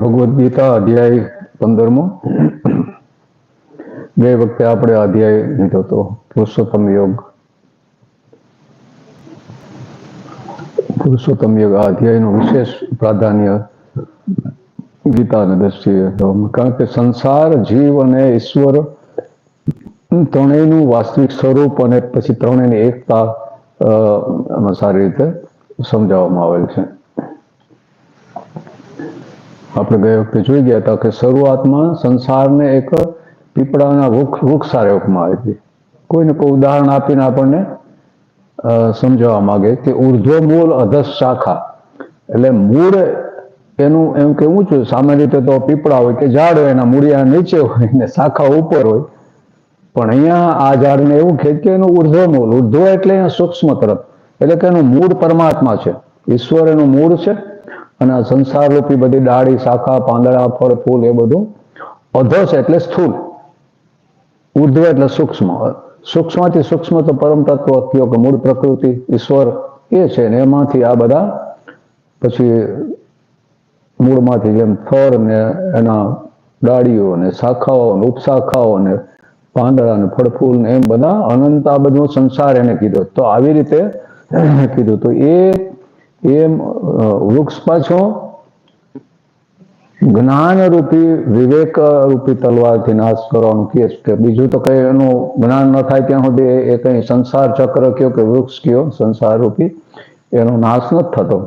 ભગવદ્ ગીતા અધ્યાય 15મો. ગઈ વખતે આપણે અધ્યાય લીધો હતો પુરુષોત્તમ યોગ. પુરુષોત્તમ યોગ આ અધ્યાયનું વિશેષ પ્રાધાન્ય ગીતાની દ્રષ્ટિએ, કારણ કે સંસાર, જીવ અને ઈશ્વર ત્રણેયનું વાસ્તવિક સ્વરૂપ અને પછી ત્રણેયની એકતા સારી રીતે સમજાવવામાં આવેલ છે. આપણે ગઈ વખતે જોઈ ગયા હતા કે શરૂઆતમાં સંસારને એક પીપળાના વૃક્ષ રૂપમાં આવી હતી. કોઈને કોઈ ઉદાહરણ આપીને આપણને સમજાવવા માંગે કે ઉર્ધ્વ મૂળ અધઃ શાખા, એટલે મૂળ એનું એમ કે ઊંચું. સામાન્ય રીતે તો પીપળા હોય કે ઝાડ હોય, એના મૂળિયા નીચે હોય ને શાખા ઉપર હોય, પણ અહીંયા આ ઝાડને એવું કે એનું ઉર્ધ્વ મૂળ. ઉર્ધ્વ એટલે અહીંયા સૂક્ષ્મ તરફ, એટલે કે એનું મૂળ પરમાત્મા છે, ઈશ્વર એનું મૂળ છે. અને આ સંસાર રૂપી બધી ડાળી, શાખા, પાંદડા, ફળ, ફૂલ એ બધું અધસ એટલે સ્થૂળ, ઉર્ધ્વ એટલે સૂક્ષ્મ. સૂક્ષ્મથી સૂક્ષ્મ તો પરમ તત્વ કયો કે મૂળ પ્રકૃતિ ઈશ્વર એ છે ને એમાંથી આ બધા પછી મૂળમાંથી જેમ ફળ ને એના ડાળીઓ ને શાખાઓ ને ઉપશાખાઓ ને પાંદડા ને ફળ ફૂલ ને એમ બધા અનંત આ બધું સંસાર એને કીધો. તો આવી રીતે કીધું. તો એમ વૃક્ષ પાછો જ્ઞાન રૂપી વિવેક રૂપી તલવારથી નાશ કરવાનું કહે છે. બીજું તો કઈ એનું જ્ઞાન ન થાય ત્યાં સુધી એ કઈ સંસાર ચક્ર કયો કે વૃક્ષ કયો સંસાર રૂપી એનો નાશ નથી થતો.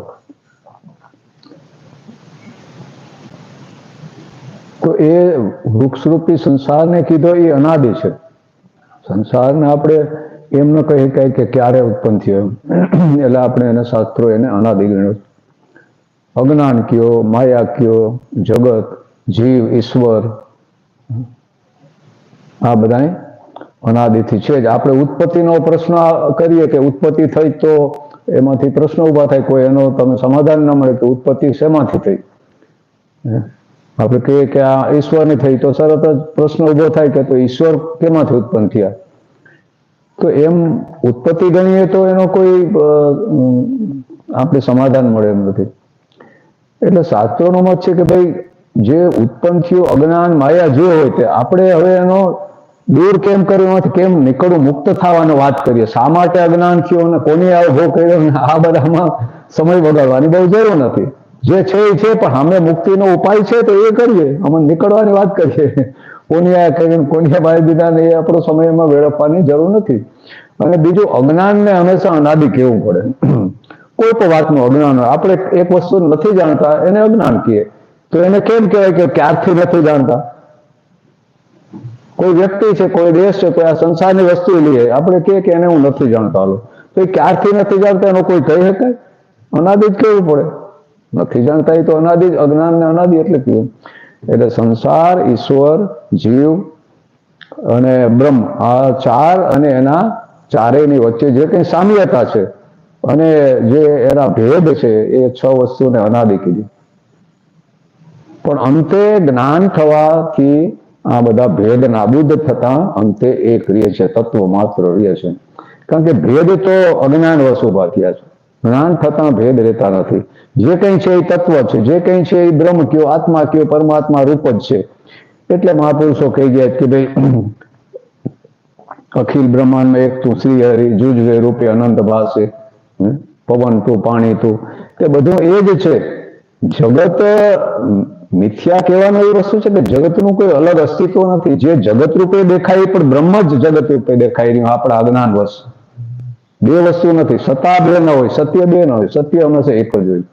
તો એ વૃક્ષરૂપી સંસારને કીધો એ અનાદિ છે. સંસારને આપણે એમ ન કહી શકાય કે ક્યારે ઉત્પન્ન થયો, એટલે આપણે એને શાસ્ત્રો એને અનાદિ ગણ્યો. અજ્ઞાન કયો, માયા કયો, જગત, જીવ, ઈશ્વર આ બધા અનાદિથી છે જ. આપણે ઉત્પત્તિનો પ્રશ્ન કરીએ કે ઉત્પત્તિ થઈ તો એમાંથી પ્રશ્ન ઉભા થાય, કોઈ એનો તમે સમાધાન ન મળે કે ઉત્પત્તિ શેમાંથી થઈ. આપણે કહીએ કે આ ઈશ્વરની થઈ તો તરત જ પ્રશ્ન ઉભો થાય કે તો ઈશ્વર કેમાંથી ઉત્પન્ન થયા. તો એમ ઉત્પત્તિ ગણીએ તો એનો કોઈ આપણે સમાધાન મળે એમ નથી. એટલે શાસ્ત્રોનો મત છે કે ભાઈ જે ઉત્પન્ન થયું અજ્ઞાન માયા જે હોય તે આપણે હવે એનો દૂર કેમ કર્યો નથી, કેમ નીકળવું, મુક્ત થવાની વાત કરીએ. શા માટે અજ્ઞાન થયું અને કોની આ ઉભો કર્યો, આ બધામાં સમય બગાડવાની બહુ જરૂર નથી. જે છે એ છે, પણ અમે મુક્તિનો ઉપાય છે તો એ કરીએ, અમે નીકળવાની વાત કરીએ. કોની આ કરીને કોની બાળી દીધા ને એ આપણો સમયમાં વેડફવાની જરૂર નથી. અને બીજું અજ્ઞાનને હંમેશા અનાદિ કહેવું પડે. કોઈ પણ વાતનું અજ્ઞાન હોય, આપણે એક વસ્તુ નથી જાણતા એને અજ્ઞાન કહીએ. તો એને કેમ કહેવાય કે ક્યારથી નથી જાણતા. કોઈ વ્યક્તિ છે, કોઈ દેશ છે, કોઈ આ સંસારની વસ્તુ લઈએ, આપણે કહીએ કે એને હું નથી જાણતો હાલો, તો એ ક્યારથી નથી જાણતા એનો કોઈ કહી શકાય? અનાદિ જ કહેવું પડે. નથી જાણતા એ તો અનાદિ જ, અજ્ઞાન ને અનાદિ એટલે કહેવું. એટલે સંસાર, ઈશ્વર, જીવ અને બ્રહ્મ આ ચાર અને એના ચારેયની વચ્ચે જે કંઈ સામ્યતા છે અને જે એના ભેદ છે એ 6 વસ્તુને અનાદિ કીધી. પણ અંતે જ્ઞાન થવાથી આ બધા ભેદ નાબૂદ થતા અંતે એક રહે છે, તત્વ માત્ર રહે છે. કારણ કે ભેદ તો અજ્ઞાન વશ ઉભા થયા છે, જ્ઞાન થતા ભેદ રહેતા નથી. જે કંઈ છે એ તત્વ છે, જે કંઈ છે એ બ્રહ્મ કયો, આત્મા કયો, પરમાત્મા રૂપ જ છે. એટલે મહાપુરુષો કહી ગયા કે ભાઈ અખિલ બ્રહ્માંડમાં એક તું શ્રી હરિ જુજવે રૂપે અનંત ભાસે, પવન તું, પાણી તું, તે બધું એ જ છે. જગત મિથ્યા કહેવાનું એ વસ્તુ છે કે જગતનું કોઈ અલગ અસ્તિત્વ નથી. જે જગત રૂપે દેખાય પણ બ્રહ્મ જ જગત રૂપે દેખાઈ રહ્યું આપણા અજ્ઞાન વશ. બે વસ્તુ નથી. સત્તા બે ન હોય, સત્ય બે ન હોય, સત્ય હંમેશા એક જ હોય.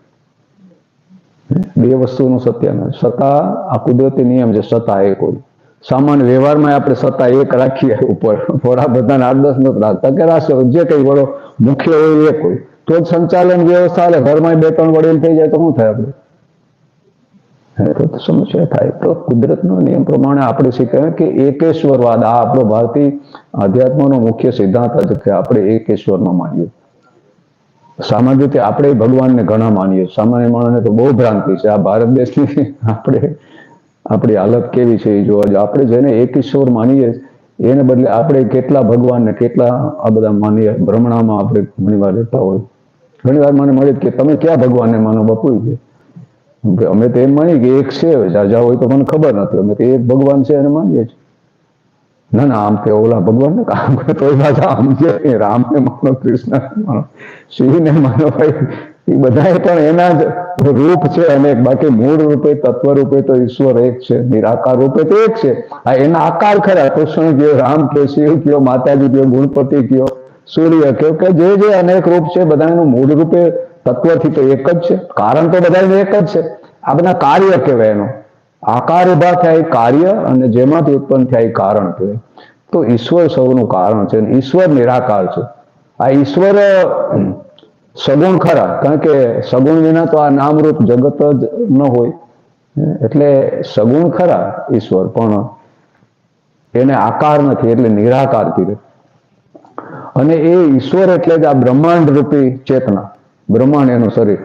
બે વસ્તુનું સત્ય નથી. સત્તા આ કુદરતી નિયમ છે, સત્તા એક હોય. સામાન્ય વ્યવહારમાં આપણે સત્તા એક રાખીએ ઉપર, થોડા બધાને 8-10 નથી રાખતા કે રાષ્ટ્ર જે કંઈ વડો મુખ્ય હોય એક હોય તો જ સંચાલન વ્યવસ્થા હાલે. ઘરમાં 2-3 વડીલ થઈ જાય તો શું થાય આપણે? તો સમસ્યા થાય. તો કુદરતનો નિયમ પ્રમાણે આપણે શીખાય કે એકેશ્વરવાદ આ આપણો ભારતીય અધ્યાત્મનો મુખ્ય સિદ્ધાંત છે કે આપણે એકેશ્વરમાં માનીએ. સામાન્ય રીતે આપણે ભગવાનને ઘણા માનીએ. સામાન્ય માણસને તો બહુ ભ્રાંતિ છે. આ ભારત દેશની આપણી હાલત કેવી છે એ જોવા. આપણે જેને એક ઈશ્વર માનીએ એને બદલે આપણે કેટલા ભગવાનને કેટલા આ બધા માનીએ. ભ્રમણામાં આપણે ઘણી વાર રહેતા હોય. ઘણી વાર મને મળે કે તમે ક્યાં ભગવાનને માનો બાપુ? અમે તો એમ માની કે એક છે, જાજા હોય તો મને ખબર નથી, અમે તો એક ભગવાન છે એને માનીએ છીએ. ના ના, આમ કે ઓલા ભગવાન ને કામ કરે તો પાછા આમ છે, રામને માનો, કૃષ્ણ માનો, શિવને માનો, ભાઈ એ બધા પણ એના જ રૂપ છે અનેક, બાકી મૂળ રૂપે તત્વ રૂપે તો ઈશ્વર એક છે, નિરાકાર રૂપે તો એક છે. આ એના આકાર ખરા, કૃષ્ણ કયો, રામ કયો, શિવ કયો, માતાજી કયો, ગણપતિ કયો, સૂર્ય કયો, કે જે અનેક રૂપ છે બધાનું મૂળ રૂપે તત્વથી તો એક જ છે, કારણ તો બધાનું એક જ છે. આ બધા કાર્ય કહેવાય, એનું આકાર ઉભા થાય કાર્ય, અને જેમાંથી ઉત્પન્ન થાય કારણ કહેવાય. તો ઈશ્વર સૌનું કારણ છે, ઈશ્વર નિરાકાર છે. આ ઈશ્વર સગુણ ખરા, કારણ કે સગુણ વિના તો આ નામરૂપ જગત જ ન હોય, એટલે સગુણ ખરા ઈશ્વર, પણ એને આકાર નથી, એટલે નિરાકારથી રહે. અને એ ઈશ્વર એટલે જ આ બ્રહ્માંડ રૂપી ચેતના, બ્રહ્માંડ એનું શરીર,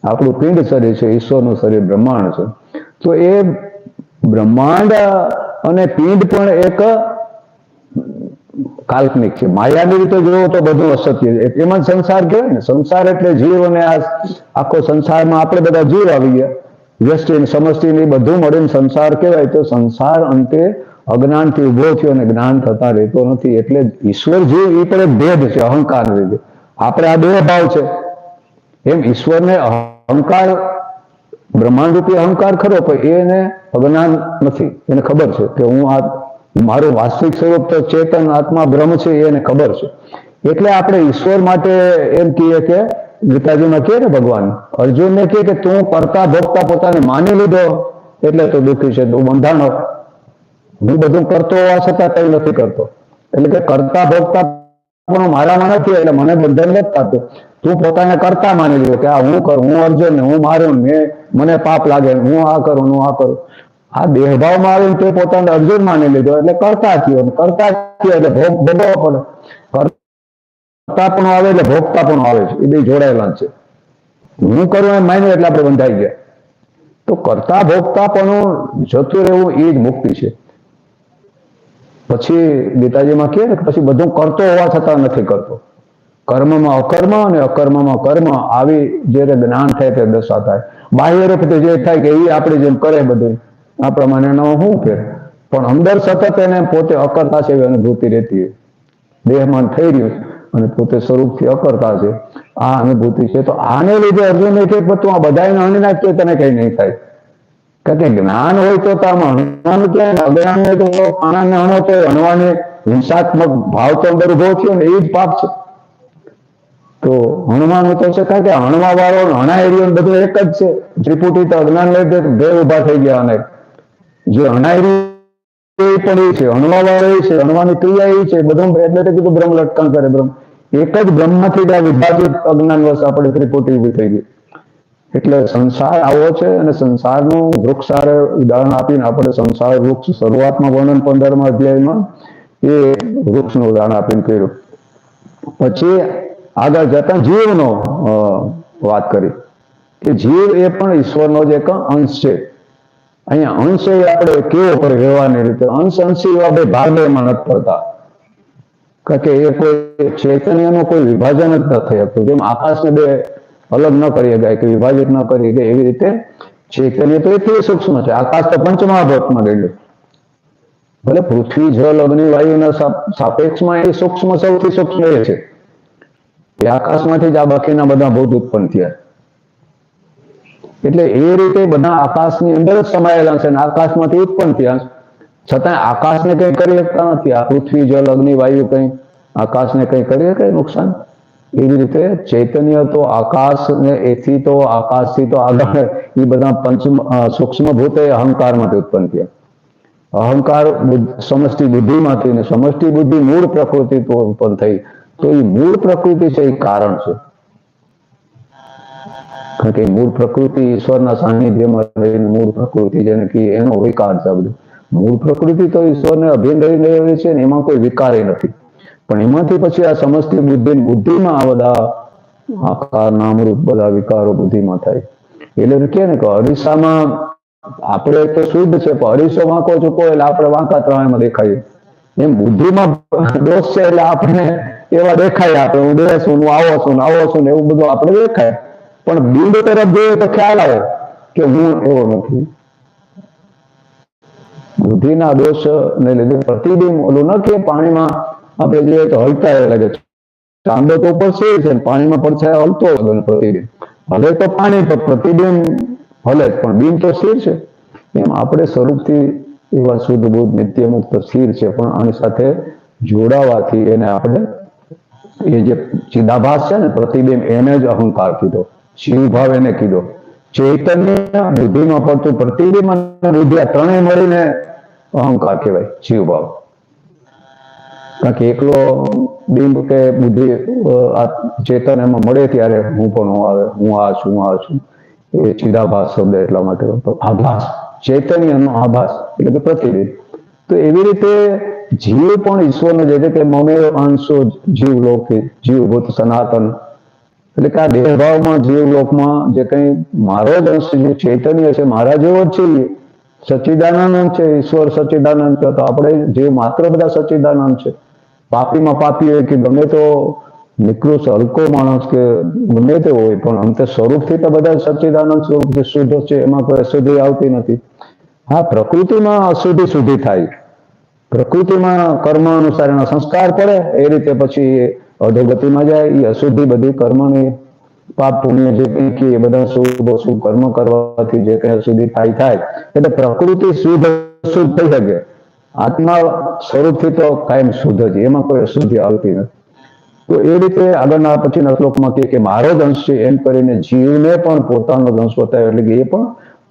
આપણું પિંડ શરીર છે, ઈશ્વરનું શરીર બ્રહ્માંડ છે. તો એ બ્રહ્માંડ અને પિંડ પણ એક કાલ્પનિક છે. માયાની રીતે જોવો તો બધું અસત્ય છે, એમાં જ સંસાર કહેવાય ને. સંસાર એટલે જીવ, અને આ આખો સંસારમાં આપણે બધા જીવ આવી ગયા, વ્યષ્ટિ સમષ્ટિ ને બધું મળીને સંસાર કહેવાય. તો સંસાર અંતે અજ્ઞાનથી ઉભો થયો અને જ્ઞાન થતા રહેતો નથી, એટલે ઈશ્વર જીવ એ પણ એક ભેદ છે અહંકાર રીતે. આપણે આ બે ભાવ છે, એમ ઈશ્વરને અહંકાર, બ્રહ્માંડ રૂપી અહંકાર ખરો, પણ એને અજ્ઞાન નથી, એને ખબર છે કે હું આ મારું વાસ્તવિક સ્વરૂપ તો ચેતન આત્મા બ્રહ્મ છે, એને ખબર છે. એટલે આપણે ઈશ્વર માટે એમ કહીએ કે ગીતાજીમાં કહે ને ભગવાન અર્જુનને કહે કે તું કરતા ભોગતા પોતાને માની લીધો એટલે તું દુઃખી છે, તું બંધાણો, હું બધું કરતો હોવા છતાં કઈ નથી કરતો, એટલે કે કરતા ભોગતા પણ મારામાં નથી, એટલે મને બંધન નથી થતું. તું પોતાને કરતા માની લીધો કે આ હું કરું, હું અર્જુન, હું મારું, મને પાપ લાગે, હું આ કરું, હું આ કરું. આ દેહભાવમાં આવીને તે પોતાને અર્જુન માની લીધો એટલે કરતા થયો, કરતા થયો એટલે ભોગ ભોગવવો પડે. કરતા પણ આવે એટલે ભોગતા પણ આવે છે, એ બે જોડાયેલા છે. હું કરું એમ માન્યું એટલે આપણે બંધાઈ ગયા. તો કરતા ભોગતા પણ જતું રહેવું એ જ મુક્તિ છે. પછી ગીતાજીમાં કહે ને પછી બધું કરતો હોવા છતાં નથી કરતો, કર્મમાં અકર્મ અને અકર્મમાં કર્મ, આવી જ્યારે જ્ઞાન થાય તે દશા થાય. બાહ્ય રૂપથી જે થાય કે એ આપણે જેમ કરે બધું આપણા મને ન શું કે, પણ અંદર સતત એને પોતે અકર્તા છે એવી અનુભૂતિ રહેતી હોય. દેહમાન થઈ રહ્યું અને પોતે સ્વરૂપથી અકર્તા છે, આ અનુભૂતિ છે. તો આને લીધે અર્જુન કે તું આ બધાને હણી નાખતો તને કઈ નહીં થાય, કારણ કે જ્ઞાન હોય તો આમાં હણવાનું ક્યાં, અજ્ઞાન હોય તો પાણાને હણો તો હણવાની હિંસાત્મક ભાવ તો અંદર ઉભો થયો ને, એ જ પાપ છે. તો હણવાનું તો છે, કારણ કે હણવા વાળો હણાઈ રહ્યો બધું એક જ છે. ત્રિપુટી તો અજ્ઞાન લીધે બે ઉભા થઈ ગયા, અને જે હણાઈ રહ્યું પણ એ છે, હણવા વાળો એ છે, હણવાની ક્રિયા એ છે, બધું એટલે કીધું બ્રહ્મ લટકણ કરે. બ્રહ્મ એક જ બ્રહ્મથી વિભાજિત અજ્ઞાન વર્ષ આપણે ત્રિપુટી ઉભી થઈ ગઈ. એટલે સંસાર આવો છે, અને સંસારનું વૃક્ષ ઉદાહરણ આપીને આપણે સંસાર વૃક્ષ શરૂઆતમાં વર્ણન 15મા અધ્યાયમાં એ વૃક્ષનું ઉદાહરણ આપીને કર્યું. પછી આગળ જતા જીવનો વાત કરી કે જીવ એ પણ ઈશ્વરનો જ એક અંશ છે. અહીંયા અંશ એ આપણે કેવો પડે વ્યવહારની રીતે, અંશી આપણે ભાગે એમાં નથી પડતા, કારણ કે એ કોઈ ચૈતન્યનું કોઈ વિભાજન જ ન થઈ શકતું. જેમ આકાશને બે અલગ ન કરી શકાય કે વિભાજિત ન કરી શકાય, એવી રીતે ચૈતન્ય તો એટલું સૂક્ષ્મ છે. આકાશ તો પંચમહાભૂતમાં ગયેલું, ભલે પૃથ્વી જળ અગ્નિ વાયુના સાપેક્ષમાં એ સૂક્ષ્મ સૌથી સૂક્ષ્મ એ છે. એ આકાશમાંથી જ આ બાકીના બધા ભૂત ઉત્પન્ન થયા. એટલે એ રીતે બધા આકાશની અંદર જ સમાયેલા છે અને આકાશમાંથી ઉત્પન્ન થયા, છતાં આકાશને કઈ કરી શકતા નથી. આ પૃથ્વી જળ અગ્નિ વાયુ કઈ આકાશને કઈ કરી શકે નુકસાન? એવી રીતે ચૈતન્ય તો આકાશ ને એથી તો આકાશથી તો આગળ એ બધા સૂક્ષ્મ ભૂત એ અહંકારમાંથી ઉત્પન્ન થયા. અહંકાર સમષ્ટિ બુદ્ધિમાંથી, ને સમષ્ટિ બુદ્ધિ મૂળ પ્રકૃતિ તો ઉત્પન્ન થઈ. તો એ મૂળ પ્રકૃતિ છે એ કારણ છે, કારણ કે મૂળ પ્રકૃતિ ઈશ્વરના સાનિધ્યમાં રહીને મૂળ પ્રકૃતિ જેને કે એનો વિકાર છે. બધું મૂળ પ્રકૃતિ તો ઈશ્વરને અભિન્ન રહીને રહેલી છે ને, એમાં કોઈ વિકાર નથી. પણ એમાંથી પછી આ સમષ્ટિ બુદ્ધિમાં આ બધા આકાર નામરૂપ બધા વિકારો બુદ્ધિમાં થાય. એટલે કે ને કે અરીસામાં આપણે તો શુદ્ધ છે, પણ અરીસો વાંકો ચૂકો એટલે આપણે વાંકા ત્રણેયમાં દેખાય. એમ બુદ્ધિમાં દોષ છે એટલે આપણે એવા દેખાય. આપણે હું દેશું, હું આવો છું ને એવું બધું આપણે દેખાય. પણ બિંબ તરફ જોઈએ તો ખ્યાલ આવે કે હું એવો નથી. બુદ્ધિના દોષ ને લીધે પ્રતિબિંબ ઓલું ન કે પાણીમાં આપણે જોઈએ તો હલતા લાગે, ચાંદો તો ઉપર છે પાણીમાં પડછાયો હલતો હોય પ્રતિબિંબ, હલે તો પાણી તો પ્રતિબિંબ હલે પણ બિંબ તો સ્થિર છે. એમ આપણે સ્વરૂપથી એવા શુદ્ધ બુદ્ધ નિત્ય મુક્ત સ્થિર છે, પણ આની સાથે જોડાવાથી એને આપણે એ જે ચિદાભાસ છે ને પ્રતિબિંબ એને જ અહંકાર કીધો, શિવભાવ એને કીધો. ચૈતન્ય બુદ્ધિમાં પડતું પ્રતિબિંબ અને બુદ્ધિ આ ત્રણેય મળીને અહંકાર કહેવાય, શિવભાવ. કારણ કે એકલો બિંબ કે બુદ્ધિ આ ચેતન એમાં મળે ત્યારે હું પણ હું આવે, હું આ છું એ ચિદાભાસ શબ્દ એટલા માટે આભાસ, ચૈતન્યનો આભાસ એટલે કે પ્રતિબિંબ. તો એવી રીતે જીવ પણ ઈશ્વરનો જે કે મમે અંશો જીવલોકે જીવભૂત સનાતન, એટલે કે આ દેહભાવમાં જીવલોકમાં જે કંઈ મારો જ અંશ જે ચૈતન્ય છે મારા જેવો જ છે, સચ્ચિદાનંદ છે, ઈશ્વર સચ્ચિદાનંદ છે. તો આપણે જે માત્ર બધા સચ્ચિદાનંદ છે, પાપીમાં પાપી હોય કે ગમે તો નિકૃષ્ટ હલકો માણસ કે ગમે તે હોય, પણ અંતે સ્વરૂપથી તો બધા સચ્ચિદાનંદ સ્વરૂપથી શુદ્ધ છે, એમાં કોઈ અશુદ્ધિ આવતી નથી. હા, પ્રકૃતિમાં અશુદ્ધિ શુદ્ધિ થાય, પ્રકૃતિમાં કર્મ અનુસાર એના સંસ્કાર પડે એ રીતે પછી અધોગતિમાં જાય. એ અશુદ્ધિ બધી કર્મની પાપ પુણ્ય જે કંઈ એ બધા શુભ કર્મ કરવાથી જે કંઈ અશુદ્ધિ થાય એટલે પ્રકૃતિ શુદ્ધ અશુદ્ધ થઈ શકે, આત્મા સ્વરૂપથી તો કાયમ શુદ્ધ છે, એમાં કોઈ અશુદ્ધિ આવતી નથી. તો એ રીતે આગળના પછીના શ્લોકમાં કહે કે મારો જ અંશ છે એમ કરીને જીવને પણ પોતાનો જ અંશ બતાવ્યો, એટલે કે એ પણ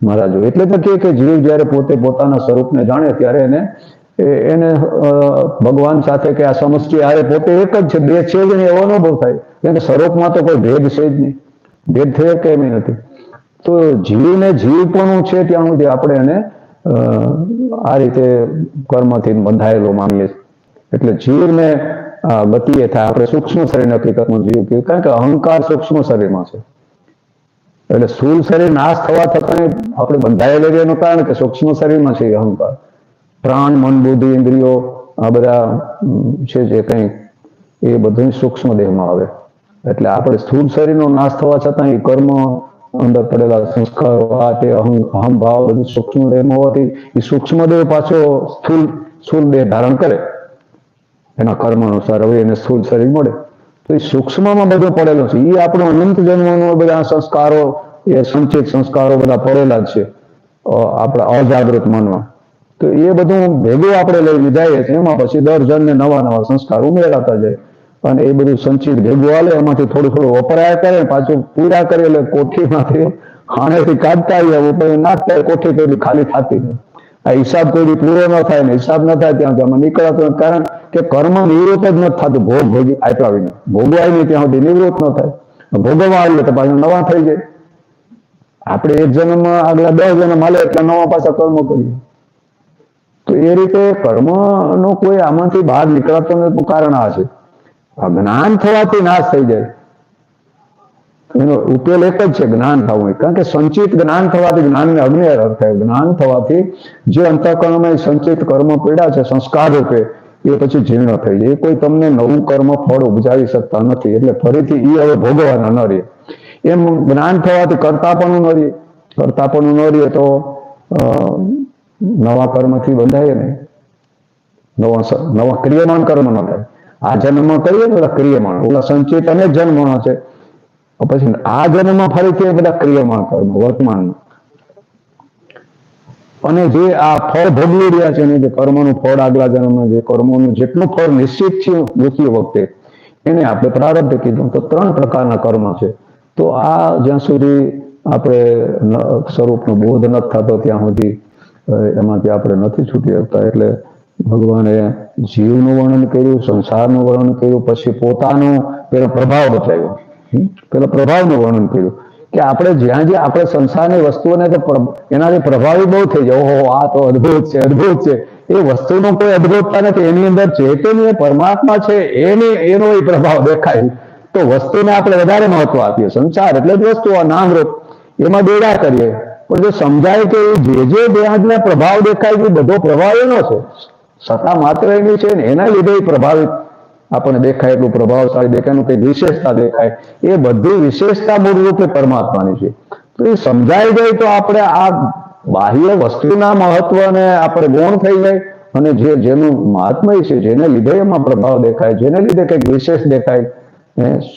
મારા જો. એટલે તો કે જીવ જયારે પોતે પોતાના સ્વરૂપને જાણે ત્યારે એને ભગવાન સાથે કે આ સમષ્ટિ હારે પોતે એક જ છે, બે છે જ નહીં એવો અનુભવ થાય. કારણ કે સ્વરૂપમાં તો કોઈ ભેદ છે જ નહીં, ભેદ થઈ કે એમ નથી. તો જીવને જીવપણું છે ત્યાં સુધી આપણે એને આ રીતે કર્મથી બંધાયેલો માનીએ છીએ. એટલે જીવને ગતિએ થાય. આપણે સૂક્ષ્મ શરીર હકીકતમાં જીવ કહીએ, કારણ કે અહંકાર સૂક્ષ્મ શરીરમાં છે. એટલે સ્થૂળ શરીર નાશ થવા છતાં આપણે બંધાયેલું એનું કારણ કે સૂક્ષ્મ શરીરમાં છે અહંકાર. પ્રાણ, મન, બુદ્ધિ, ઇન્દ્રિયો આ બધા છે જે કંઈ એ બધું સૂક્ષ્મ દેહમાં આવે. એટલે આપણે સ્થૂળ શરીરનો નાશ થવા છતાં એ કર્મ અંદર પડેલા સંસ્કારો આ તે અહમ ભાવ બધું સૂક્ષ્મ દેહમાં હોવાથી એ સૂક્ષ્મ દેહ પાછો સ્થૂળ દેહ ધારણ કરે એના કર્મ અનુસાર. હવે એને સ્થૂળ શરીર મળે તો એ સૂક્ષ્મમાં બધું પડેલું છે. એ આપણું અનંત જન્મનો બધા સંસ્કારો, એ સંચિત સંસ્કારો બધા પડેલા જ છે આપણા અજાગૃત મનમાં. તો એ બધું ભેગું આપણે લઈને જઈએ છીએ, એમાં પછી દર જણને નવા નવા સંસ્કાર ઉમેરાતા જાય અને એ બધું સંચિત ભેગું હાલે, એમાંથી થોડું થોડું વપરાયા કરે, પાછું પૂરા કરે એટલે કોઠીમાંથી ખાણેથી કાઢતા આવીએ પછી નાખતા કોઠી પેલી ખાલી થતી નહીં. આ હિસાબ કોઈ પૂરો ન થાય ને હિસાબ ન થાય ત્યાં આમાં નીકળાતો, કારણ કે કર્મ નિવૃત્ત જ નથી થતું. ભોગ ભોગી આપ્યા વિના ભોગવાય નહીં ત્યાં સુધી નિવૃત્ત ન થાય. ભોગવવા આવીએ તો પાછા નવા થઈ જાય. આપણે એક જન્મમાં આગલા 10 જન્મ હાલે એટલે નવા પાછા કર્મ કરીએ. તો એ રીતે કર્મનો કોઈ આમાંથી બહાર નીકળાતો નથી. કારણ આ છે, જ્ઞાન થવાથી નાશ થઈ જાય. એનો ઉકેલ એક જ છે, જ્ઞાન થવું. કારણ કે સંચિત જ્ઞાન થવાથી જ્ઞાનને અગ્નિ અર્થ થાય. જ્ઞાન થવાથી જે અંતઃકરણમાં સંચિત કર્મ પડ્યા છે સંસ્કાર રૂપે એ પછી જીર્ણ થઈ જાય. એ કોઈ તમને નવું કર્મ ફળ ઉપજાવી શકતા નથી. એટલે ફરીથી એ હવે ભોગવાના ન રહે. એમ જ્ઞાન થવાથી કરતાપણું ન રહે. કરતાપણું ન રહે તો નવા કર્મથી બંધાય નહીં. નવા ક્રિયમાન કર્મ ન થાય. આ જન્મમાં કરીએ ને બધા ક્રિયમાન, ઓલા સંચિત અને જન્મનો છે. પછી આ જન્મમાં ફરીથી બધા ક્રિયમાન કર્મ વર્તમાનમાં. અને જે આ ફળ ભોગવી રહ્યા છે ને, જે કર્મનું ફળ આગલા જન્મમાં જે કર્મોનું જેટલું ફળ નિશ્ચિત છે મૃત્યુ વખતે એને આપણે પ્રારબ્ધ કીધું. તો 3 પ્રકારના કર્મ છે. તો આ જ્યાં સુધી આપણે સ્વરૂપનો બોધ નથી થતો ત્યાં સુધી એમાંથી આપણે નથી છૂટી શકતા. એટલે ભગવાને જીવનું વર્ણન કર્યું, સંસારનું વર્ણન કર્યું, પછી પોતાનો પેલો પ્રભાવ બતાવ્યો. પેલા પ્રભાવનું વર્ણન કર્યું કે આપણે જ્યાં જ્યાં આપણે સંસારની વસ્તુઓને તો એનાથી પ્રભાવિત બહુ થઈ જાય. ઓહો, આ તો અદ્ભુત છે, અદ્ભુત છે. એ વસ્તુનો કોઈ અદ્ભુતતા નથી. એની અંદર ચૈતન્ય પરમાત્મા છે એનો એ પ્રભાવ દેખાય. તો વસ્તુને આપણે વધારે મહત્વ આપીએ. સંસાર એટલે જ વસ્તુ, આ નામરૂપ, એમાં દોડા કરીએ. પણ જો સમજાય કે જે દેહાદના પ્રભાવ દેખાય છે બધો પ્રભાવ એનો છે, સત્તા માત્ર એની છે ને એના લીધે પ્રભાવિત આપણને દેખાય એટલું પ્રભાવશાળી દેખાય, એનું કઈ વિશેષતા દેખાય, એ બધી વિશેષતા મૂળરૂપે પરમાત્માની છે. તો એ સમજાઈ જાય તો આપણે આ બાહ્ય વસ્તુના મહત્વને આપણે ગૌણ થઈ જાય, અને જેનું મહાત્મય છે, જેને લીધે એમાં પ્રભાવ દેખાય, જેને લીધે કંઈક વિશેષ દેખાય,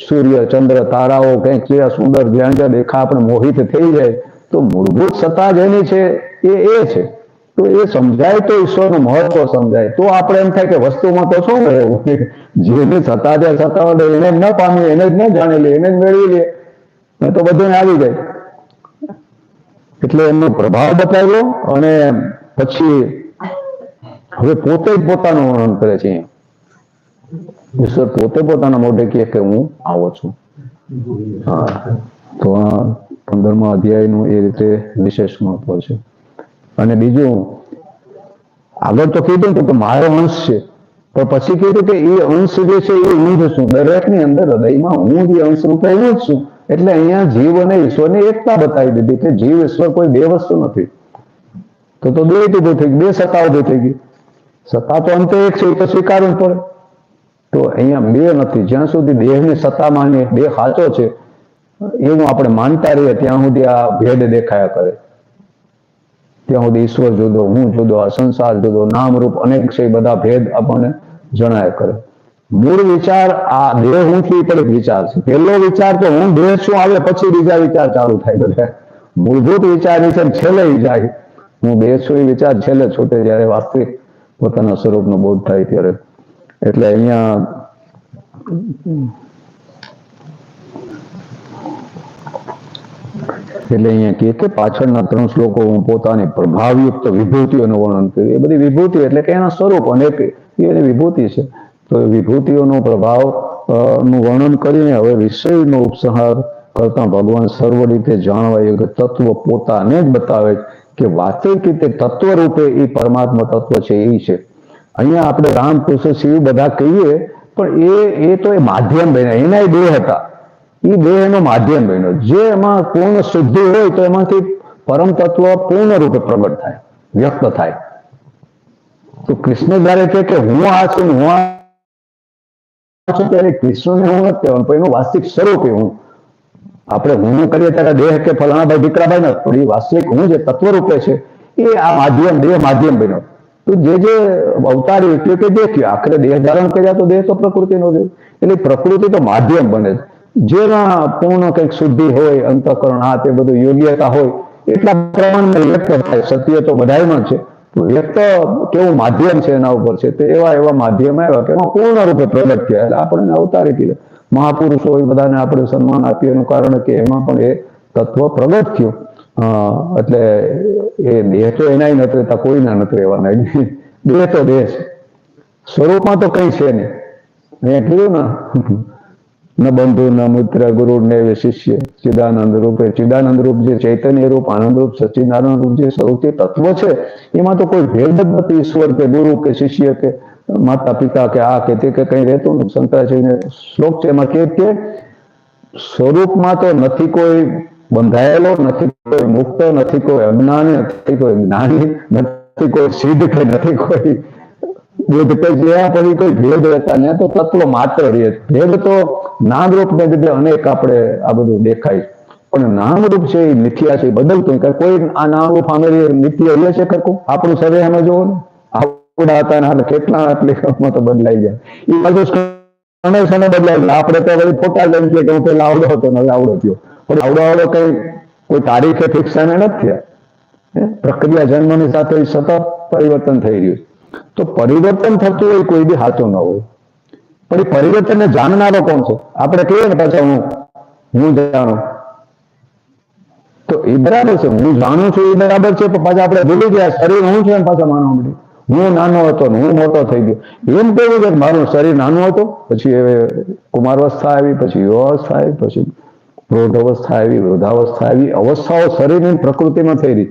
સૂર્ય ચંદ્ર તારાઓ કંઈક જે સુંદર જ્યાં જ્યાં દેખાય આપણે મોહિત થઈ જાય, તો મૂળભૂત સત્તા જેની છે એ છે. તો એ સમજાય તો ઈશ્વરનું મહત્વ સમજાય, તો આપણે એમ થાય કે વસ્તુમાં તો શું રહેવું, જેની સત્તા છે સત્તા એને જ ન પામીએ, એને જ ન જાણી લે, એને જ મેળવી લે તો બધું આવી જાય. એટલે એમનો પ્રભાવ બતાવ્યો, અને પછી હવે પોતે જ પોતાનું વર્ણન કરે છે. ઈશ્વર પોતે પોતાના મોઢે કહે કે હું આવો છું. હા, તો આ 15મા અધ્યાયનું એ રીતે વિશેષ મહત્વ છે. અને બીજું આગળ તો કીધું કે મારો અંશ છે, પણ પછી કીધું કે એ અંશ જે છે એ હું જ છું, દરેકની અંદર હૃદયમાં હું જે અંશ રૂપે હું જ છું. એટલે અહીંયા જીવ અને ઈશ્વરની એકતા બતાવી દીધી કે જીવ ઈશ્વર કોઈ બે વસ્તુ નથી. તો બે ઉભું થઈ ગયું, બે સત્તા ઉભી થઈ ગઈ. સત્તા તો અંતે એક છે, એ તો સ્વીકારવું પડે. તો અહીંયા બે નથી. જ્યાં સુધી દેહની સત્તા માનીએ, દેહ સાચો છે એવું આપણે માનતા રહીએ, ત્યાં સુધી આ ભેદ દેખાયા કરે. ત્યાં સુધી ઈશ્વર જુદો, હું જુદો, આ સંસાર જુદો, નામ રૂપ અનેક છે, બધા ભેદ આપણને જણાયા કરે. મૂળ વિચાર આ દેહ હું થી પણ એક વિચાર છે. પહેલો વિચાર તો હું દેહ શું આવે, પછી બીજા વિચાર ચાલુ થાય. બધા મૂળભૂત વિચાર છે, છેલ્લે જાય હું દેહ છું, એ વિચાર છેલ્લે છૂટે જયારે વાસ્તવિક પોતાના સ્વરૂપનો બોધ થાય ત્યારે. એટલે અહીંયા કે પાછળના 3 શ્લોકો હું પોતાની પ્રભાવયુક્ત વિભૂતિઓનું વર્ણન કર્યું. એ બધી વિભૂતિ એટલે કે એના સ્વરૂપ અનેક એની વિભૂતિ છે. તો એ વિભૂતિઓનો પ્રભાવ નું વર્ણન કરીને હવે વિષયનો ઉપસંહાર કરતા ભગવાન સર્વ રીતે જાણવા યોગ્ય તત્વ પોતાને જ બતાવે કે વાસ્તવિક રીતે તત્વ રૂપે એ પરમાત્મા તત્વ છે એ છે. અહીંયા આપણે રામ કૃષ્ણ શિવ બધા કહીએ, પણ એ તો એ માધ્યમ બન્યા, એના દેહ હતા. એ દેહ એનો માધ્યમ બન્યો. જે એમાં પૂર્ણ શુદ્ધિ હોય તો એમાંથી પરમ તત્વ પૂર્ણ રૂપે પ્રગટ થાય, વ્યક્ત થાય. તો કૃષ્ણ જયારે કે હું આ છું, હું આ છું, ત્યારે કૃષ્ણને હું નથી કહેવાનું, પણ એનું વાસ્તવિક સ્વરૂપ હું. આપણે હું કરીએ ત્યારે દેહ કે ફલાણાભાઈ દીકરાભાઈ નથી, પણ એ વાસ્તવિક હું જે તત્વ રૂપે છે એ આ માધ્યમ, દેહ માધ્યમ બન્યો. તો જે અવતારી એટલે કે દેખ્યું, આખરે દેહ ધારણ કર્યા તો દેહ તો પ્રકૃતિનો દેહ, એટલે પ્રકૃતિ તો માધ્યમ બને. જેના પૂર્ણ કંઈક શુદ્ધિ હોય, અંતઃકરણ આ તે બધું યોગ્યતા હોય એટલા પ્રમાણમાં વ્યક્ત થાય. સત્ય તો બધાયમાં છે, વ્યક્ત કેવું માધ્યમ છે એના ઉપર છે. તો એવા માધ્યમ આવ્યા કે એમાં પૂર્ણ રૂપે પ્રગટ થયા. એટલે આપણને અવતારી કીધા. મહાપુરુષો એ બધાને આપણે સન્માન આપીએ એનું કારણ કે એમાં પણ એ તત્વ પ્રગટ થયું. એટલે એ દેહ તો એના નથી રહેતા, કોઈના નથી રહેવાના. દેહ તો દેહ છે, સ્વરૂપમાં તો કઈ છે નહીં. મેં કીધું ને, ન બંધુ ન મિત્ર ગુરુ ને શિષ્ય, ચિદાનંદ રૂપે. ચિદાનંદ રૂપ જે ચૈતન્ય રૂપ, આનંદ રૂપ, સચ્ચિદાનંદ રૂપ જે સૌથી તત્વ છે એમાં તો કોઈ ભેદ જ નથી. ઈશ્વર કે ગુરુ કે શિષ્ય કે માતા પિતા કે આ કે તે કે કઈ રહેતું નથી. શંકરાચાર્યને શ્લોક છે એમાં કે સ્વરૂપમાં તો નથી કોઈ બંધાયેલો, નથી કોઈ મુક્ત, નથી કોઈ અજ્ઞાની, નથી કોઈ જ્ઞાની, નથી કોઈ સિદ્ધ કે નથી કોઈ બુદ્ધ કે જેવા પછી કોઈ ભેદ રહેતા ને, તો તત્વ માત્ર રહે. ભેદ તો નામરૂપ ને લીધે અનેક આપણે આ બધું દેખાય, પણ નામરૂપ છે એ મિથ્યા છે, બદલતું. કોઈ આ નામરૂપ સામે નિત્ય રહે છે ખરું? આપણું શરીર અમે જોવો ને, આવડા હતા ને કેટલા આટલી તો બદલાઈ જાય. એ બધું સમય બદલાય. આપણે તો હવે ફોટા લઈને કે હું પેલા આવડો હતો ને હવે આવડો થયો, પણ આવડો કઈ કોઈ તારીખે ફિક્સ નથી થયા. પ્રક્રિયા જન્મની સાથે સતત પરિવર્તન થઈ રહ્યું. તો પરિવર્તન થતું હોય કોઈ બી સાચું ન હોય, પણ એ પરિવર્તનને જાણનારો કોણ છે? આપણે કહીએ ને પાછા હું જાણું, તો એ બરાબર છે, હું જાણું છું એ બરાબર છે, પણ પાછા આપણે ભૂલી ગયા શરીર હું છે ને પાછા માનવા મળ્યું. હું નાનો હતો ને હું મોટો થઈ ગયો એમ કેવું છે. મારું શરીર નાનું હતું, પછી કુમારવસ્થા આવી, પછી યુવાવસ્થા આવી, પછી પ્રૌઢ અવસ્થા આવી, વૃદ્ધાવસ્થા આવી. અવસ્થાઓ શરીરની પ્રકૃતિમાં થઈ રહી.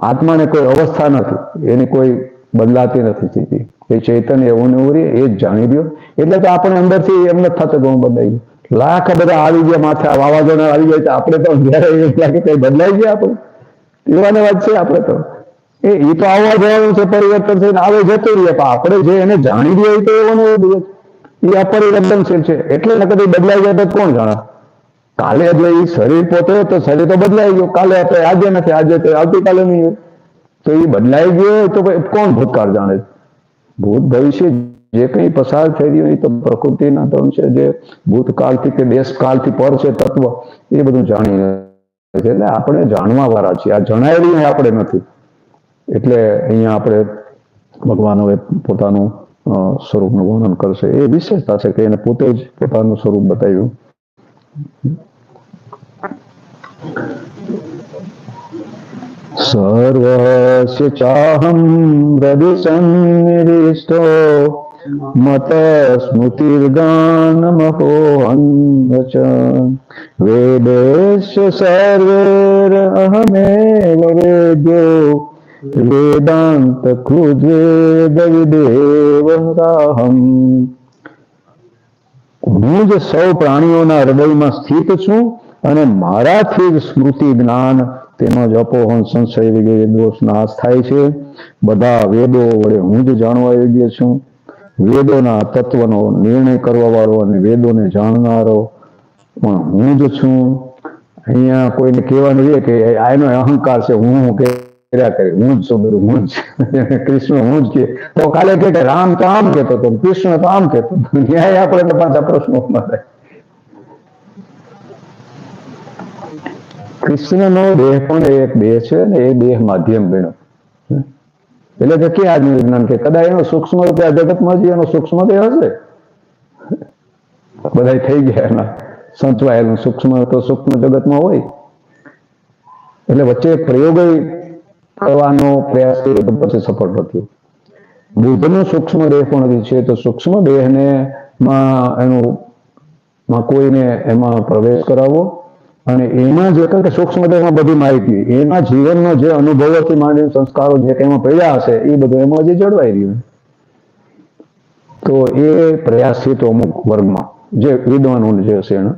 આત્માને કોઈ અવસ્થા નથી, એની કોઈ બદલાતી નથી સ્થિતિ. એ ચૈતન્ય એવું ને એવું એ જ જાણી દો. એટલે તો આપણે અંદરથી એમ નથી થતું કે હું બદલાઈ ગયું. લાખ બધા આવી ગયા માથે, વાવાઝોડા આવી જાય તો આપણે તો લાગે કઈ બદલાઈ ગયા આપણે. એવાની વાત છે. આપણે તો એ તો આવવા જવાનું છે, પરિવર્તન થઈને આવે જતું રહીએ, પણ આપણે જે એને જાણી દઈએ તો એવો ને એવો એ અપરિવર્તનશીલ છે. એટલે ને કદી બદલાઈ જાય તો કોણ જાણે? કાલે જો એ શરીર પોતે તો શરીર તો બદલાઈ ગયું, કાલે આપણે આજે નથી, આજે તો આવતીકાલે નહીં હોય. તો એ બદલાઈ ગયો તો કોણ ભૂતકાળ જાણે? ભૂત ભવિષ્ય જે કંઈ પસાર થઈ રહ્યું એ તો પ્રકૃતિના ધર્મ છે, જે ભૂતકાળથી કે દેશકાળથી પર છે તત્વ, એ બધું જાણી એટલે આપણે જાણવા વાળા છીએ. આ જણાયેલું આપણે નથી. એટલે અહીંયા આપણે ભગવાન હવે પોતાનું સ્વરૂપનું વર્ણન કરશે. એ વિશેષતા છે કે એને પોતે જ પોતાનું સ્વરૂપ બતાવ્યું. સર્વસ્ય ચાહમ હૃદિ સન્નિવિષ્ટો મત સ્મૃતિર્ગાનમહો અંધચ વેદેશ્ય સર્વેર અહમેવ વેદ્યો વેદાંત કૃદ્વેદ વિદેવરાહમ. હું જ સૌ પ્રાણીઓના હૃદયમાં સ્થિત છું અને મારાથી જ સ્મૃતિ જ્ઞાન તેમજ અપોહન સંશય વગેરે દોષ નાશ થાય છે. બધા વેદો વડે હું જ જાણવા યોગ્ય છું. વેદોના તત્વનો નિર્ણય કરવા વાળો અને વેદોને જાણનારો પણ હું જ છું. અહીંયા કોઈને કહેવાનું છે કે આનો અહંકાર છે, હું કર્યા કરે, હું જ છું, બધું હું જ. કૃષ્ણ હું જ કે તો કાલે કે રામ તો આમ કહેતો હતો, કૃષ્ણ તો આમ કહેતો હતો. ન્યાય આપણે પાછા પ્રશ્નો મળે. કૃષ્ણનો દેહ પણ એક દેહ છે ને એ દેહ માધ્યમ બન્યો. એટલે કે કે આજનું વિજ્ઞાન કે કદાચ એનો સૂક્ષ્મ રૂપે આ જગતમાં જે એનો સૂક્ષ્મ દેહ હશે, બધા થઈ ગયા એના સંચવાયેલું સૂક્ષ્મ તો સૂક્ષ્મ જગતમાં હોય. એટલે વચ્ચે પ્રયોગ કરવાનો પ્રયાસ કર્યો તો પછી સફળ થયો. બુદ્ધનો સૂક્ષ્મ દેહ પણ છે, તો સૂક્ષ્મ દેહને એનું કોઈને એમાં પ્રવેશ કરાવવો અને એમાં જે કંઈ સૂક્ષ્મ દેહમાં બધી માહિતી, એના જીવનનો જે અનુભવોથી માંડી સંસ્કારો જે કંઈ એમાં પડ્યા હશે એ બધું એમાં જે જળવાઈ રહ્યું. તો એ પ્રયાસ છે તો અમુક વર્ગમાં જે વિદ્વાનો જે હશે એને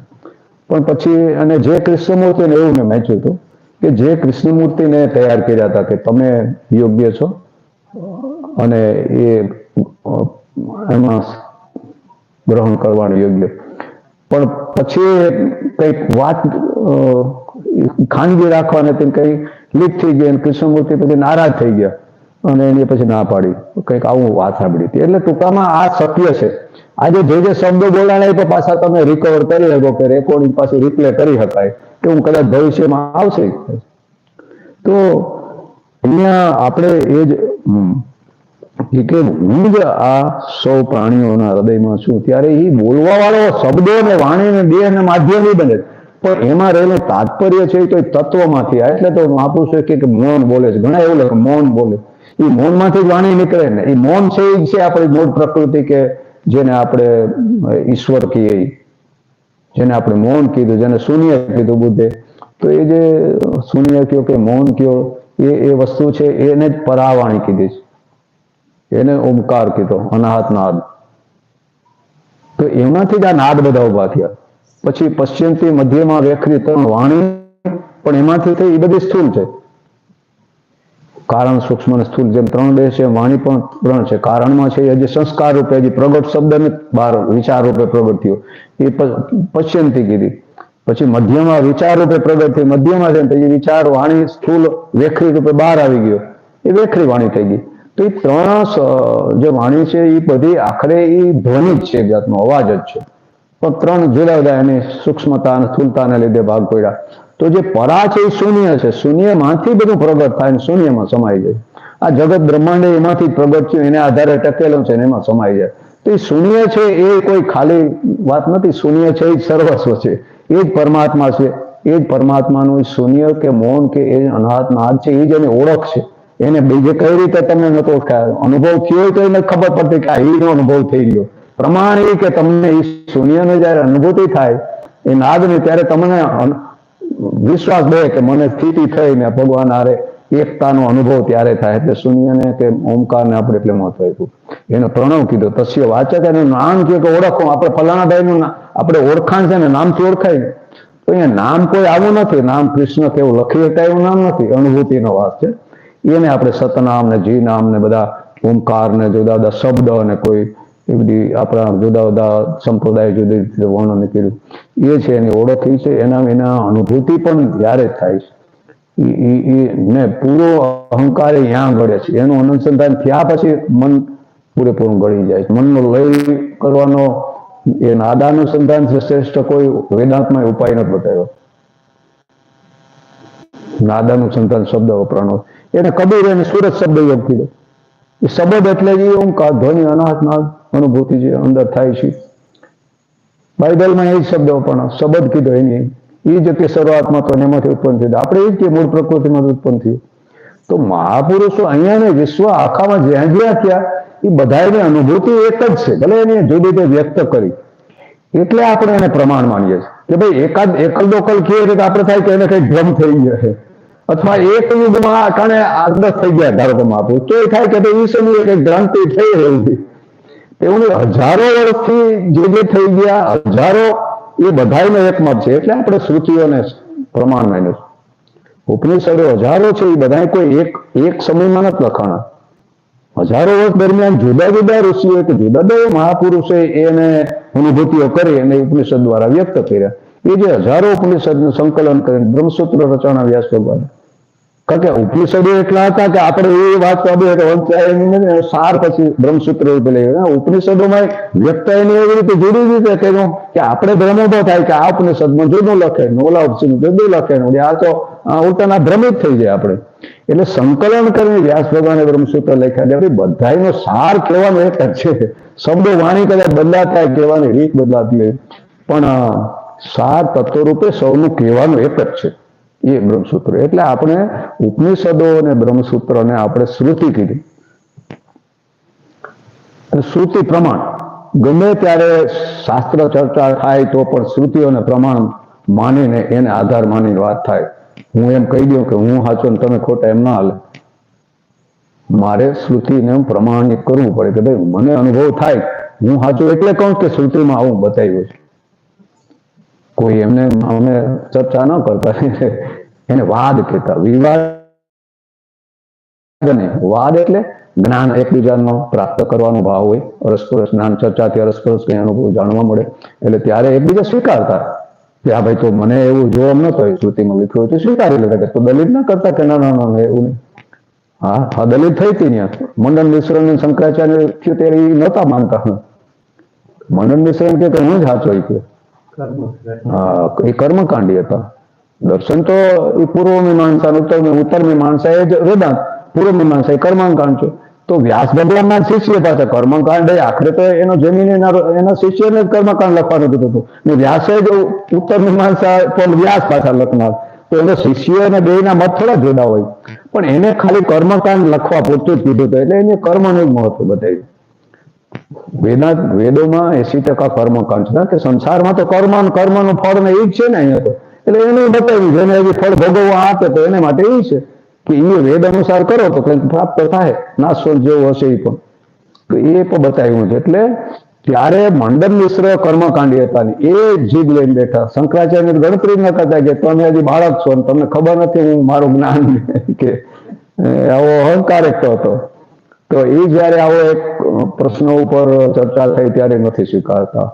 પણ પછી અને જે કૃષ્ણમૂર્તિને એવું મેં વાંચ્યું હતું કે જે કૃષ્ણમૂર્તિને તૈયાર કર્યા હતા કે તમે યોગ્ય છો અને એ એમાં ગ્રહણ કરવાનું યોગ્ય, પણ પછી કંઈક વાત ખાનગી રાખવાને કંઈ લીક થઈ ગઈ અને કૃષ્ણમૂર્તિ પછી નારાજ થઈ ગયા અને એની પછી ના પાડી, કંઈક આવું વાત સાંભળી હતી. એટલે ટૂંકામાં આ સત્ય છે. આજે જે શબ્દો બોલાણા એ તો પાછા તમે રિકવર કરી શકો કે રેકોર્ડિંગ પાછું રિપ્લે કરી શકાય કે હું કદાચ ભવિષ્યમાં આવશે. તો અહીંયા આપણે એ જ કે હું જ આ સૌ પ્રાણીઓના હૃદયમાં છું. ત્યારે એ બોલવા વાળો શબ્દો ને વાણી ને દેહ ને માધ્યમ બને, પણ એમાં રહેલું તાત્પર્ય છે તો તત્વમાંથી. એટલે તો મહાપુરુષો કે મૌન બોલે છે, ઘણા એવું લાગે મૌન બોલે. એ મૌનમાંથી જ વાણી નીકળે ને. એ મૌન છે એ છે આપણી મૂળ પ્રકૃતિ કે જેને આપણે ઈશ્વર કહીએ, જેને આપણે મૌન કીધું, જેને શૂન્ય કીધું બુદ્ધે. તો એ જે શૂન્ય કયો કે મૌન કયો એ વસ્તુ છે એને જ પરાવાણી કીધી છે, એને ઓમકાર કીધો, અનાહત નાદ. તો એમાંથી જ આ નાદ બધા ઉભા થયા. પછી પશ્ચિમથી મધ્યમાં વેખરી ત્રણ વાણી પણ એમાંથી થઈ. એ બધી સ્થૂલ છે, કારણ સૂક્ષ્મ અને સ્થૂલ જેમ ત્રણ દેહ છે, વાણી પણ ત્રણ છે. કારણમાં છે હજી સંસ્કાર રૂપે હજી પ્રગટ શબ્દ બહાર વિચાર રૂપે પ્રગટ થયો, એ પશ્ચિમથી કીધી. પછી મધ્યમાં વિચાર રૂપે પ્રગટ થઈ, મધ્યમાં છે તો એ વિચાર વાણી સ્થૂલ વેખરી રૂપે બહાર આવી ગયો, એ વેખરી વાણી થઈ ગઈ. તો એ ત્રણ જે વાણી છે એ બધી આખરે એ ધ્વનિ જ છે, એક જાતનો અવાજ જ છે, પણ ત્રણ જુદા જુદા એની સૂક્ષ્મતા અને સ્થૂલતાને લીધે ભાગ પડ્યા. તો જે પરા છે એ શૂન્ય છે, શૂન્યમાંથી બધું પ્રગટ થાય ને શૂન્યમાં સમાઈ જાય. આ જગત બ્રહ્માંડ એમાંથી પ્રગટ થયું, એને આધારે ટકેલું છે ને એમાં સમાઈ જાય. તો એ શૂન્ય છે એ કોઈ ખાલી વાત નથી. શૂન્ય છે એ જ સર્વસ્વ છે, એ જ પરમાત્મા છે. એ જ પરમાત્માનું શૂન્ય કે મૌન કે એ અનાહત નાદ છે, એ જ એની ઓળખ છે. એને બીજે કઈ રીતે તમને નતો અનુભવ થયો હોય તો એને ખબર પડતી કે આ હીનો અનુભવ થઈ ગયો. પ્રમાણ એ કે તમને એ શૂન્યનો જયારે અનુભૂતિ થાય એ નાદની, ત્યારે તમને વિશ્વાસ બે કે મને સ્થિતિ થઈને ભગવાન હારે એકતાનો અનુભવ ત્યારે થાય. એટલે શૂન્યને કે ઓમકારને આપણે એટલે મહત્વ આપ્યું. એનો પ્રણવ કીધો, તસ્ય વાચક. એનું નામ કે ઓળખો. આપણે ફલાણા ભાઈનું આપણે ઓળખાણ છે ને નામથી ઓળખાય. તો અહીંયા નામ કોઈ આવું નથી, નામ કૃષ્ણ કેવું લખી શકાય એવું નામ નથી, અનુભૂતિનો વાસ છે. એને આપણે સતનામ ને જી નામ ને બધા ઓમકાર ને જુદા જુદા શબ્દ અને કોઈ એ બધી આપણા જુદા જુદા સંપ્રદાય જુદી રીતે વર્ણન કર્યું એ છે, એની ઓળખ છે, એના અનુભૂતિ પણ ત્યારે થાય છે. ને પૂરો અહંકાર ત્યાં ઘડે છે, એનું અનુસંધાન થયા પછી મન પૂરેપૂરું ગળી જાય છે. મનનો લય કરવાનો એ નાદાનુસંધાન શ્રેષ્ઠ કોઈ વેદાંતમાં ઉપાય નથી બતાવ્યો. નાદાનુસંધાન શબ્દ વપરાનો એને કબીર એને સુરત શબ્દ યોગ કીધો. એ શબ્દ એટલે જ ઓમકાર ધ્વનિ અનાહતનાદ અનુભૂતિ જે અંદર થાય છે. બાઇબલમાં એ જ શબ્દ વપરાનો શબ્દ કીધો એની એ જ તે શરૂઆતમાં તો એમાંથી ઉત્પન્ન થયું. આપણે એ જ કે મૂળ પ્રકૃતિમાં ઉત્પન્ન થયું. તો મહાપુરુષો અહીંયા ને વિશ્વ આખામાં જ્યાં જ્યાં થયા એ બધાની અનુભૂતિ એક જ છે, ભલે એને જુદી રીતે વ્યક્ત કરી. એટલે આપણે એને પ્રમાણ માનીએ છીએ કે ભાઈ એકલ દોકલ કહીએ તો આપણે થાય કે એને કઈ ભ્રમ થઈ ગયો છે, અથવા એક યુગમાં અટાણે આદત થઈ ગયા ધારો કે મહાપુરુષ, તો એ થાય કે ભાઈ ઈશ્વરની એક ક્રાંતિ થઈ રહી. એવું હજારો વર્ષથી જે થઈ ગયા હજારો એ બધાનો એકમત છે. એટલે આપણે શ્રુતિઓને પ્રમાણ માન્યું. ઉપનિષદો હજારો છે, એ બધા કોઈ એક સમયમાં નથી લખાણા. હજારો વર્ષ દરમિયાન જુદા જુદા ઋષિઓ કે જુદા જુદા મહાપુરુષે એને અનુભૂતિઓ કરી અને ઉપનિષદ દ્વારા વ્યક્ત કર્યા. એ જે હજારો ઉપનિષદનું સંકલન કરીને બ્રહ્મસૂત્ર રચના વ્યાસ ભગવાન. કારણ કે ઉપનિષદો એટલા હતા કે આપણે એ વાત કરી સાર પછી બ્રહ્મસૂત્ર ઉપનિષદોમાં વ્યક્ત એની એવી રીતે જુદી રીતે કહ્યું કે આપણે ભ્રમો થાય કે આ ઉપનિષદમાં જુદું લખે, ઓલા જુદું લખે, આ તો ઉલટાના ભ્રમિત થઈ જાય આપણે. એટલે સંકલન કરીને વ્યાસ ભગવાને બ્રહ્મસૂત્ર લખ્યા. બધાનો સાર કહેવાનો એક જ છે. શબ્દો વાણી કદાચ બદલાતા કહેવાની રીત બદલાતી હોય, પણ સાર તત્વરૂપે સૌનું કહેવાનું એક જ છે, એ બ્રહ્મસૂત્ર. એટલે આપણે ઉપનિષદો અને બ્રહ્મસૂત્રને આપણે શ્રુતિ કીધી. શ્રુતિ પ્રમાણ ગમે ત્યારે શાસ્ત્ર ચર્ચા થાય તો પણ શ્રુતિઓ અને પ્રમાણ માનીને એને આધાર માનીને વાત થાય. હું એમ કહી દઉં કે હું સાચો ને તમે ખોટા, એમ ના હાલે. મારે શ્રુતિને પ્રમાણિત કરવું પડે કે ભાઈ મને અનુભવ થાય હું સાચું એટલે કહું કે શ્રુતિમાં આવું બતાવ્યું છે. કોઈ એમને અમે ચર્ચા ન કરતા, એને વાદ કહેતા. વિવાદ નહીં, વાદ એટલે જ્ઞાન એકબીજાનો પ્રાપ્ત કરવાનો ભાવ હોય. અરસપરસ જ્ઞાન ચર્ચાથી અરસપરસ કઈ અનુભવ જાણવા મળે એટલે ત્યારે એકબીજા સ્વીકારતા કે હા ભાઈ તો મને એવું જોવા ન થાય શ્રુતિમાં લખ્યું હોય તો સ્વીકારી લેતા. કે તો દલિત ના કરતા કે ના ના ના એવું નહીં. હા દલિત થઈ હતી ત્યાં. મંડન મિશ્ર ને શંકરાચાર્ય થયું ત્યારે એ નહોતા માનતા. મંડન મિશ્ર કે હું જ સાચો કે હા એ કર્મકાંડી હતા. દર્શન તો એ પૂર્વ મીમાંસા ઉત્તર મીમાંસા એ જ વેદાંત, પૂર્વ મીમાંસા એ કર્મકાંડ છે. તો વ્યાસ ભગવાનના શિષ્ય પાસે કર્મકાંડ આખરે તો એનો જમીન એના શિષ્યને જ કર્મકાંડ લખવાનું કીધું હતું ને વ્યાસે જ ઉત્તર મીમાંસા પણ વ્યાસ પાછા લખનાર. તો એના શિષ્ય અને બેના મત થોડા જુદા હોય, પણ એને ખાલી કર્મકાંડ લખવા પૂરતું જ કીધું હતું. એટલે એને કર્મનું જ મહત્વ બતાવ્યું. વેદોમાં 80% કર્મકાંડ છે કે સંસારમાં તો કર્મનું ફળ ને એ જ છે ને અહીંયા તો. એટલે એને બતાવ્યું જેને હજી ફળ ભોગવવા આપે તો એને માટે એ છે કે એ વેદ અનુસાર કરો તો કંઈક પ્રાપ્ત થાય. નાશવંત જેવું હશે એ પણ, તો એ પણ બતાવ્યું છે. એટલે ત્યારે મંડન મિશ્ર કર્મકાંડી હતા ને એ જીદ લઈને બેઠા. શંકરાચાર્ય ગણતરી ન કરતા કે તમે હજી બાળક છો ને તમને ખબર નથી હું મારું જ્ઞાન કે આવો અહંકાર એક હતો. તો એ જયારે આવો એક પ્રશ્ન ઉપર ચર્ચા થઈ ત્યારે નથી સ્વીકારતા.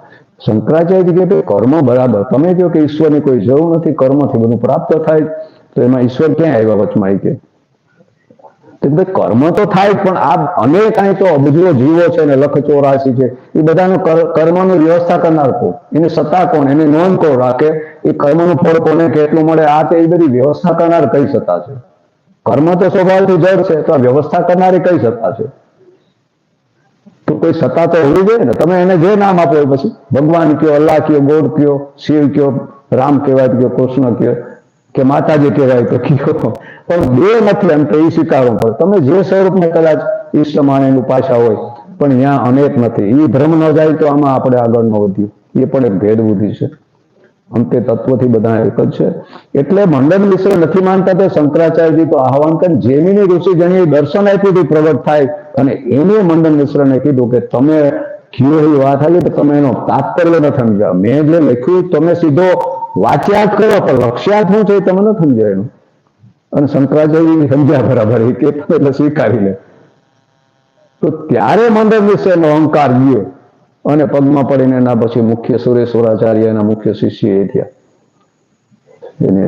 શંકરાચાર્ય કે કર્મ બરાબર, તમે કહો કે ઈશ્વરની કોઈ જરૂર નથી, કર્મથી બધું પ્રાપ્ત થાય, તો એમાં ઈશ્વર ક્યાં આવ્યા વચમાં? કે કર્મ તો થાય પણ આ અનેક અહીં તો અબજો જીવો છે ને લખ 84 છે, એ બધાનું કર્મની વ્યવસ્થા કરનાર કોણ, એની સત્તા કોણ, એની નોંધ કોણ રાખે, એ કર્મનું ફળ કોને કેટલું મળે, આ તે એ બધી વ્યવસ્થા કરનાર કઈ સત્તા છે? કર્મ તો સ્વભાવથી જડ છે, તો આ વ્યવસ્થા કરનારી કઈ સત્તા છે? તો કોઈ સત્તા તો હોવી જોઈએ ને. તમે એને જે નામ આપો પછી ભગવાન કયો, અલ્લાહ કયો, ગોડ કયો, શિવ કયો, રામ કહેવાય કયો, કૃષ્ણ કયો કે માતાજી કહેવાય તો કયો, પણ બે નથી એમ તો એ સ્વીકારવું પડે. તમે જે સ્વરૂપને કદાચ ઈષ્ટ માનેલું પાછા હોય, પણ ત્યાં અનેક નથી. એ ભ્રમ ન જાય તો આમાં આપણે આગળ ન વધીએ. એ પણ એક ભેદ બુદ્ધિ છે. અંતે તત્વથી બધા એક જ છે. એટલે મંડન મિશ્ર નથી માનતા તો શંકરાચાર્યજી તો આહવાન કરી જેમીની ઋષિ જણીએ દર્શન આપ્યું હતું પ્રગટ થાય, અને એને મંડન મિશ્રને કીધું કે તમે કયો એ વાત આવી તો તમે એનો તાત્પર્ય ન સમજ્યા. મેં જે લખ્યું તમે સીધો વાંચ્યા જ કરો, પણ લક્ષ્યાર્થ શું છે તમે ન સમજાય એનું. અને શંકરાચાર્ય સમજ્યા બરાબર, એ કે એટલે સ્વીકારી લે. તો ત્યારે મંડન મિશ્રનો અહંકાર ગયો અને પગમાં પડીને એના પછી મુખ્ય સુરેશ્વરાચાર્ય એના મુખ્ય શિષ્ય એ થયા. એને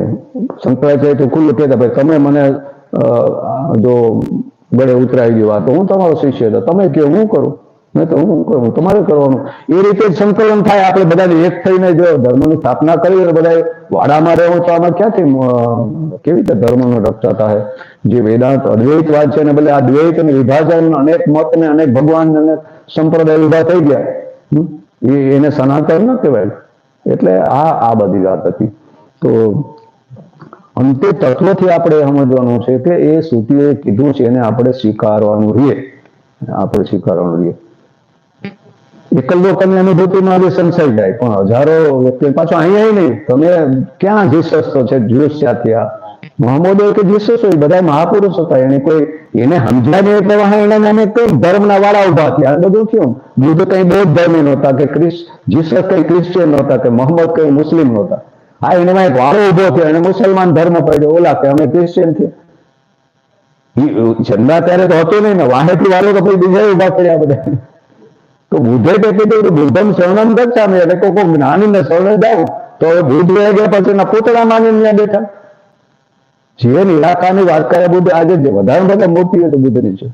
શંકરાચાર્ય તો ખુલ્લું કહેતા, ભાઈ તમે મને જો ગળે ઉતરાવી દો તો હું તમારો શિષ્ય હતો, તમે કહો હું કરું, નહીં તો હું કરું, તમારે કરવાનું. એ રીતે જ સંકલન થાય. આપણે બધાને એક થઈને જો ધર્મની સ્થાપના કરી અને બધા વાડામાં રહેવું તો આમાં ક્યાંથી કેવી રીતે ધર્મનો રક્ષા થાય? જે વેદાંત અદ્વૈતવાદ છે ને બધા અદ્વૈત અને વિભાજન, અનેક મત ને અનેક ભગવાન અને સંપ્રદાય ઉભા થઈ ગયા, એને સનાતન ન કહેવાય. એટલે આ બધી વાત હતી. તો અંતે તત્વથી આપણે સમજવાનું છે કે એ શ્રુતિએ કીધું છે એને આપણે સ્વીકારવાનું રહીએ, આપણે સ્વીકારવાનું રહીએ. એકલ્લોકની અનુભૂતિમાં જે સંસાઈ જાય, પણ હજારો વ્યક્તિ પાછો અહીંયા નહીં. તમે ક્યાં જીસસ તો છે, જ્યુસ થયા, મોહમ્મદ હોય કે જીસસ હોય, બધા મહાપુરુષ હતા. એને કોઈ એને સમજાય નહીં એટલે એને કઈ ધર્મના વાળા ઉભા થયા. બધું કેવું, બુદ્ધ કઈ બૌદ્ધ ધર્મી નહોતા, કે જીસસ કઈ ક્રિશ્ચિયન નહોતા, કે મોહમ્મદ કઈ મુસ્લિમ નહોતા. હા, એનામાં એક વાળો ઉભો થયો, એને મુસલમાન ધર્મ પડ્યો, ઓલા કે અમે ક્રિશ્ચિયન થયા. ઝંડા ત્યારે તો હતો નહીં ને, વાહેથી વાળો તો પછી બીજા ઉભા કર્યા બધા. તો બુદ્ધે કે કીધું બુદ્ધમ શરણમ ગચ્છામિ, એટલે કોઈ જ્ઞાનીને શરણે જાઉં તો હવે બુદ્ધ રહી ગયા પછી એના પૂતળા માનીને ત્યાં બેઠા. જે નિરાકારની વાત કરે બુદ્ધ, આજે વધારે બધા મૂર્તિઓ તો બુદ્ધની છે.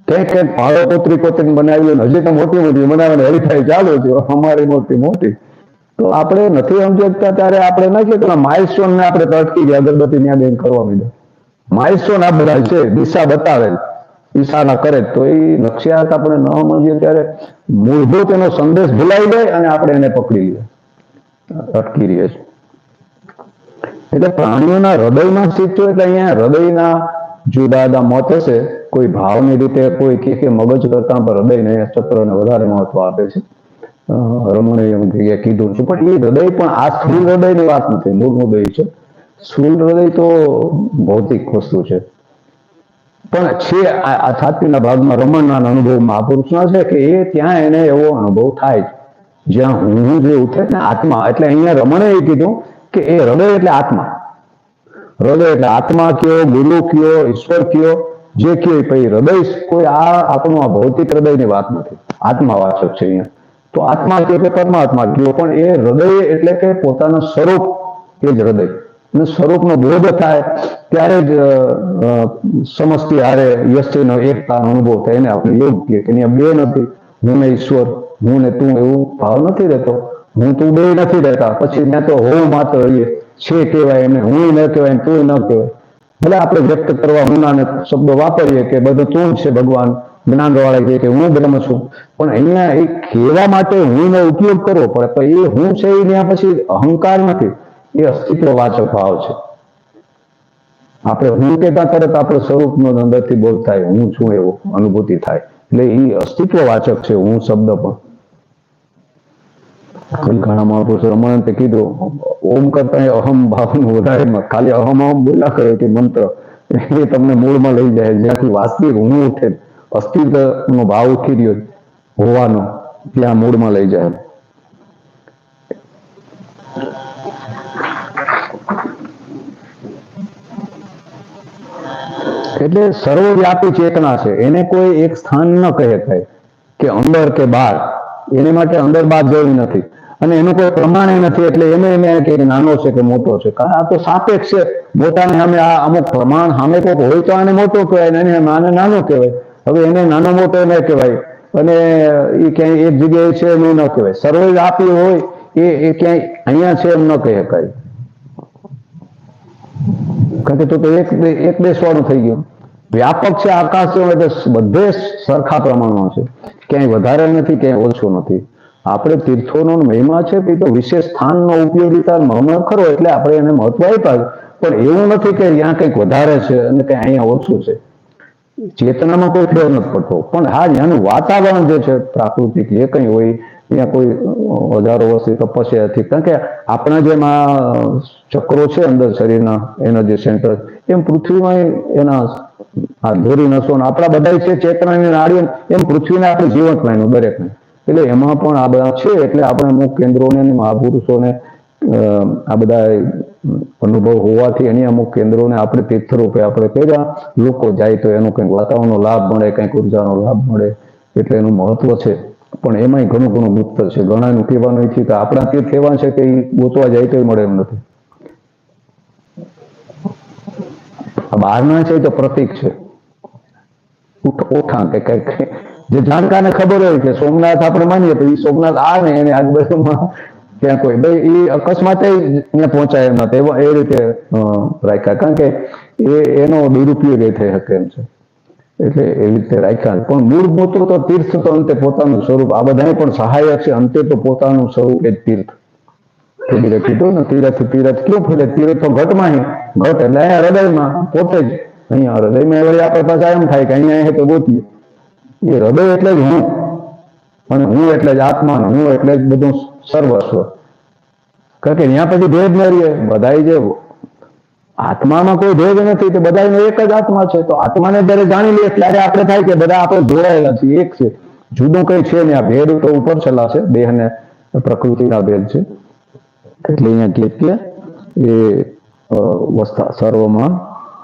ક્યાંક ફાળો કોતરી કોતરી બનાવી, હજી તો મોટી મોટી બનાવીને હરીફાઈ ચાલુ છે, અમારી મૂર્તિ મોટી. તો આપણે નથી સમજી શકતા ત્યારે આપણે નથી કે માઇલસ્ટોન ને આપણે અટકી ગયા, અગરબત્તી ત્યાં બેન કરવા માંડ્યા. માઇલસ્ટોન આ બધા છે, દિશા બતાવે, ઈશારા કરે, તો એ નકશિયાત આપણે ન સમજીએ ત્યારે મૂળભૂત એનો સંદેશ ભૂલાઈ જાય અને આપણે એને પકડી લઈએ, અટકી રહીએ છીએ. એટલે પ્રાણીઓના હૃદયમાં સ્થિત છે. એટલે અહીંયા હૃદયના જુદા જુદા મત હશે. કોઈ ભાવની રીતે કોઈ કે મગજ કરતા પણ હૃદયને ચક્રને વધારે મહત્વ આપે છે. રમણે એમ જગ્યાએ કીધું છે, પણ એ હૃદય પણ આ સ્થૂળ હૃદયની વાત નથી, મૂળ હૃદય છે. સ્થૂળ હૃદય તો ભૌતિક વસ્તુ છે. પણ છે આ છાતીના ભાગમાં રમણના અનુભવ મહાપુરુષના છે કે એ ત્યાં એને એવો અનુભવ થાય જ્યાં હું જે ઉઠે ને આત્મા. એટલે અહીંયા રમણે એ કીધું કે એ હૃદય એટલે આત્મા. હૃદય એટલે આત્મા કયો, ગુરુ કયો, ઈશ્વર કયો, જે કયો પછી હૃદય કોઈ આપણું આ ભૌતિક હૃદયની વાત નથી, આત્માવાચક છે અહીંયા. તો આત્મા કયો કે પરમાત્મા કયો, પણ એ હૃદય એટલે કે પોતાનું સ્વરૂપ એ જ હૃદય. અને સ્વરૂપનો બોધ થાય ત્યારે જ સમસ્તી હારે યશનો એકતાનો અનુભવ થાય. એને આપણે યોગ કહીએ કે અહીંયા બે નથી, હું ને ઈશ્વર, હું ને તું, એવું ભાવ નથી રહેતો. હું તું બે નથી રહેતા. પછી ત્યાં તો હોવું માત્ર રહીએ છે કહેવાય, એમને હું ન કહેવાય, તું ન કહેવાય. ભલે આપણે વ્યક્ત કરવા હુંના શબ્દો વાપરીએ કે બધું તું જ છે, ભગવાન જ્ઞાન વાળા કહે કે હું બ્રહ્મ છું, પણ અહીંયા એ કહેવા માટે હું નો ઉપયોગ કરવો પડે. તો એ હું છે એ ત્યાં પછી અહંકાર નથી, એ અસ્તિત્વવાચક ભાવ છે. આપણે હું કહેતા તરત આપણે સ્વરૂપનો અંદરથી બોધ થાય, હું છું એવો અનુભૂતિ થાય. એટલે એ અસ્તિત્વવાચક છે હું શબ્દ પણ. ઘણા મહાપુરુષો રમણે કીધું ઓમ કરતા અહમ ભાવનું વધારે, ખાલી અહમ બોલ્યા કરે કે મંત્ર એ તમને મૂળમાં લઈ જાય, જ્યાંથી વાસ્તવિક હું ઉઠે, અસ્તિત્વનો ભાવ ઉઠી રહ્યો હોવાનો, ત્યાં મૂળમાં લઈ જાય. એટલે સર્વવ્યાપી ચેતના છે. એને કોઈ એક સ્થાન ન કહે થાય કે અંદર કે બહાર. એને માટે અંદર બહાર જવું નથી અને એનું કોઈ પ્રમાણ નથી. એટલે એને કે નાનો છે કે મોટો છે, કારણ આ તો સાપેક્ષ છે. મોટાને સામે આ અમુક પ્રમાણ સામે કોઈક હોય તો આને મોટો કહેવાય, એને આને નાનો કહેવાય. હવે એને નાનો મોટો ન કહેવાય અને એ ક્યાંય એક જગ્યાએ છે એનું ન કહેવાય. સર્વવ્યાપી હોય એ ક્યાંય અહીંયા છે એમ ન કહી શકાય. કારણ કે તો એક બેસવાનું થઈ ગયું. વ્યાપક છે આકાશ છે, બધે સરખા પ્રમાણમાં છે, ક્યાંય વધારે નથી, ક્યાંય ઓછો નથી. આપણે તીર્થોનો મહિમા છે તો વિશેષ સ્થાનનો ઉપયોગિતા મહિમા ખરો, એટલે આપણે એને મહત્વ આપ્યા. પણ એવું નથી કે ત્યાં કંઈક વધારે છે અને કંઈ અહીંયા ઓછું છે. ચેતનામાં કોઈ ફેર નથી પડતો. પણ હા, ત્યાંનું વાતાવરણ જે છે પ્રાકૃતિક જે કંઈ હોય, ત્યાં કોઈ હજારો વર્ષથી તપસ્યાથી, કારણ કે આપણા જેમ આ ચક્રો છે અંદર શરીરના એનર્જી સેન્ટર, એમ પૃથ્વીમાં એના આ ધોરી નસો આપણા બધા છે ચેતનાની નાડીઓ, એમ પૃથ્વીને આપણે જીવંત માન્યું દરેકને. એટલે એમાં પણ આ બધા છે. એટલે આપણે અમુક કેન્દ્રોને મહાપુરુષોને આ બધા અનુભવ હોવાથી એની અમુક કેન્દ્રોને આપણે તીર્થરૂપે આપણે કર્યા. લોકો જાય તો એનો કંઈક વાતાવરણનો લાભ મળે, કંઈક ઉર્જાનો લાભ મળે, એટલે એનું મહત્વ છે. પણ એમાંય ઘણું ઘણું ગુપ્ત છે. ઘણાનું કહેવાનું છે કે આપણા તીર્થ એવા છે કે એ ગોતવા જાય તો મળે એમ નથી. બહારના છે તો પ્રતીક છે, ઓળખાણ કે કઈક જે જાણકારને ખબર હોય કે સોમનાથ આપણે માનીએ તો એ સોમનાથ આવે એને આજુબાજુમાં ત્યાં કોઈ ભાઈ એ અકસ્માતે ત્યાં પહોંચાય એમ નથી એ રીતે રાખ્યા, કારણ કે એનો દુરુપયોગ એ થઈ શકે એમ છે. એટલે એવી રીતે રાખ્યા, પણ મૂળભૂત તો તીર્થ તો અંતે પોતાનું સ્વરૂપ આ બધાને પણ સહાયક છે. અંતે તો પોતાનું સ્વરૂપ એ તીર્થ. કીધું ને તીરથ તીરથ ક્યું ફરે? તીરથ તો ઘટમાં ઘટ એટલે અહીંયા હૃદયમાં પોતે જ અહીંયા હૃદયમાં વળી આપણે પાછા એમ થાય કે અહીંયા તો ગોતીએ. એ હૃદય એટલે જ હું, અને હું એટલે જ આત્મા, હું એટલે જ બધું સર્વસ્વ. કારણ કે ત્યાં પછી ભેદ ન રહીએ. બધા જે આત્મામાં કોઈ ભેદ નથી, તો બધાને એક જ આત્મા છે. તો આત્માને જયારે જાણી લઈએ ત્યારે આપણે થાય કે બધા આપણે જોડાયેલા છીએ, એક છે, જુદું કઈ છે ને. આ ભેદ તો ઉપર છેલ્લા છે, દેહ ને પ્રકૃતિના ભેદ છે. એટલે અહીંયા કે એ વસ્તા સર્વમાં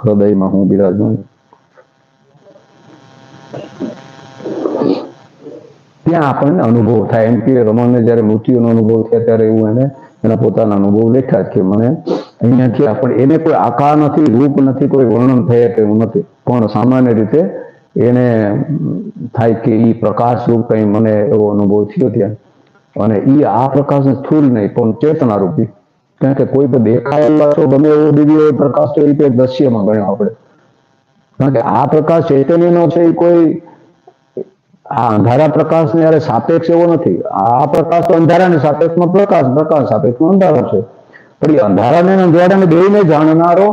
હૃદયમાં હું બિરાજમાન. ત્યાં આપણને અનુભવ થાય. એમ કે રમણને જયારે મૃત્યુનો અનુભવ થયા ત્યારે એવું એને એના પોતાના અનુભવ લખ્યા કે મને અહીંયાથી આપણે એને કોઈ આકાર નથી, રૂપ નથી, કોઈ વર્ણન થયા તેવું નથી, પણ સામાન્ય રીતે એને થાય કે એ પ્રકાશ રૂપ કઈ મને એવો અનુભવ થયો ત્યાં. અને એ આ પ્રકાશ સ્થૂળ નહીં પણ ચેતના રૂપી. કારણ કે કોઈ પણ દેખાયેલા તો ગમે એવો દિવ્ય પ્રકાશ તો એ રીતે દ્રશ્યમાં ગણ્યો આપણે. કારણ કે આ પ્રકાશ ચૈતન્યનો છે એ કોઈ આ અંધારા પ્રકાશ ને યારે સાપેક્ષ એવો નથી. આ પ્રકાશ તો અંધારાને સાપેક્ષમાં પ્રકાશ, પ્રકાશ સાપેક્ષમાં અંધારો છે. પણ એ અંધારાને અંધારાને બેયને જાણનારો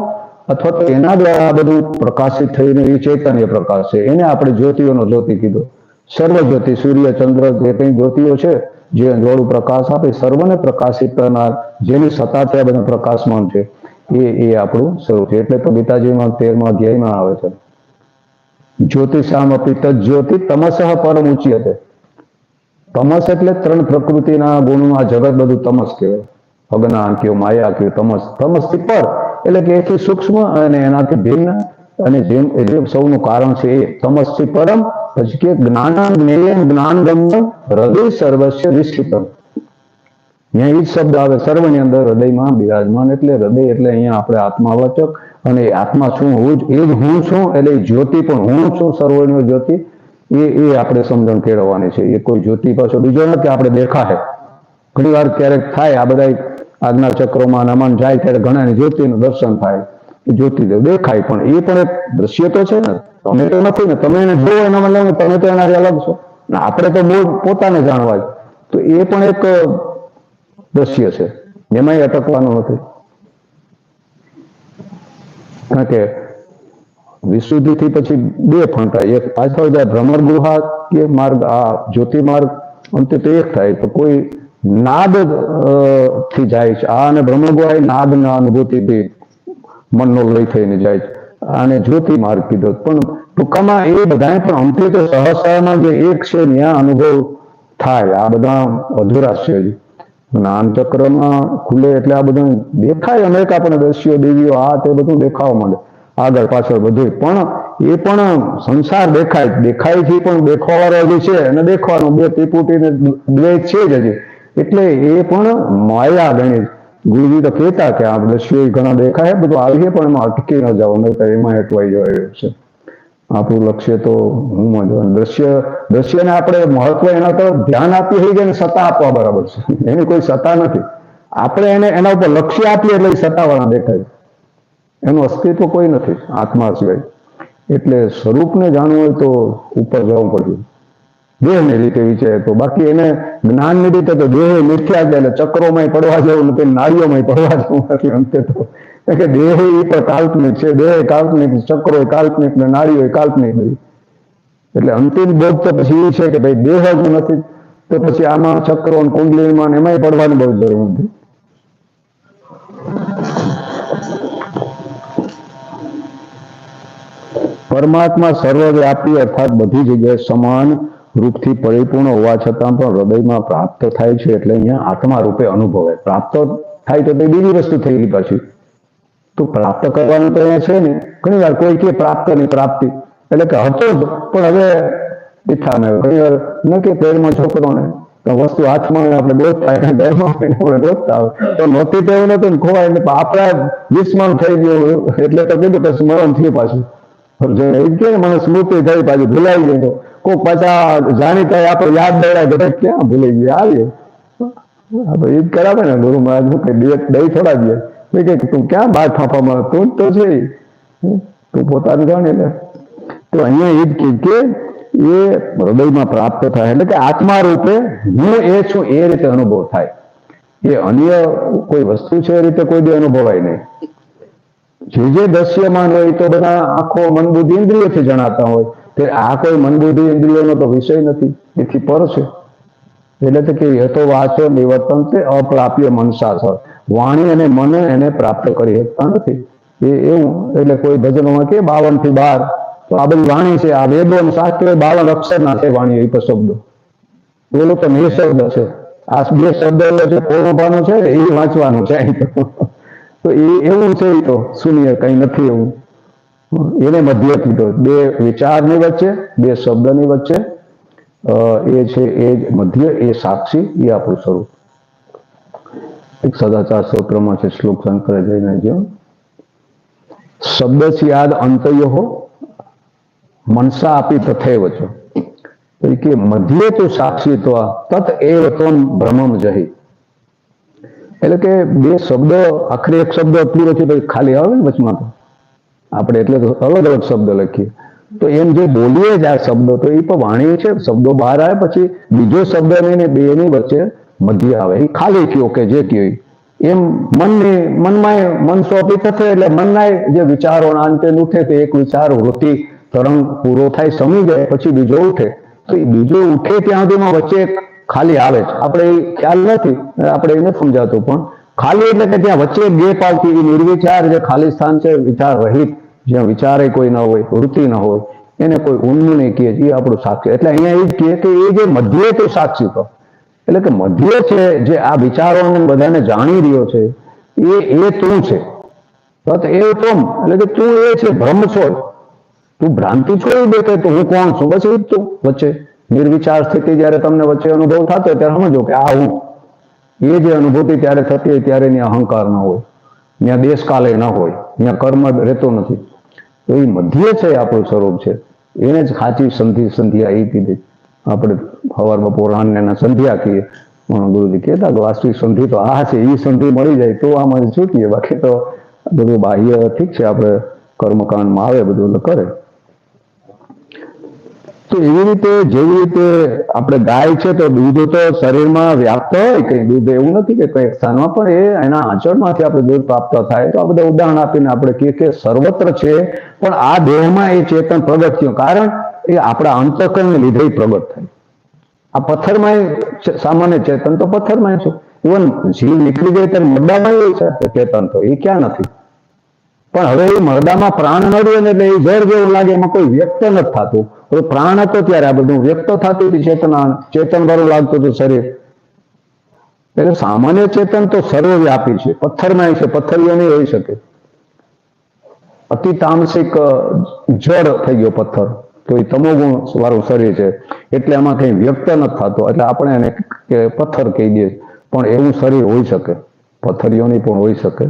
અથવા તો એના દ્વારા બધું પ્રકાશિત થઈને એ ચૈતન્ય પ્રકાશ છે. એને આપણે જ્યોતિઓનો જ્યોતિ કીધો. સર્વ જ્યોતિ, સૂર્ય ચંદ્ર જે કંઈ જ્યોતિઓ છે જે અંજવાળું પ્રકાશ આપે, સર્વને પ્રકાશિત કરનાર, જેની સત્તા ત્યાં બધા પ્રકાશમાન છે, એ આપણું સ્વરૂપ છે. એટલે તો ગીતાજીમાં 13મા અધ્યાયમાં આવે છે, જ્યોતિષામપી તજ્જ્યોતિ તમસઃ પરમ ઉચ્યતે. તમસ એટલે ત્રણ પ્રકૃતિના ગુણમાં જગત બધું તમસ કહેવાય. અજ્ઞાન કયો, માયા કયો, તમસ. તમસથી પર એટલે કે એથી સૂક્ષ્મ અને એનાથી ભિન્ન, અને જેમ સૌનું કારણ છે એ તમસથી પરમ. પછી કે જ્ઞાન જ્ઞેય જ્ઞાન ગમ્ય હૃદય સર્વસ્ય નિશ્ચિતમ. અહીંયા એ જ શબ્દ આવે સર્વની અંદર, હૃદયમાં બિરાજમાન. એટલે હૃદય એટલે અહીંયા આપણે આત્માવાચક, અને આત્મા શું હું જ, એ જ હું છું. એટલે જ્યોતિ પણ હું છું, સર્વનો જ્યોતિ. એ આપણે સમજણ કેળવવાની છે. એ કોઈ જ્યોતિ પાછો બીજો નથી આપણે દેખાય. ઘણી વાર ક્યારેક થાય આ બધા આજ્ઞા ચક્રોમાં નમન જાય ત્યારે ઘણાને જ્યોતિનું દર્શન થાય, જ્યોતિદેવ દેખાય, પણ એ પણ એક દ્રશ્ય તો છે ને. તમે તો નથી ને, તમે એને જોવો એના મતલબ તમે તો એનાથી અલગ છો ને. આપણે તો મૂળ પોતાને જાણવા જ, તો એ પણ એક દ્રશ્ય છે, એમાંય અટકવાનું નથી. કારણ કે વિશુદ્ધિથી પછી બે ફંટાય. એક પાછળ જાય ભ્રમર ગુહા કે માર્ગ, આ જ્યોતિમાર્ગ અંતે તો એક થાય. તો કોઈ નાદ થી જાય છે આ, અને ભ્રમર ગુહા નાદના અનુભૂતિથી મનનો લય થઈને જાય છે. આને જ્યોતિ માર્ગ કીધો. પણ ટૂંકામાં એ બધાને પણ અંતે તો સહસામાં જે એક છે ત્યાં અનુભવ થાય. આ બધા અધૂરા છે હજી. જ્ઞાન ચક્રમાં ખુલે એટલે આ બધું દેખાય. અનેક આપણે દ્રશ્યો, દેવીઓ, આ તે બધું દેખાવા માંડે આગળ પાછળ બધું. પણ એ પણ સંસાર દેખાય, દેખાયથી પણ દેખવાવાળો હજી છે, અને દેખવાનું બે ત્રિપુટીને દ્વૈત છે જ હજી. એટલે એ પણ માયા ગણિત. ગુરુજી તો કહેતા કે આ દ્રશ્યો ઘણા દેખાય, બધું આવીએ પણ એમાં અટકી ન જાવ, નહીં તો એમાં અટવાઈ જવાય છે. આપણું લક્ષ્ય તો હું દ્રશ્યને આપણે મહત્વ એના તરફ ધ્યાન આપી હોય કે સત્તા આપવા બરાબર છે. એની કોઈ સત્તા નથી. આપણે એને એના ઉપર લક્ષ્ય આપીએ એટલે એ સત્તાવાળા દેખાય. એનું અસ્તિત્વ કોઈ નથી આત્મા સિવાય. એટલે સ્વરૂપને જાણવું હોય તો ઉપર જવું પડ્યું, દેહની રીતે વિચારે તો. બાકી એને જ્ઞાનની રીતે તો દેહ મિથ્યા છે, એટલે ચક્રોમાં પડવા જેવું નથી, નાળીઓમાં પડવા જેવું નથી. અંતે તો કે દેહ એ પણ કાલ્પનિક છે, દેહ કાલ્પનિક, ચક્રો કાલ્પનિક, ને નાળીઓ કાલ્પનિક. એટલે અંતિમ બોધ તો પછી એ છે કે ભાઈ દેહ જ નથી, તો પછી આમાં ચક્રો કુંડલીમાં એમાંય પડવાની બહુ જરૂર નથી. પરમાત્મા સર્વવ્યાપી અર્થાત બધી જગ્યાએ સમાન રૂપથી પરિપૂર્ણ હોવા છતાં પણ હૃદયમાં પ્રાપ્ત થાય છે. એટલે અહીંયા આત્મા રૂપે અનુભવાય. પ્રાપ્ત થાય તો તે બીજી વસ્તુ થઈ ગઈ પાછી. તો પ્રાપ્ત કરવાનું તો અહીંયા છે ને. ઘણી વાર કોઈ કે પ્રાપ્ત ની પ્રાપ્તિ એટલે કે હતો જ, પણ હવે તીખામે ઘણી વાર ન કે પેરમાં છોકરોને વસ્તુ હાથમાં આપણે ગોતતા આપણે ગોતતા હોય તો નહોતી તો એવું નતું ને ખોવાય એટલે આપણા વિસ્મરણ થઈ ગયું એટલે તો કીધું કે સ્મરણ થયું પાછું કે મને સ્મૃતિ થઈ પાછી ભૂલાઈ ગયું કોઈક પાછા જાણીતા આપણે યાદ દોડાય બધા ક્યાં ભૂલાઈ ગયા આવીએ આપણે ઈદ કરાવે ને ગુરુ મહારાજ શું કઈ દઈ થોડા દે કે તું ક્યાં બાર ફાંફામાં તું જ તો છે તું પોતાનું જાણે એટલે તો અહીંયા ઈદ કે એ હૃદયમાં પ્રાપ્ત થાય એટલે કે આત્મા રૂપે હું એ છું એ રીતે અનુભવ થાય એ અન્ય કોઈ વસ્તુ છે એ રીતે કોઈ દી અનુભવાય નહીં જે દ્રશ્યમાન હોય તો બધા આંખો મન બુદ્ધિ ઇન્દ્રિયોથી જણાતા હોય તે આ કોઈ મન બુદ્ધિ ઇન્દ્રિયોનો તો વિષય નથી એથી પર છે એટલે તો કે યથો વાચો નિવર્તન છે અપ્રાપ્ય મનસા છે વાણી અને મન એને પ્રાપ્ત કરી શકતા નથી એ એવું એટલે કોઈ ભજનોમાં કે 52 થી 12 તો આ બધી વાણી છે આ વેદો અને શાસ્ત્રો 52 અક્ષરના છે વાણી એ શબ્દો પેલું તો નિઃશબ્દ છે આ બે શબ્દો છે પોરોપાનો છે એ વાંચવાનું છે તો એ એવું છે તો શૂન્ય કઈ નથી એવું એને મધ્ય કીધો બે વિચારની વચ્ચે બે શબ્દની વચ્ચે એ છે એ મધ્ય એ સાક્ષી એ આપણું સ્વરૂપ એક સદાચાર સૂત્રમાં છે શ્લોક શંકરે જઈને જો શબ્દ યાદ અંતયો મનસા આપી તથૈવ છો કે મધ્ય તો સાક્ષી તો તત એવ તમ ભ્રમમ જહી એટલે કે બે શબ્દ આખરે એક શબ્દ એટલું નથી ભાઈ ખાલી આવે ને વચમાં તો આપણે એટલે તો અલગ અલગ શબ્દ લખીએ તો એમ જે બોલીએ જ આ શબ્દો તો એ પણ વાણી છે શબ્દો બહાર આવે પછી બીજો શબ્દ ને બે ની વચ્ચે મધ્ય આવે એ ખાલી કયો કે જે કયો એમ મનમાં મન સોંપી થશે એટલે મનના જે વિચારો અંતે ઉઠે તો એક વિચાર વૃત્તિ તરંગ પૂરો થાય સમી જાય પછી બીજો ઉઠે તો એ બીજો ઉઠે ત્યાં સુધીમાં વચ્ચે ખાલી આવે છે આપણે ખ્યાલ નથી આપણે એને સમજાતું પણ ખાલી એટલે કે ત્યાં વચ્ચે ગેપ આવતી નિર્વિચાર જે ખાલી સ્થાન છે વિચાર રહિત જ્યાં વિચારે કોઈ ન હોય વૃત્તિ ન હોય એને કોઈ ઊંડું નહીં કહે એ આપણું સાક્ષી એટલે અહીંયા એ જ કહે કે એ જે મધ્ય તો સાક્ષી તો એટલે કે મધ્ય છે જે આ વિચારોને બધાને જાણી રહ્યો છે એ તું છે એ તું એટલે કે તું એ છે ભ્રમ છો તું ભ્રાંતિ છોડી દે કે હું કોણ છું બસ એ જ તું વચ્ચે નિર્વિચાર સ્થિતિ જયારે તમને વચ્ચે અનુભવ થતો હોય ત્યારે સમજો કે આ હું એ જે અનુભૂતિ ત્યારે થતી હોય ત્યારે ત્યાં અહંકાર ન હોય ત્યાં દેશકાલે ન હોય ત્યાં કર્મ રહેતો નથી તો એ મધ્ય છે આપણું સ્વરૂપ છે એને જ ખાચી સંધ્યા એ કીધી આપણે સવાર બપોર રાનને સંધ્યા કહીએ ગુરુજી કહેતા કે વાસ્તવિક સંધિ તો આ છે એ સંધિ મળી જાય તો આમાં છૂટીએ બાકી તો બધું બાહ્ય ઠીક છે આપણે કર્મકાંડમાં આવે બધું કરે તો એવી રીતે જેવી રીતે આપણે ગાય છે તો દૂધ તો શરીરમાં વ્યાપ્ત હોય કઈ દૂધ એવું નથી કે કઈ સ્થાનમાં પણ એ એના આંચળમાંથી આપણે દૂધ પ્રાપ્ત થાય તો આ બધા ઉદાહરણ આપીને આપણે કહીએ કે સર્વત્ર છે પણ આ દેહમાં એ ચેતન પ્રગટ થયું કારણ એ આપણા અંતઃકરણને લીધે પ્રગટ થાય આ પથ્થરમાં સામાન્ય ચેતન તો પથ્થરમાં છે ઇવન જીવ નીકળી જાય ત્યારે મરદામાં એ છે ચેતન તો એ ક્યાં નથી પણ હવે એ મરદામાં પ્રાણ નડ્યો ને એટલે એ ઝેર જેવું લાગે એમાં કોઈ વ્યક્ત નથી થતું હવે પ્રાણ હતો ત્યારે આ બધું વ્યક્ત થતું હતું ચેતન વાળું લાગતું હતું શરીર એટલે સામાન્ય ચેતન તો સર્વવ્યાપી છે પથ્થરમાં છે પથ્થરીઓ નહીં હોઈ શકે અતિ તામસિક જળ થઈ ગયો પથ્થર તો એ તમોગુણ વાળું શરીર છે એટલે એમાં કઈ વ્યક્ત નથી થતો એટલે આપણે એને પથ્થર કહી દઈએ પણ એવું શરીર હોઈ શકે પથ્થરીઓની પણ હોઈ શકે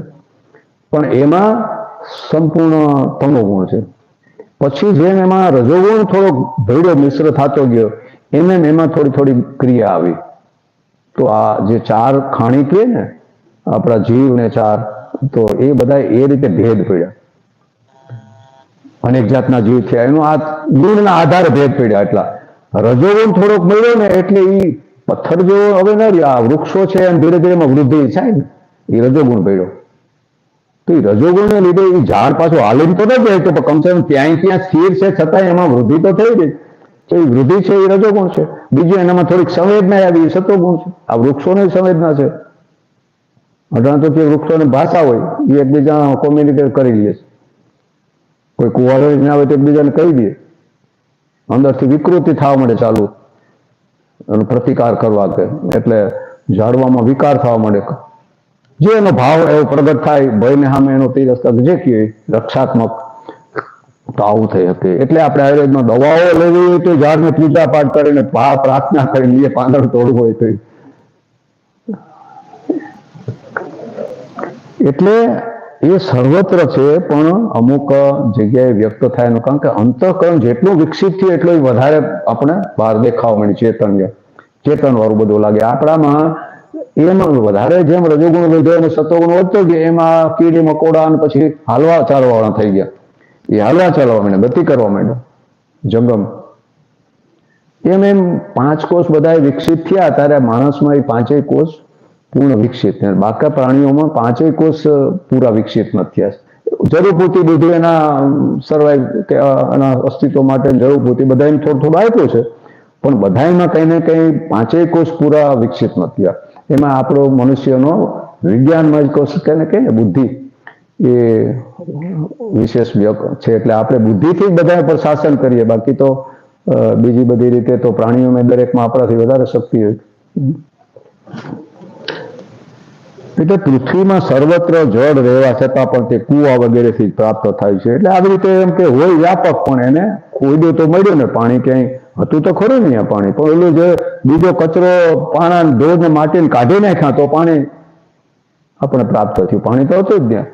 પણ એમાં સંપૂર્ણ તમોગુણ છે પછી જેમ એમાં રજોગુણ થોડો ભેડો મિશ્ર થતો ગયો એમાં થોડી ક્રિયા આવી તો આ જે ચાર ખાણી કહે ને આપણા જીવ ને ચાર તો એ બધા એ રીતે ભેદ પડ્યા અનેક જાતના જીવ થયા એનો આ ગુણના આધારે ભેદ પડ્યા એટલા રજોગુણ થોડોક મળ્યો ને એટલે એ પથ્થર જેવો હવે ન રહ્યો આ વૃક્ષો છે એમ ધીરે ધીરે એમાં વૃદ્ધિ થાય ને એ રજોગુણ પડ્યો તો એ રજોગુણને લીધે એ ઝાડ પાછું હાલીને તો નથી જાય તો કમસે કમ ત્યાં સ્થિર છે છતાં એમાં વૃદ્ધિ તો થઈ ગઈ તો એ વૃદ્ધિ છે એ રજોગુણ છે બીજું એનામાં થોડીક સંવેદના આવી એ સત્વગુણ છે આ વૃક્ષોની સંવેદના છે અઢાર તો તે વૃક્ષોની ભાષા હોય એ એકબીજા કોમ્યુનિકેટ કરી લે છે કોઈ કુવાડો ના આવે તો એકબીજાને કહી દે અંદરથી વિકૃતિ થવા મળે ચાલુ પ્રતિકાર કરવા કે એટલે ઝાડવામાં વિકાર થવા મળે જે એનો ભાવ એવો પ્રગટ થાય ભયને સામે એનો તિરસ્કાર જે કહે રક્ષાત્મક તો આવું થઈ શકે. એટલે આપણે આયુર્વેદમાં દવાઓ લેવી હોય તો ઝાડને પૂજા પાઠ કરીને પ્રાર્થના કરીને પાંદડું તોડવું હોય તો. એટલે એ સર્વત્ર છે, પણ અમુક જગ્યાએ વ્યક્ત થાય એનું કારણ કે અંતઃકરણ જેટલું વિકસિત થયું એટલું વધારે આપણે બહાર દેખાવા માંડી ચેતન વાળું બધું લાગે. આપણામાં એમાં વધારે જેમ રજોગુણ વધ્યો અને સત્વગુણ વધતો ગયો એમાં કીડી મકોડા અને પછી હાલવા ચાલવા વાળા થઈ ગયા. એ હાલવા ચાલવા માંડ્યા, ગતિ કરવા માંડ્યા, જંગમ. એમ 5 કોષ બધા વિકસિત થયા ત્યારે માણસમાં એ 5 કોષ પૂર્ણ વિકસિત. બાકી પ્રાણીઓમાં 5 કોષ પૂરા વિકસિત નથી થયા. જરૂર પૂરતી બુદ્ધિ એના સર્વાઈવ કે એના અસ્તિત્વ માટે જરૂર પૂરતી બધા થોડું થોડું આપ્યું છે, પણ બધામાં કંઈ ને કંઈ 5 કોષ પૂરા વિકસિત નથી થયા. એમાં આપણો મનુષ્યનો વિજ્ઞાનમાં જ કોષ કે બુદ્ધિ એ વિશેષ છે. એટલે આપણે બુદ્ધિથી જ બધા પર શાસન કરીએ, બાકી તો બીજી બધી રીતે તો પ્રાણીઓમાં દરેકમાં આપણાથી વધારે શક્તિ હોય. એટલે પૃથ્વીમાં સર્વત્ર જળ રહેવા છતાં પણ તે કુવા વગેરેથી પ્રાપ્ત થાય છે. એટલે આવી રીતે એમ કે હોય વ્યાપક, પણ એને ખોદ્યું તો મળ્યું ને પાણી, ક્યાંય હતું તો ખરું ને આ પાણી, પણ એલું જે બીજો કચરો પાણા ધોધ ને માટીને કાઢી નાખ્યા તો પાણી આપણે પ્રાપ્ત થયું. પાણી તો હતું જ ત્યાં.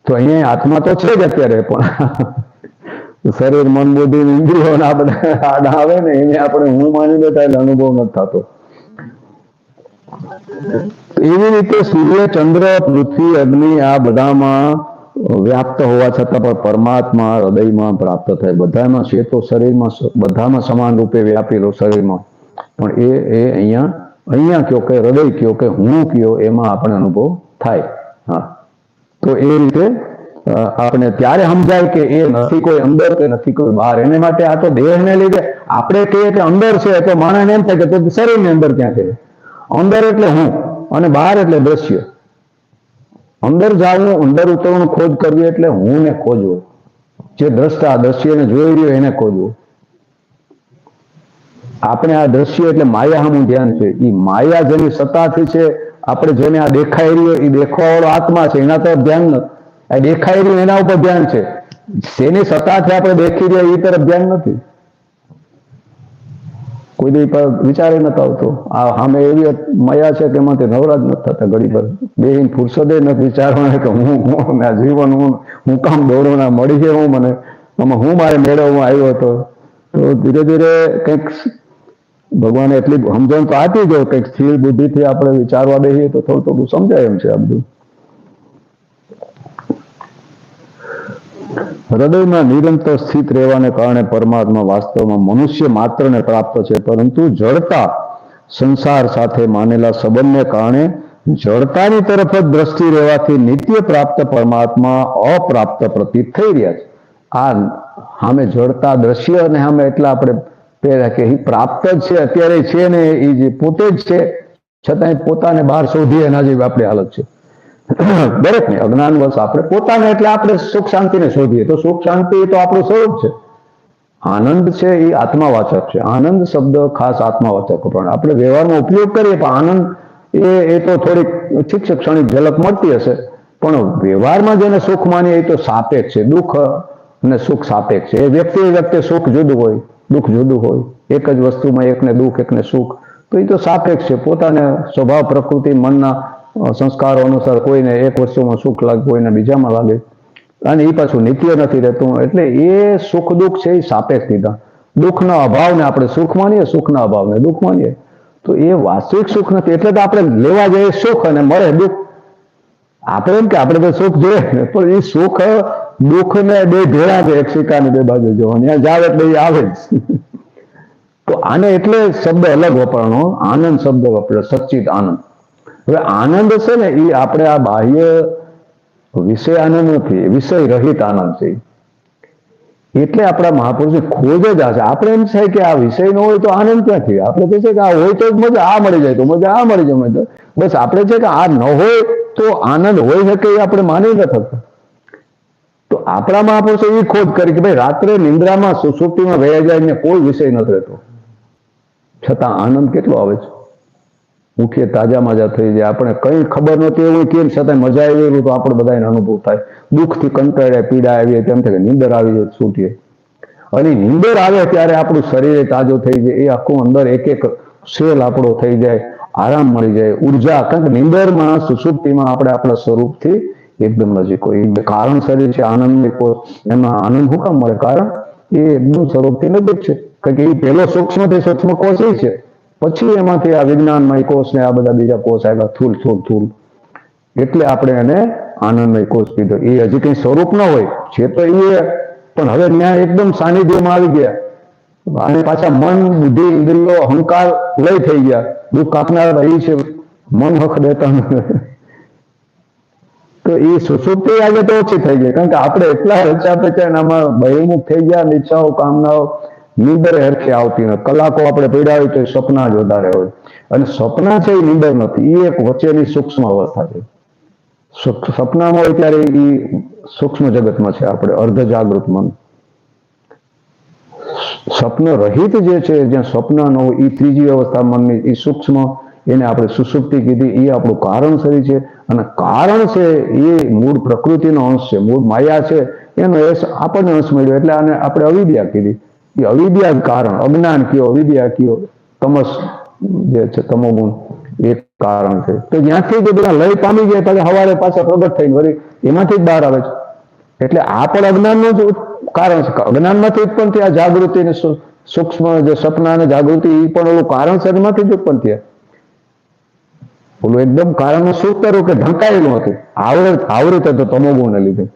તો અહીંયા આત્મા તો છે જ અત્યારે, પણ શરીર મન બુદ્ધિ ઇન્દ્રિયો આ બધા આડા આવે ને એને આપણે હું માની લેતા એટલે અનુભવ નથી થતો. એવી રીતે સૂર્ય, ચંદ્ર, પૃથ્વી, અગ્નિ આ બધામાં વ્યાપ્ત હોવા છતાં પણ પરમાત્મા હૃદયમાં પ્રાપ્ત થાય. બધામાં છે તો શરીરમાં બધામાં સમાન રૂપે વ્યાપેલો શરીરમાં, પણ એ અહીંયા કયો કે હૃદય કયો કે હું કયો એમાં આપણે અનુભવ થાય. હા, તો એ રીતે આપણે ત્યારે સમજાય કે એ નથી કોઈ અંદર કે નથી કોઈ બહાર. એને માટે આ તો દેહને લીધે આપણે કહીએ કે અંદર છે તો માણસને એમ થાય કે શરીરની અંદર ક્યાં છે. અંદર એટલે હું અને બહાર એટલે દ્રશ્ય. અંદર જાણવું, અંદર ઉતરવાનું, ખોજ કરવી એટલે હું ને ખોજવું. જે દ્રષ્ટા દ્રશ્યને જોઈ રહ્યો એને ખોજવું. આપણે આ દ્રશ્ય એટલે માયા સામું ધ્યાન છે. એ માયા જેની સત્તાથી છે, આપણે જેને આ દેખાઈ રહ્યો એ દેખવા વાળો આત્મા છે, એના તરફ ધ્યાન નથી. આ દેખાઈ રહ્યું એના ઉપર ધ્યાન છે. જેની સત્તાથી આપણે દેખી રહ્યા એ તરફ ધ્યાન નથી. કોઈ દી વિચારે નથી આવતો. આ સામે એવી માયા છે કે એમાંથી નવરાજ નથી થતા. ઘડી પર બેહીને ફુરસદે નથી વિચારવાના કે હું આ જીવન હું કામ દોડું ના મળી છે, હું મને આમાં હું મારે મેળવવા આવ્યો હતો. તો ધીરે ધીરે કંઈક ભગવાને એટલી સમજણ તો આપી દો, કંઈક સ્થિર બુદ્ધિથી આપણે વિચારવા બેસીએ તો થોડું થોડું સમજાય એમ છે આ બધું. હૃદયમાં નિરંતર સ્થિત રહેવાને કારણે પરમાત્મા વાસ્તવમાં મનુષ્ય માત્રને પ્રાપ્ત છે, પરંતુ જડતા સંસાર સાથે માનેલા સંબંધને કારણે જડતાની તરફ જ દ્રષ્ટિ રહેવાથી નિત્ય પ્રાપ્ત પરમાત્મા અપ્રાપ્ત પ્રતીત થઈ રહ્યા છે. આ સામે જડતા દ્રશ્ય અને સામે એટલા આપણે પહેલા કે એ પ્રાપ્ત જ છે, અત્યારે છે ને એ જે પોતે જ છે, છતાંય પોતાને બહાર શોધીએ એના જેવી આપણી હાલત છે. દરેક ને અજ્ઞાન વશ આપણે પોતાને એટલે આપણે સુખ શાંતિને શોધીએ તો સુખ શાંતિ તો આપણું સ્વરૂપ છે. આનંદ છે એ આત્માવાચક છે. આનંદ શબ્દ ખાસ આત્માવાચક, પણ આપણે વ્યવહારમાં ઉપયોગ કરીએ પણ આનંદ એ તો થોડીક ઠીક છે ક્ષણિક ઝલક મળતી હશે, પણ વ્યવહારમાં જેને સુખ માનીએ એ તો સાપેક્ષ છે. દુઃખ અને સુખ સાપેક્ષ છે. એ વ્યક્તિ સુખ જુદું હોય, દુઃખ જુદું હોય. એક જ વસ્તુમાં એકને દુઃખ એકને સુખ, તો એ તો સાપેક્ષ છે. પોતાને સ્વભાવ પ્રકૃતિ મનના સંસ્કારો અનુસાર કોઈને એક વસ્તુમાં સુખ લાગે, કોઈને બીજામાં લાગે, અને એ પાછું નિત્ય નથી રહેતું. એટલે એ સુખ દુઃખ છે એ સાપેક્ષ દીધા. દુઃખના અભાવને આપણે સુખ માનીએ, સુખના અભાવને દુઃખ માનીએ, તો એ વાસ્તવિક સુખ નથી. એટલે તો આપણે લેવા જઈએ સુખ અને મળે દુઃખ. આપણે એમ કે આપણે તો સુખ જોઈએ, પણ એ સુખ દુઃખ ને બે ભેળા છે, એક સિક્કાની બે બાજુ જો ત્યાં જાવ એટલે એ આવે જ. તો આને એટલે શબ્દ અલગ વપરાણો, આનંદ શબ્દ વપરાય, સચ્ચિત આનંદ. હવે આનંદ છે ને એ આપણે આ બાહ્ય વિષય આનંદ નથી, વિષય રહિત આનંદ છે. એટલે આપણા મહાપુરુષની ખોજ જ આ છે. આપણે એમ થાય કે આ વિષય ન હોય તો આનંદ ક્યાંથી? આપણે કહે છે કે આ હોય તો મજા આ મળી જાય, તો મજા આ મળી જાય. બસ આપણે છે કે આ ન હોય તો આનંદ હોઈ શકે એ આપણે માની નથી શકતા. તો આપણા મહાપુરુષો એ ખોજ કરી કે ભાઈ રાત્રે નિંદ્રામાં સુષુપ્તિમાં વહી જાય ને કોઈ વિષય નથી રહેતો, છતાં આનંદ કેટલો આવે છે. ઉઠીએ તાજા માજા થઈ જાય, આપણે કઈ ખબર નહોતી એવું કેમ છતાં મજા આવી એવું તો આપણે બધાને અનુભવ થાય. દુઃખથી કંટાળ્યા પીડા આવી તેમ થાય નીંદર આવી જાય છૂટીએ, અને નીંદર આવે ત્યારે આપણું શરીર તાજું થઈ જાય, એ આખું અંદર એક એક સેલ આપણો થઈ જાય, આરામ મળી જાય, ઉર્જા. કારણ કે નીંદરમાં સુષુપ્તિમાં આપણે આપણા સ્વરૂપથી એકદમ નજીક હોય. કારણ શરીર છે આનંદમય કોષ, એમાં આનંદ શું કામ મળે? કારણ એ એકદમ સ્વરૂપથી નજીક છે. કારણ કે એ પહેલો સૂક્ષ્મથી સૂક્ષ્મ કોષ એ છે, પછી એમાંથી આ વિજ્ઞાનમય કોષ ને આ બધા બીજા કોષ આવ્યા, થૂલ. એટલે આપણે એને આનંદમય કોષ કીધો. એ હજી કઈ સ્વરૂપ ન હોય છે તો એ, પણ હવે ત્યાં એકદમ સાનિધ્યમાં આવી ગયા, અને પાછા મન, બુદ્ધિ, ઇન્દ્રિયો, અહંકાર લય થઈ ગયા. દુઃખ આપનાર એ છે, મન હક દેતા નથી. તો એ સુસુપ્તિ આજે તો ઓછી થઈ ગઈ, કારણ કે આપણે એટલા રચ્યા પચ્યા આમાં બહિર્મુખ થઈ ગયા. ઈચ્છાઓ, કામનાઓ, નીંદર હરખી આવતી નથી. કલાકો આપણે પડ્યા હોય તો સપના જ વધારે હોય, અને સપના છે એ નીંદર નથી, એ એક વચ્ચેની સૂક્ષ્મ અવસ્થા છે. સપનામાં હોય ત્યારે એ સૂક્ષ્મ જગતમાં છે, આપણે અર્ધ જાગૃત મન. સ્વપ્ન રહિત જે છે, જ્યાં સ્વપ્ન ન હોય, એ ત્રીજી અવસ્થા મનની, એ સૂક્ષ્મ, એને આપણે સુષુપ્તિ કીધી. એ આપણું કારણ શરીર છે, અને કારણ છે એ મૂળ પ્રકૃતિનો અંશ છે, મૂળ માયા છે, એનો આપણને અંશ મળ્યો, એટલે આને આપણે અવિદ્યા કીધી. એ અવિદ્યા કારણ, અજ્ઞાન કયો, અવિદ્યા કયો, તમસ જે છે, તમોગુણ, એ કારણ છે. તો જ્યાંથી જે બધા લય પામી ગયા, પછી સવારે પાછા પ્રગટ થઈને વળી એમાંથી જ બહાર આવે છે. એટલે આ પણ અજ્ઞાનનું જ કારણ છે. અજ્ઞાનમાંથી ઉત્પન્ન થયા જાગૃતિ ને સૂક્ષ્મ જે સપના અને જાગૃતિ, એ પણ ઓલું કારણ શરીરમાંથી જ ઉત્પન્ન થયા. ઓલું એકદમ કારણનું સૂત્ર કે ઢંકાયેલું હતું, આવૃત હતું તમોગુણને લીધે.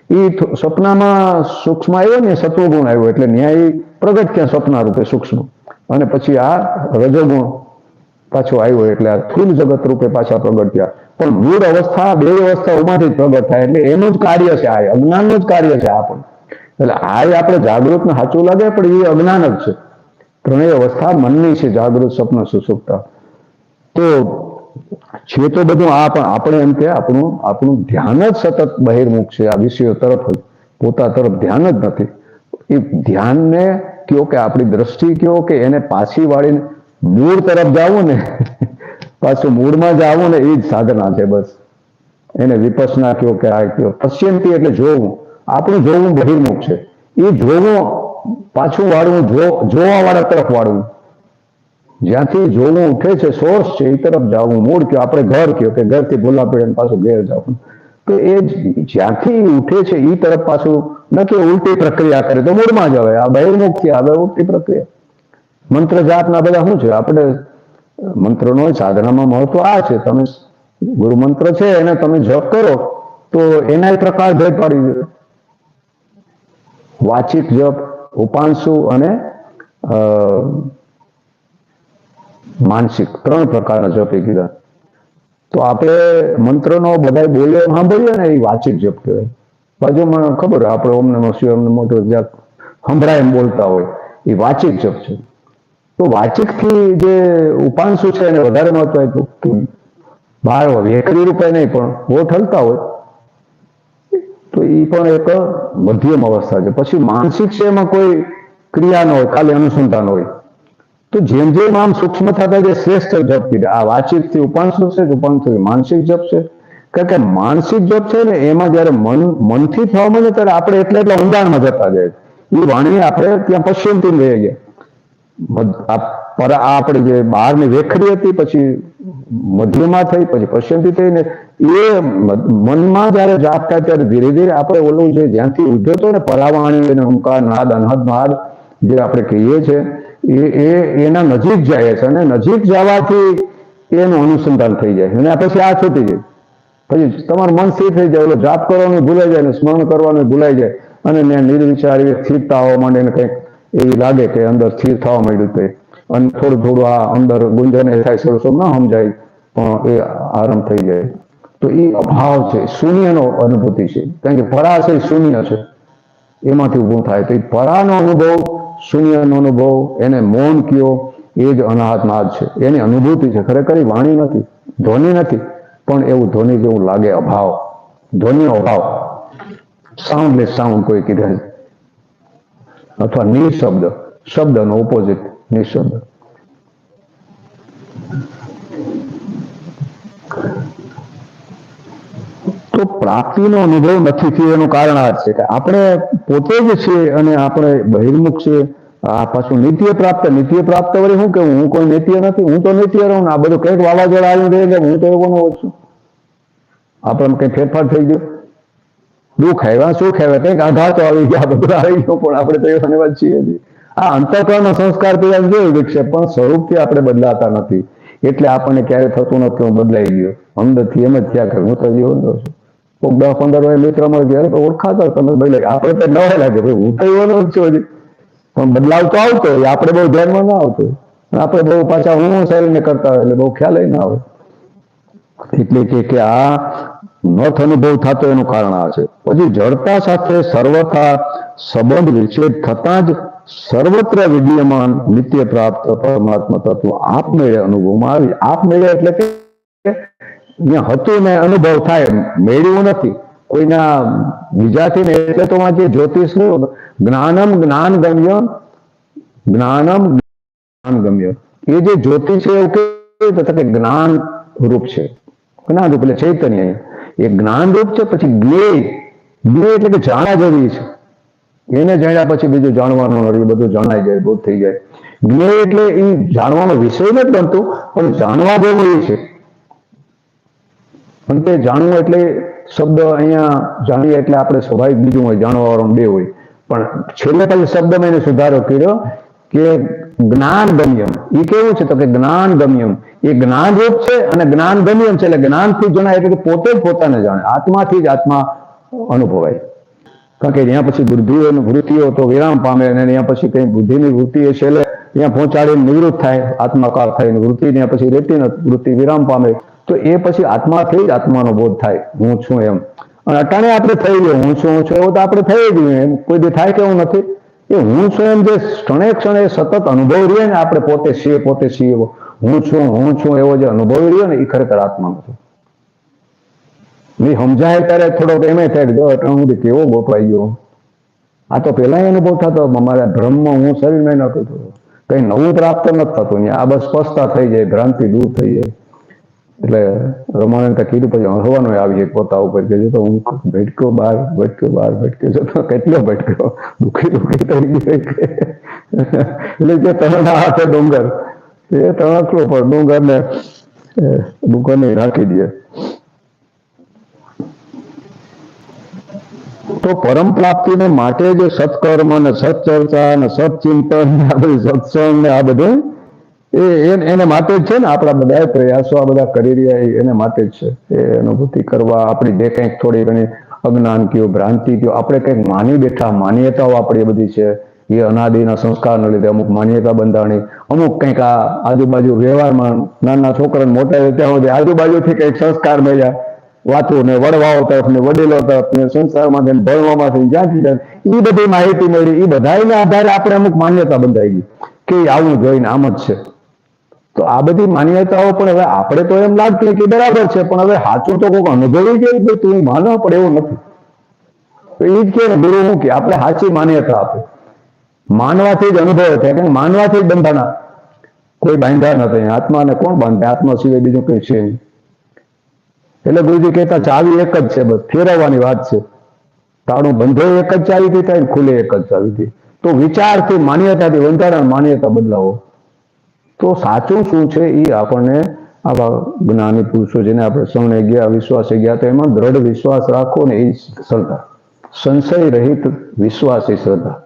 એ સપનામાં સૂક્ષ્મ આવ્યો ને, સત્વગુણ આવ્યો, એટલે ન્યાય પ્રગટ થયા સપના રૂપે સૂક્ષ્મ, અને પછી આ રજોગુણ પાછો આવ્યો, એટલે આ સ્થૂળ જગત રૂપે પાછા પ્રગટ થયા. પણ મૂળ અવસ્થા બે અવસ્થાઓમાંથી જ પ્રગટ થાય, એટલે એનું જ કાર્ય છે, આ અજ્ઞાનનું જ કાર્ય છે આ પણ. એટલે આ આપણે જાગૃત ને સાચું લાગે, પણ એ અજ્ઞાન જ છે. ત્રણેય અવસ્થા મનની છે, જાગૃત, સ્વપ્ન, સુષુપ્તા. તો છે તો બધું આ, પણ આપણે એમ કે આપણું ધ્યાન જ સતત બહિર્મુખ છે, આ વિષયો તરફ જ, પોતા તરફ ધ્યાન જ નથી. એ ધ્યાનને કયો કે આપણી દ્રષ્ટિ કયો કે એને પાછી વાળીને મૂળ તરફ જવું ને, પાછું મૂળમાં જ આવું ને, એ જ સાધના છે બસ. એને વિપસના કયો કે આ કયો. પશ્યંતી એટલે જોવું, આપણું જોવું બહિર્મુખ છે. એ જોવું પાછું વાળવું, જોવા વાળા તરફ વાળવું. જ્યાંથી જોવું ઉઠે છે, સોર્સ છે, એ તરફ જવું. મૂળ કયો, આપણે ઘર કયો કે ઘરથી ભૂલા પડે પાછું ઘેર જવું. તો એ જ્યાંથી ઉઠે છે એ તરફ પાછું, ન કે ઉલટી પ્રક્રિયા કરે તો મૂળમાં જ આવે. આ બહિર્મુખ છે, હવે ઉલટી પ્રક્રિયા. મંત્ર જાપના બધા શું છે? આપણે મંત્રનો સાધનામાં મહત્વ આ છે, તમે ગુરુ મંત્ર છે એને તમે જપ કરો તો એના પ્રકાર ભેદ પાડી દે. વાચિક જપ, ઉપાંશુ અને માનસિક, ત્રણ પ્રકારના જપ એ કીધા. તો આપણે મંત્રનો બધા બોલે સાંભળીએ ને, એ વાચિક જપ કહેવાય. બાજુમાં ખબર આપણે ઓમ નમઃ શિવાય, ઓમ નમઃ જ્યાં સંભળાય એમ બોલતા હોય, એ વાચિક જપ છે. તો વાચિક થી જે ઉપાંશુ છે એને વધારે મહત્વ આપ્યું. બહાર વેકરી રૂપે નહીં, પણ હોઠ હલતા હોય તો એ પણ એક મધ્યમ અવસ્થા છે. પછી માનસિક છે, એમાં કોઈ ક્રિયા ન હોય, ખાલી અનુસંધાન હોય. તો જેમ જેમ આમ સૂક્ષ્મ થતા જે શ્રેષ્ઠ જપ કીધા, આ વાચિક થી ઉપાંશુ છે, ઉપાંશુ માનસિક જપ છે. કારણ કે માનસિક જપ છે ને, એમાં જયારે મનથી થવા મળે ત્યારે આપણે એટલા ઊંડાણમાં જતા જાય. એ વાણી આપણે ત્યાં પશ્ચિમથી રહી ગયા. આપણે જે બહારની વેખરી હતી, પછી મધ્યમાં થઈ, પછી પશ્ચિમથી થઈને એ મનમાં જયારે જાપ થાય ત્યારે ધીરે ધીરે આપણે ઓલું છે જ્યાંથી ઉઠ્યો હતો ને, પરાવાણી અને ઓમકાર, નાદ, અનહદ, નાદ જે આપણે કહીએ છીએ, એના નજીક જાય છે, અને નજીક જવાથી એનું અનુસંધાન થઈ જાય, અને પછી આ છૂટી જાય. પછી તમારું મન સ્થિર થઈ જાય, ઓલો જાપ કરવાનું ભૂલાઈ જાય, સ્મરણ કરવાનું ભૂલાઈ જાય, અને નિર્વિચારી સ્થિરતા આવવા માંડે ને કંઈક એવી લાગે કે અંદર સ્થિર થવા માંડ્યું તે, અને થોડું આ અંદર ગુંજન એ થાય, થોડું ના સમજાય, પણ એ આરામ થઈ જાય. તો એ અભાવ છે, શૂન્યનો અનુભૂતિ છે. કારણ કે પરા છે શૂન્ય છે, એમાંથી ઊભું થાય. તો એ પરાનો અનુભવ, શૂન્યનો અનુભવ, એને મૌન કયો, એ જ અનાહત નાદ છે. એની અનુભૂતિ છે. ખરેખર વાણી નથી, ધ્વનિ નથી, પણ એવું ધ્વનિ જેવું લાગે. અભાવ, ધ્વનિનો અભાવ, સાઉન્ડલેસ સાઉન્ડ કોઈ કીધા, અથવા નિશબ્દ, શબ્દનો ઓપોઝિટ નિશબ્દ. પ્રાપ્તિનો અનુભવ નથી થયો એનું કારણ આ છે કે આપણે પોતે જ છીએ અને આપણે બહિર્મુખ છીએ. આ પાછું નિત્ય પ્રાપ્ત વળી શું કેવું, હું કોઈ નિત્ય નથી, હું તો નિત્ય રહું ને આ બધું કંઈક વાવાઝોડા આવી રહે છે, હું તો એવો ન છું. આપણે કઈ ફેરફાર થઈ ગયો, દુઃખ આવ્યા સુખ આવ્યા, કંઈક આઘાતો આવી ગયા, બધું આવી ગયો, પણ આપણે તો એવા એવા છીએ જ. આ અંતઃકરણનો સંસ્કાર તૈયાર જોઈ વિક્ષેપ, પણ સ્વરૂપથી આપણે બદલાતા નથી. એટલે આપણને ક્યારે થતું નથી હું બદલાઈ ગયો. અંદરથી એમ જ થયા કે હું તો જીવન છું. કોઈક 10-15 વર્ષ મિત્ર મળે ત્યારે તો ઓળખાતા તમે બદલાઈ, આપણે તો નવા લાગે ભાઈ હું તો એવો જ છું હજી, પણ બદલાવ તો આવતો હોય, આપણે બહુ ધ્યાનમાં ના આવતો, આપણે બહુ પાછા હું શરીરને કરતા હોય એટલે બહુ ખ્યાલ ના આવે. એટલે કે આ નથ અનુભવ થતો એનું કારણ આ છે. પછી જડતા સાથે સર્વથા સંબંધ વિચ્છેદ થતા જ સર્વત્ર વિદ્યમાન નિત્ય પ્રાપ્ત પરમાત્મા તત્વ આપમેળે અનુભવમાં આવી. આપમેળે એટલે કે જ્યાં હતું ને અનુભવ થાય, મેળવ્યું નથી કોઈના બીજાથી ને. એટલે તો જે જ્યોતિષ જ્ઞાનમ જ્ઞાન ગમ્ય એ જે જ્યોતિ છે એવું કે જ્ઞાન રૂપ છે. જ્ઞાન રૂપ એટલે ચૈતન્ય, એ જ્ઞાન રૂપ છે. પછી જ્ઞેય એટલે કે જાણા જેવી છે, એને જાણ્યા પછી બીજું જાણવાનું નથી, બધું જણાઈ જાય, બોધ થઈ જાય. જ્ઞેય એટલે એ જાણવાનો વિષય નથી બનતું, પણ જાણવા જેવું એ છે. પણ તે જાણવું એટલે શબ્દ અહીંયા જાણીએ એટલે આપણે સ્વાભાવિક બીજું હોય, જાણવા વાળું બે હોય, પણ છેલ્લે પછી શબ્દમાં એને સુધારો કર્યો કે જ્ઞાન ગમ્યમ. એ કેવું છે તો કે જ્ઞાન ગમ્યમ એ જ્ઞાન રૂપ છે અને જ્ઞાન ગમ્યમ છે એટલે જ્ઞાનથી જણાય એટલે પોતે જ પોતાને જાણે, આત્માથી જ આત્મા અનુભવાય. કારણ કે ત્યાં પછી બુદ્ધિઓની વૃત્તિઓ તો વિરામ પામે અને ત્યાં પછી કઈ બુદ્ધિની વૃત્તિ એ છેલ્લે ત્યાં પહોંચાડીને નિવૃત્ત થાય, આત્માકાર થાય, વૃત્તિ ત્યાં પછી રહેતી નથી, વૃત્તિ વિરામ પામે. તો એ પછી આત્માથી જ આત્માનો બોધ થાય, હું છું એમ. અને અટાણે આપણે થઈ ગયો હું છું એવું તો આપણે થઈ ગયું એમ, કોઈ દી થાય કેવું નથી. એ હું છું એમ જે ક્ષણે ક્ષણે સતત અનુભવ રહે ને, આપણે પોતે છીએ હું છું એવો જે અનુભવ રહ્યો ને એ ખરેખર આત્માનો છે. સમજાય ત્યારે થોડોક એમ થાય કે કેવો ગોપાઈ ગયો. આ તો પેલા અનુભવ થતો, મારા ભ્રમમાં હું શરીરમાં નતો થતો, કઈ નવું પ્રાપ્ત નથી થતું. આ બસ સ્પષ્ટતા થઈ જાય, ભ્રાંતિ દૂર થઈ જાય. એટલે રમણે કીધું પછી હળવાનું આવી જાય પોતા ઉપર કે જો તો હું ભટક્યો બહાર જતો, કેટલો ભટક્યો, દુઃખી થઈ ગયો. એટલે જે તણા હાથે ડુંગર એ તણકલો પર ડુંગરને રાખી દે. તો પરમ પ્રાપ્તિને માટે જે સત્કર્મ ને સત્ચર્ચા ને સત્ચિંતન ને આ બધી સત્સંગ ને આ બધું એને માટે જ છે ને. આપણા બધા પ્રયાસો આ બધા કરી રહ્યા એને માટે જ છે. એ અનુભૂતિ કરવા આપણી જે કંઈક થોડી ઘણી અજ્ઞાન કયો, ભ્રાંતિ કયો, આપણે કંઈક માની બેઠા માન્યતાઓ આપણી બધી છે, એ અનાદિના સંસ્કારને લીધે અમુક માન્યતા બંધાણી, અમુક કંઈક આ આજુબાજુ વ્યવહારમાં નાના છોકરાને મોટા ત્યાં સુધી આજુબાજુથી કંઈક સંસ્કાર મળ્યા, વાતો ને વડવાઓ તરફ ને વડીલો તરફ ને સંસારમાંથી ભણવામાંથી જ્યાંથી એ બધી માહિતી મળી, એ બધાના આધારે આપણે અમુક માન્યતા બંધાઈ ગઈ કે આવું જોઈને આમ જ છે. તો આ બધી માન્યતાઓ પણ હવે આપણે તો એમ લાગતું કે બરાબર છે, પણ હવે સાચું તો કોઈક અનુભવી જાય તું માનવા પડે એવું નથી. તો એ જ કે ગુરુ શું કે આપણે સાચી માન્યતા આપે, માનવાથી જ અનુભવ થાય, કારણ માનવાથી જ બંધાણા, કોઈ બાંધા નથી. આત્માને કોણ બાંધે? આત્મા સિવાય બીજું કઈ છે નહીં. એટલે ગુરુજી કહેતા ચાવી એક જ છે, બસ ફેરવવાની વાત છે. તાળું બંધે એક જ ચાવીથી થાય, ખુલે એક જ ચાવીથી. તો વિચારથી માન્યતાથી બંધારણ માન્યતા બદલાવો. તો સાચું શું છે એ આપણને આવા જ્ઞાની પુરુષો જેને આપણે સૌને ગયા વિશ્વાસે ગયા, તો એમાં દ્રઢ વિશ્વાસ રાખો ને એ શ્રદ્ધા, સંશય રહિત વિશ્વાસ એ શ્રદ્ધા.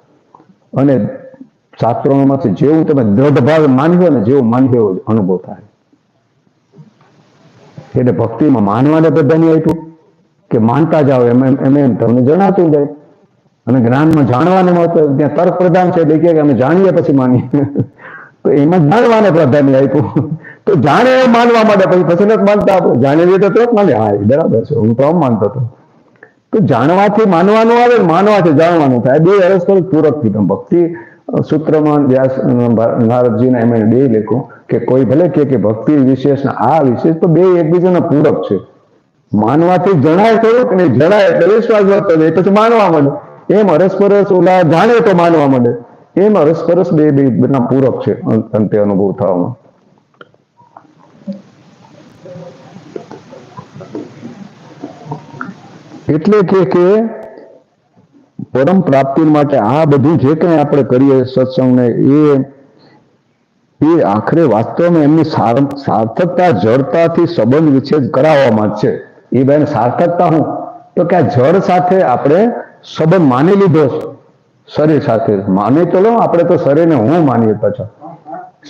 અને શાસ્ત્રોમાંથી જેવું તમે દ્રઢ ભાવ માન્યો ને, જેવું માન્યો અનુભવ થાય. એટલે ભક્તિમાં માનવાને બધાને આપ્યું કે માનતા જાઓ એમ તમને જણાતું જાય. અને જ્ઞાનમાં જાણવાને મળતું, ત્યાં તર્ક પ્રધાન છે એટલે કે અમે જાણીએ પછી માનીએ. તો એમાં જાણવાને પ્રાધાન્ય આપ્યું. તો જાણે એ માનવા માટે પછી નથી માનતા. આપણે જાણી તો જ માને, હા એ બરાબર છે, હું તો આમ માનતો હતો. તો જાણવાથી માનવાનું આવે, માનવાથી જાણવાનું થાય, બે અરસ્પર પૂરક કીધું. ભક્તિ સૂત્રમાં વ્યાસ નારદજીના એમ બે લખ્યું કે કોઈ ભલે કે ભક્તિ વિશેષ આ વિશેષ, તો બે એકબીજાના પૂરક છે. માનવાથી જણાય થયું કે નહીં, જણાય એટલે વિશ્વાસ વધતો જાય, પછી માનવા માંડે. એમ અરસપરસ ઓલા જાણે તો માનવા માંડે. એમ અરસપરસ બે ના પૂરક છે અંતે અનુભવ થવામાં. એટલે કે પરમ પ્રાપ્તિ માટે આ બધું જે કંઈ આપણે કરીએ સત્સંગને એ આખરે વાસ્તવમાં એમની સાર્થકતા જડતાથી સંબંધ વિચ્છેદ કરાવવામાં જ છે. એ બેન સાર્થકતા હું તો કે આ જળ સાથે આપણે સંબંધ માની લીધો શરીર સાથે. માની તો લો, આપણે તો શરીરને હું માનીએ, પાછા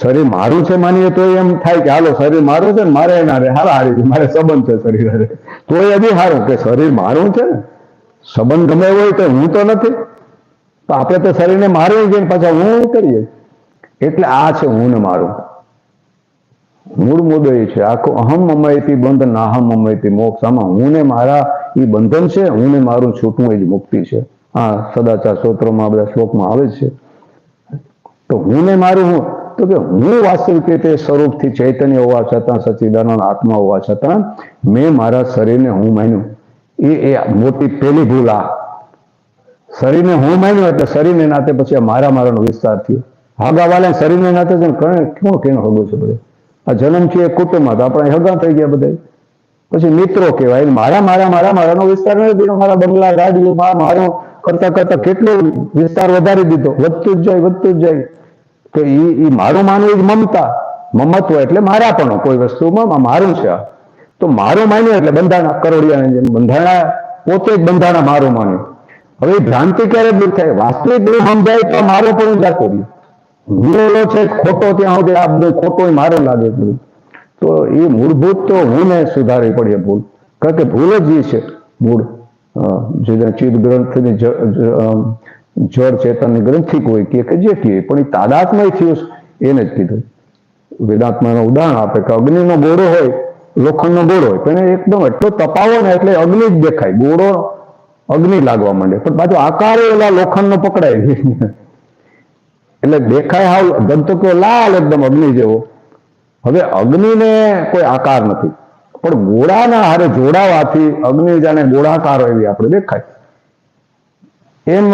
શરીર મારું છે માનીએ તો એમ થાય કે હાલો શરીર મારું છે ને મારે એના હારી મારે સંબંધ છે શરીર હારે, તો એ હજી સારું કે શરીર મારું છે ને. સંબંધ ગમે એવો હોય તો હું તો નથી, તો આપણે તો શરીરને મારવી જઈને પાછા હું કરીએ. એટલે આ છે હું ને મારું. મૂળ મુદ્દો એ છે આખો અહમ મમયથી બંધ નાહમ મમયથી મોક્ષ. આમાં હું ને મારા એ બંધન છે, હું ને મારું છૂટવું એ જ મુક્તિ છે. આ સદાચાર સ્તોત્રોમાં બધા શ્લોકમાં આવે છે. તો હું ને મારું હું તો કે હું વાસ્તવિક રીતે સ્વરૂપથી ચૈતન્ય હોવા છતાં, સચ્ચિદાનંદ આત્મા હોવા છતાં મેં મારા શરીરને હું માન્યું. એ મોટી પહેલી ભૂલ. આ શરીરને હું માન્યું એટલે શરીરને નાતે પછી આ મારાનો વિસ્તાર થયો. હગાવાલા શરીરને નાતે કોણ કેનો હગો છે બધે? આ જન્મ છે એ કુટુંબમાં તો આપણે હગા થઈ ગયા બધા, પછી મિત્રો કહેવાય. મારાનો વિસ્તાર નથી દીધો. મારા બંગલા ગાડી મારો કરતા કરતા કેટલો વિસ્તાર વધારી દીધો, વધતું જ જાય. તો એ મારું માનવું જ મમતા, મમત્વ એટલે મારાપણું. કોઈ વસ્તુમાં મારું છે આ, તો મારું માન્યું એટલે બંધાણા. કરોડિયાને જેમ બંધાણા, પોતે જ બંધાણા મારું માન્યું. હવે ભ્રાંતિ ક્યારે દૂર થાય? વાસ્તવિક દૂર સમજાય તો મારું પણ જાતો રહ્યું. ભૂલેલો છે ખોટો ત્યાં સુધી આ બધું ખોટો મારો લાગે છે. તો એ મૂળભૂત તો હું ને સુધારવી પડે ભૂલ, કારણ કે ભૂલ જ એ છે મૂળ. જે ચિત્ત ગ્રંથની જળ ચેતનની ગ્રંથિક હોય કે જે કહીએ, પણ એ તાદાત્મય થયું એને જ કીધું. વેદાંતમાં ઉદાહરણ આપે કે અગ્નિનો ગોળો હોય, લોખંડનો ગોળો હોય, પણ એકદમ એટલો તપાવો ને એટલે અગ્નિ જ દેખાય. ગોળો અગ્નિ લાગવા માંડે, પણ પાછો આકારે ઓલા લોખંડનો પકડાય એટલે દેખાય હાવ ગંતકો લાલ એકદમ અગ્નિ જેવો. હવે અગ્નિને કોઈ આકાર નથી, પણ ગોળાના હારે જોડાવાથી અગ્નિ જાણે ગોળાકાર એવી આપણે દેખાય. એમ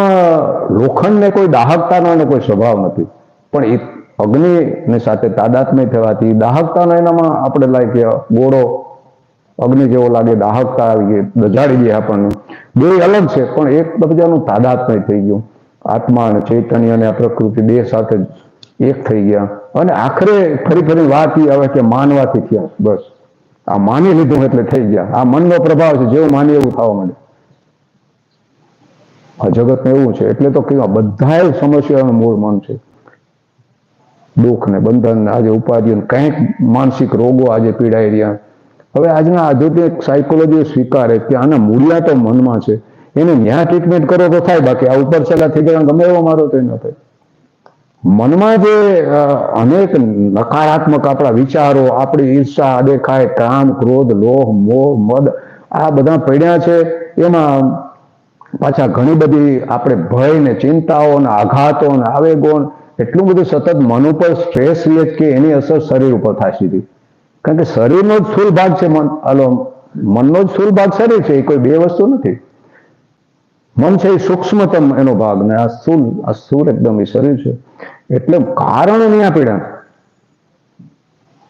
લોખંડને કોઈ દાહકતાનો અને કોઈ સ્વભાવ નથી, પણ એ અગ્નિની સાથે તાદાત્મ્ય થવાથી દાહકતાનો એનામાં આપણે લાગે ગોળો અગ્નિ જેવો લાગે, દાહકતા આવી ગઈ, દજાડી ગઈ આપણને. બે અલગ છે પણ એક બીજાનું તાદાત્મ્ય થઈ ગયું. આત્મા અને ચૈતન્ય અને આ પ્રકૃતિ બે સાથે એક થઈ ગયા. અને આખરે ફરી વાત એ આવે કે માનવાથી થયા. બસ આ માની લીધું એટલે થઈ ગયા. આ મનનો પ્રભાવ છે, જેવું માની એવું થવા માંડે. આ જગતને એવું છે. એટલે તો કેવા બધા સમસ્યાઓનું મૂળ મન છે. દુઃખ ને બંધન, આજે ઉપાધિ, કંઈક માનસિક રોગો આજે પીડાઈ રહ્યા. હવે આજના આધુનિક સાયકોલોજી સ્વીકારે કે આના મૂળિયા તો મનમાં છે, એને ન્યા ટ્રીટમેન્ટ કરો તો થાય, બાકી આ ઉપર છેલ્લા થઈ ગયા ગમે એવો મારો તો ન થાય. મનમાં જે અનેક નકારાત્મક આપણા વિચારો, આપણી ઈર્ષા, અદેખાય, કામ, ક્રોધ, લોભ, મોહ, મદ આ બધા પડ્યા છે. એમાં પાછા ઘણી બધી આપણે ભય ને ચિંતાઓ ને આઘાતો ને આવેગો, એટલું બધું સતત મન ઉપર સ્ટ્રેસ લે કે એની અસર શરીર ઉપર થાય સીધી. કારણ કે શરીરનો જ સ્થૂળ ભાગ છે મન. મનનો જ સ્થૂળ ભાગ શરીર છે, એ કોઈ બે વસ્તુ નથી. મન છે એ સૂક્ષ્મતમ એનો ભાગ ને આ સ્થૂળ એકદમ એ શરીર છે. એટલે કારણ નહીં આપીડા.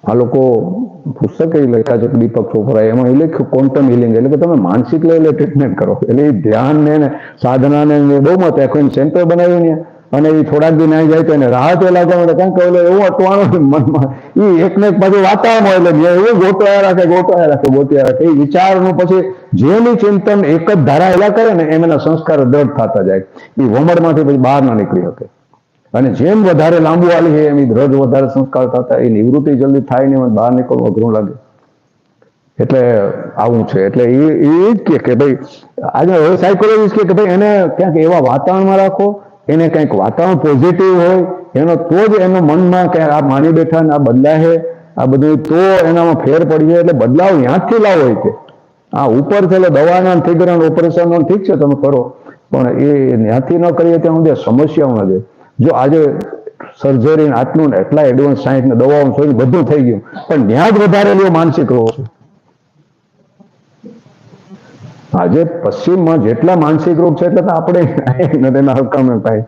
આ લોકો પુસ્તક એ લખ્યા છે દીપક ચોપરાએ, એમાં એ લખ્યું ક્વોન્ટમ હિલિંગ, એટલે કે તમે માનસિક લેવલે ટ્રીટમેન્ટ કરો. એટલે એ ધ્યાન ને સાધના ને બહુ મત કોઈ સેન્ટર બનાવીને અને એ થોડાક દિન આવી જાય તો એને રાહત લાગવા મળે. કારણ કે એવું અટવાનું મનમાં એ એકને એક બાજુ વાતાવરણ એટલે એવું ગોતવાયા રાખે એ વિચારનું પછી જેની ચિંતન એક જ ધારાયેલા કરે ને એમ એના સંસ્કાર દૃઢ થતા જાય. એ વમળમાંથી પછી બહાર ના નીકળી શકે. અને જેમ વધારે લાંબુ હાલી છે એમ દ્રઢ વધારે સંસ્કાર થતા, એ નિવૃત્તિ જલ્દી થાય નહીં, બહાર નીકળવું અઘરું લાગે. એટલે આવું છે. એટલે એ જ કે ભાઈ આજે હવે સાયકોલોજીસ્ટ કે ભાઈ એને ક્યાંક એવા વાતાવરણમાં રાખો, એને કંઈક વાતાવરણ પોઝિટિવ હોય એનો, તો જ એનો મનમાં ક્યાંક આ માની બેઠા ને આ બદલાય આ બધું, તો એનામાં ફેર પડી જાય. એટલે બદલાવ ત્યાંથી લાવો હોય કે આ ઉપર છે એટલે દવાના થઈ ગયા ઓપરેશન ઠીક છે તમે કરો, પણ એ ત્યાંથી ન કરીએ ત્યાં સુધી સમસ્યાઓ નથી. જો આજે સર્જરી આટલું ને એટલા એડવાન્સ સાયન્સ ને દવાઓ બધું થઈ ગયું, પણ ત્યાં જ વધારે માનસિક રોગ છે. આજે પશ્ચિમમાં જેટલા માનસિક રોગ છે એટલે તો આપણે એના હકામે થાય